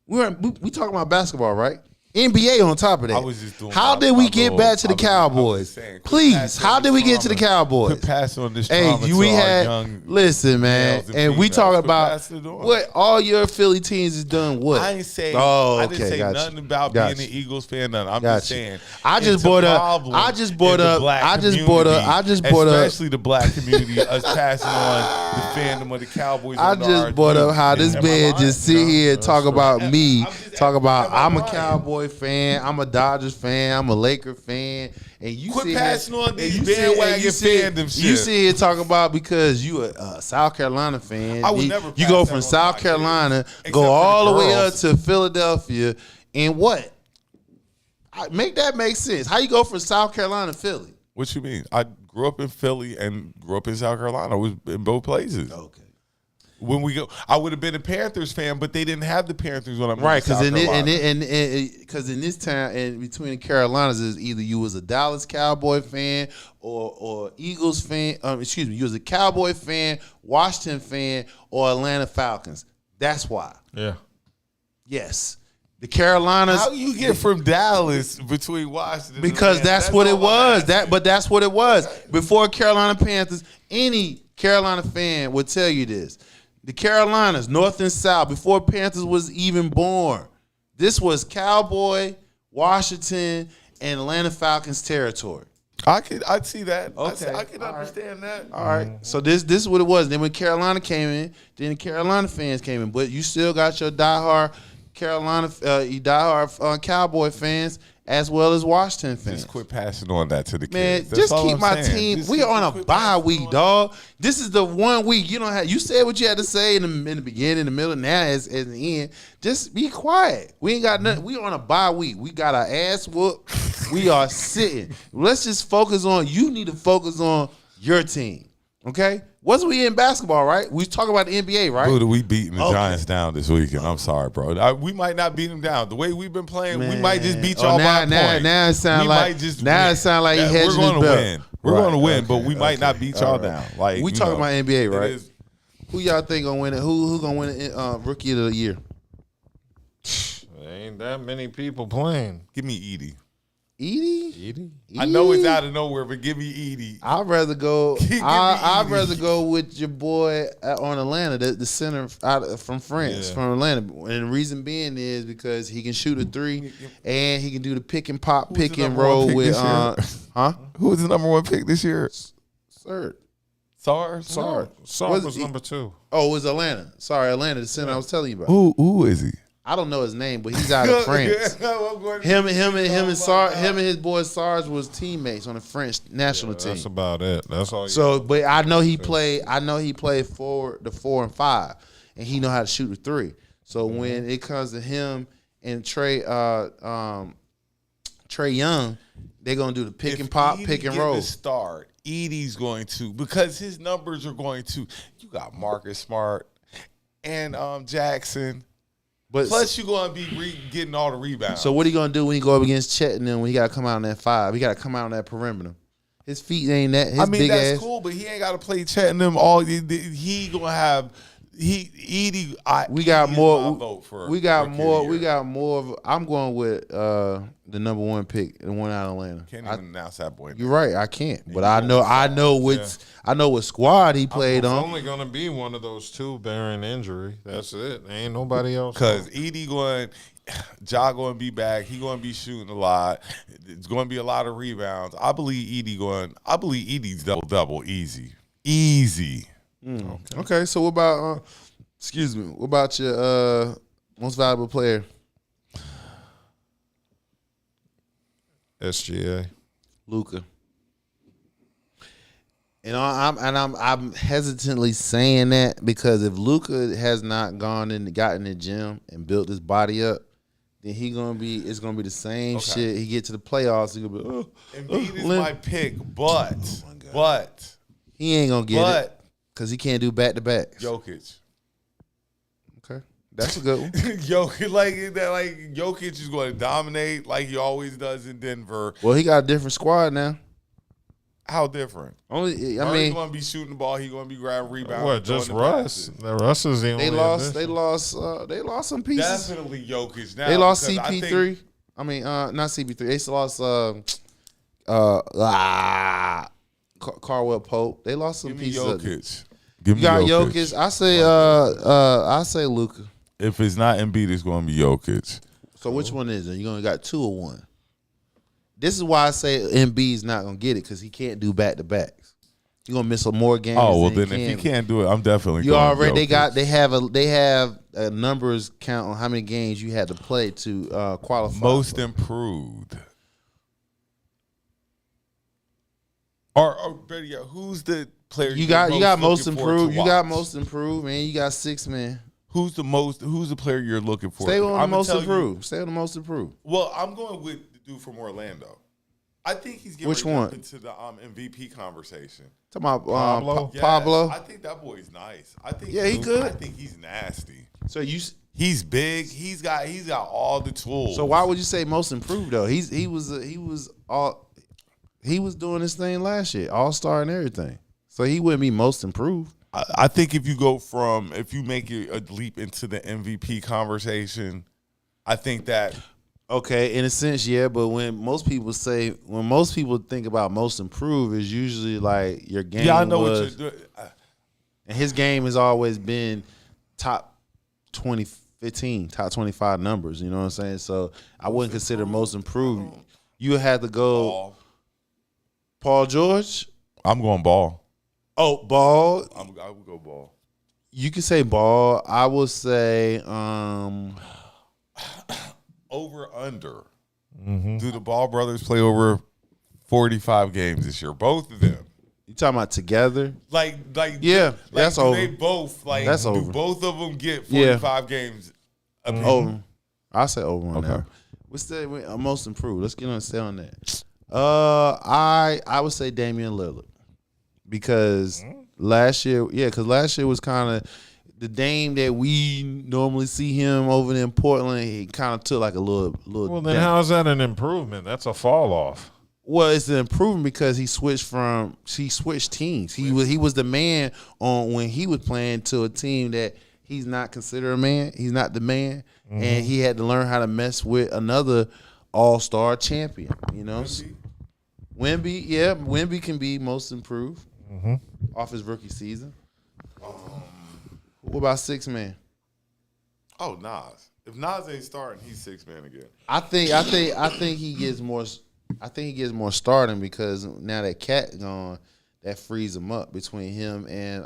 We talking about basketball, right? NBA on top of that. I was just doing how my- did we my get little- back to the I was just Cowboys? saying, quit Please, passing how this did we get to the trauma. Cowboys? Quit passing on this Hey, trauma we to our had young listen, man, males and and we females. talking Quit about passing it on. what all your Philly teams has done. What I ain't say. Oh, I okay, didn't say gotcha. nothing about Gotcha. being an Eagles fan. Nothing. I'm Gotcha. just saying. I just it's a brought up- problem I just brought in the up- black I just brought up- community, I just brought up- especially the black community, us passing on the fandom of the Cowboys. I onto just our brought team. up how this Am I man lying? just sit here and talk about me I'm just Talk about Am I I'm a lying? Cowboy fan, I'm a Dodgers fan, I'm a Laker fan, and you Quit sit passing here, on and these you sit- and bandwagon you sit- fandom You shit. see it talking about because you a South Carolina fan. I would you, never You pass go that from on South my Carolina, kids, go except for the all the way up girls. to Philadelphia, and what? Make that make sense. How you go from South Carolina to Philly? What you mean? I grew up in Philly and grew up in South Carolina. I was in both places. Okay. When we go, I would have been a Panthers fan, but they didn't have the Panthers when I moved Right, to South Carolina. because in this time and between the Carolinas is either you was a Dallas Cowboy fan or Eagles fan. You was a Cowboy fan, Washington fan, or Atlanta Falcons. That's why. Yeah. Yes, the Carolinas. How you get from Dallas between Washington? Because and Atlanta? that's what it all I'm was. asking. That's what it was. Before Carolina Panthers, any Carolina fan would tell you this. The Carolinas, North and South, before Panthers was even born, this was Cowboy, Washington, and Atlanta Falcons territory. I'd see that. Okay. I can All right. understand that. All right. So this is what it was. Then when Carolina came in, then the Carolina fans came in. But you still got your diehard Cowboy fans as well as Washington fans. Just quit passing on that to the Man, kids. That's just all keep I'm my saying. team. Just We are on a quit bye passing week, on. dog. This is the 1 week you don't have. You said what you had to say in the beginning, in the middle, now as in the end. Just be quiet. We ain't got nothing. We on a bye week. We got our ass whooped. We are sitting. Let's just focus on. You need to focus on your team. Okay. Wasn't we in basketball, right? We was talking about the NBA, right? Dude, we beating the Okay. Giants down this weekend. I'm sorry, bro. We might not beat them down. The way we've been playing, we Man. might just beat Oh, y'all now- by a now- point. now it sound We like- might just now win. it sound like he That- hedging We're going his to belt. win. We're Right, going to win, but okay, we might not okay, beat y'all all right. down. Like We you talking know, about NBA, it right? is- Who y'all think gonna win it? Who gonna win it? Rookie of the year? There ain't that many people playing. Give me Edie. Edie? I know it's out of nowhere, but give me Edie. I'd rather go. Give me I'd Edie. rather go with your boy on Atlanta, the center from France, Yeah. from Atlanta. And the reason being is because he can shoot a three, and he can do the pick and pop, Who's pick the and number one roll pick with this year? huh? Who was the number one pick this year? Third. SARS? Sorry. Sark Was was he- number 2. Oh, it was Atlanta. Sorry, Atlanta, the center I was telling you about. Who is he? I don't know his name, but he's out of France. Him and his boy SARS was teammates on the French national team. That's about it. That's all. So, but I know he played. I know he played the 4 and 5, and he know how to shoot the 3. So when it comes to him and Trey Young, they're gonna do the pick and pop, Edie pick and get roll. the start, Edie's going to, because his numbers are going to. You got Marcus Smart and Jackson. But Plus, you're going to be getting all the rebounds. so what are you gonna do when you go up against Chet and then when he gotta come out on that 5? He gotta come out on that perimeter. His feet ain't that. His I mean, big that's ass. cool, but he ain't got to play Chet and them all. He going to have. Edie. We got Edie is more. my vote for We got Rookie of more. the We Year. got more. I'm going with the number 1 pick, the one out of Atlanta. Can't even announce that boy. You're right. I can't, but I know what squad he played It's on. only gonna be one of those two bearing injury. That's it. Ain't nobody else. Because Edie Ja going to be back. He going to be shooting a lot. It's going to be a lot of rebounds. I believe Edie's double easy. Okay, so what about? Excuse me. What about your most valuable player? SGA. Luka. And I'm hesitantly saying that because if Luka has not got in the gym and built his body up, then it's gonna be the same shit. He get to the playoffs, he gonna be Embiid is limp. my pick, but He ain't gonna get it because he can't do back to backs. Jokic. Okay, that's a good one. Jokic, Jokic is going to dominate like he always does in Denver. Well, he got a different squad now. How different? Only, I He's mean, going to be shooting the ball. He's going to be grabbing rebounds. What? Just throwing the Russ. passes. The Russ is the only. they addition. lost some pieces. Definitely Jokic. Now They lost because I CP3. think- I mean, not CP3. They lost Carwell Pope. They lost some Give me pieces. of it. Jokic. Give You got Jokic. I say Luka. If it's not Embiid, it's going to be Jokic. So which one is it? You gonna got 2 or 1? This is why I say Embiid's not gonna get it because he can't do back to backs. You're gonna miss some more games. Oh well, than then if he can't do it, I'm definitely. You going already Jokic. they have a numbers count on how many games you had to play to qualify. Most improved. Or better yet, who's the player You got most looking forward to improved. You got watch? most improved, man. You got 6 man. Who's the player you're looking for? Stay on the I'ma most tell you- improved. Stay on the most improved. Well, I'm going with the dude from Orlando. I think he's getting Which ready to one? jump into the MVP conversation. Talking about Pablo? Yes, Pablo. I think that boy's nice. I think Yeah, he good. I think he's nasty. So He's big. He's got all the tools. So why would you say most improved though? He was doing this thing last year, All-Star and everything. So he wouldn't be most improved. I think if you make it a leap into the MVP conversation, I think that Okay, in a sense, yeah, but when most people think about most improved, is usually like your game. yeah, I know was, what you're doing. and his game has always been top 15, top 25 numbers. You know what I'm saying? So I wouldn't consider most improved. You had to go Ball. Paul George. I'm going ball. Oh, Ball. I would go ball. You can say Ball. I would say Over under. Do the Ball brothers play over 45 games this year? Both of them. you talking about together? Yeah, that's do over. They both That's do over. both of them get Yeah. 45 games? apiece? Over. I say over on Okay. that. What's the most improved? Let's get on stay on that. I would say Damian Lillard because last year was kind of the Dame that we normally see him over in Portland. He kind of took like a little. Well, then down. how is that an improvement? That's a fall off. Well, it's an improvement because he switched teams. He was the man on when he was playing to a team that he's not considered a man. He's not the man, and he had to learn how to mess with another All-Star champion. You know, Wemby can be most improved off his rookie season. What about 6 man? Oh, Nas. If Nas ain't starting, he's 6 man again. I think he gets more. I think he gets more starting because now that Cat gone, that frees him up between him and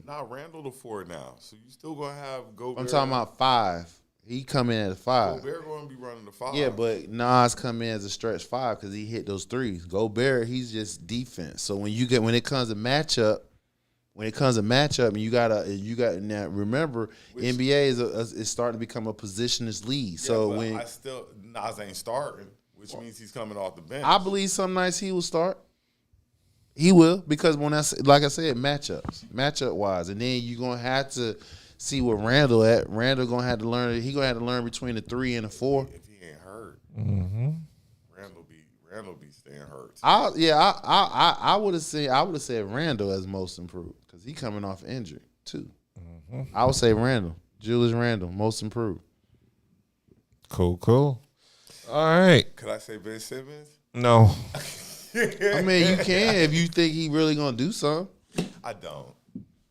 Randall the 4 now, so you still gonna have Gobert. I'm talking about 5. He come in at a 5. Gobert gonna be running the 5. Yeah, but Nas come in as a stretch 5 because he hit those threes. Gobert, he's just defense. So when it comes to matchup, and you got now remember NBA is starting to become a positionless league. So when Nas ain't starting, which means he's coming off the bench. I believe some nights he will start. He will because like I said, matchup wise, and then you're gonna have to see where Randall at. Randall gonna have to learn. He gonna have to learn between the 3 and the 4. If he ain't hurt, Randall be staying hurt. I would have said Randall as most improved because he coming off injury too. I would say Julius Randall, most improved. Cool. All right. Could I say Ben Simmons? No. I mean, you can if you think he really gonna do something. I don't.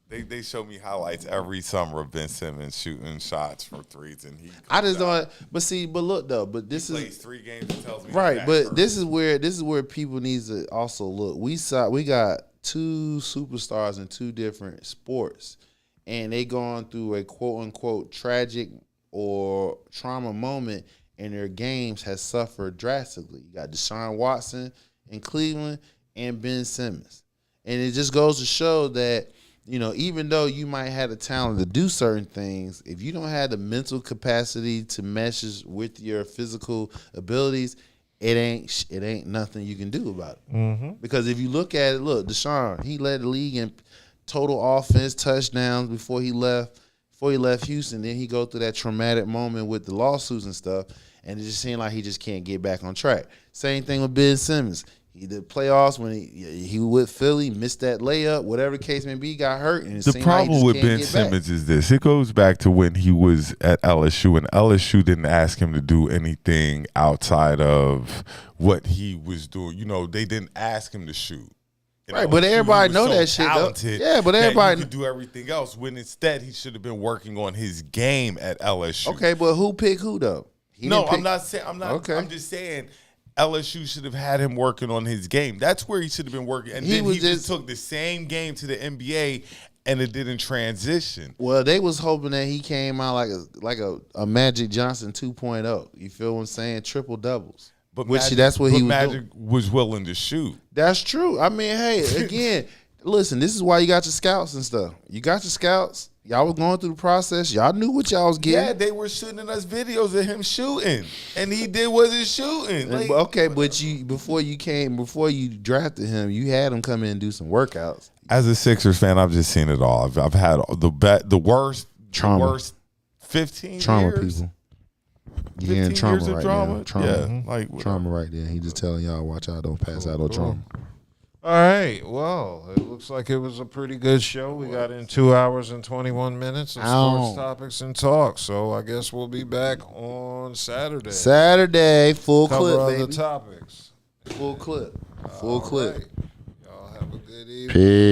They show me highlights every summer of Ben Simmons shooting shots for threes, and I just don't. But look though. But this he is plays 3 games and tells me right. he's But hurt. this is where people need to also look. We got 2 superstars in 2 different sports, and they going through a quote unquote tragic or trauma moment, and their games has suffered drastically. You got Deshaun Watson in Cleveland and Ben Simmons, and it just goes to show that. Even though you might have the talent to do certain things, if you don't have the mental capacity to mesh with your physical abilities, it ain't nothing you can do about it. Because if you look at it, Deshaun, he led the league in total offense, touchdowns before he left Houston. Then he go through that traumatic moment with the lawsuits and stuff, and it just seemed like he just can't get back on track. Same thing with Ben Simmons. He did playoffs when he with Philly, missed that layup, whatever the case may be, got hurt. And The problem with Ben Simmons is this. It goes back to when he was at LSU, and LSU didn't ask him to do anything outside of what he was doing. They didn't ask him to shoot. Right, but everybody know that shit, though. Yeah, but everybody could do everything else. When instead he should have been working on his game at LSU. Okay, but who picked who though? I'm not saying. I'm not. Okay. I'm just saying. LSU should have had him working on his game. That's where he should have been working. And then he just took the same game to the NBA, and it didn't transition. Well, they was hoping that he came out like a Magic Johnson 2.0. You feel what I'm saying? Triple doubles. But That's what he was Magic doing. was willing to shoot. That's true. I mean, hey, again, listen, this is why you got your scouts and stuff. You got your scouts. Y'all was going through the process. Y'all knew what y'all was getting. Yeah, they were shooting us videos of him shooting, and he wasn't shooting. Like, okay, but before you drafted him, you had him come in and do some workouts. As a Sixers fan, I've just seen it all. I've had the worst trauma. The worst 15 trauma years. People. Yeah, trauma years of right drama. now. Trauma. Yeah, like trauma right there. He just telling y'all, watch out, don't pass out on trauma. All right. Well, it looks like it was a pretty good show. We got in 2 hours and 21 minutes of sports topics and talk. So I guess we'll be back on Saturday. Full Cover clip, other baby. topics. Full clip. Full clip. Right. Y'all have a good evening. Peace.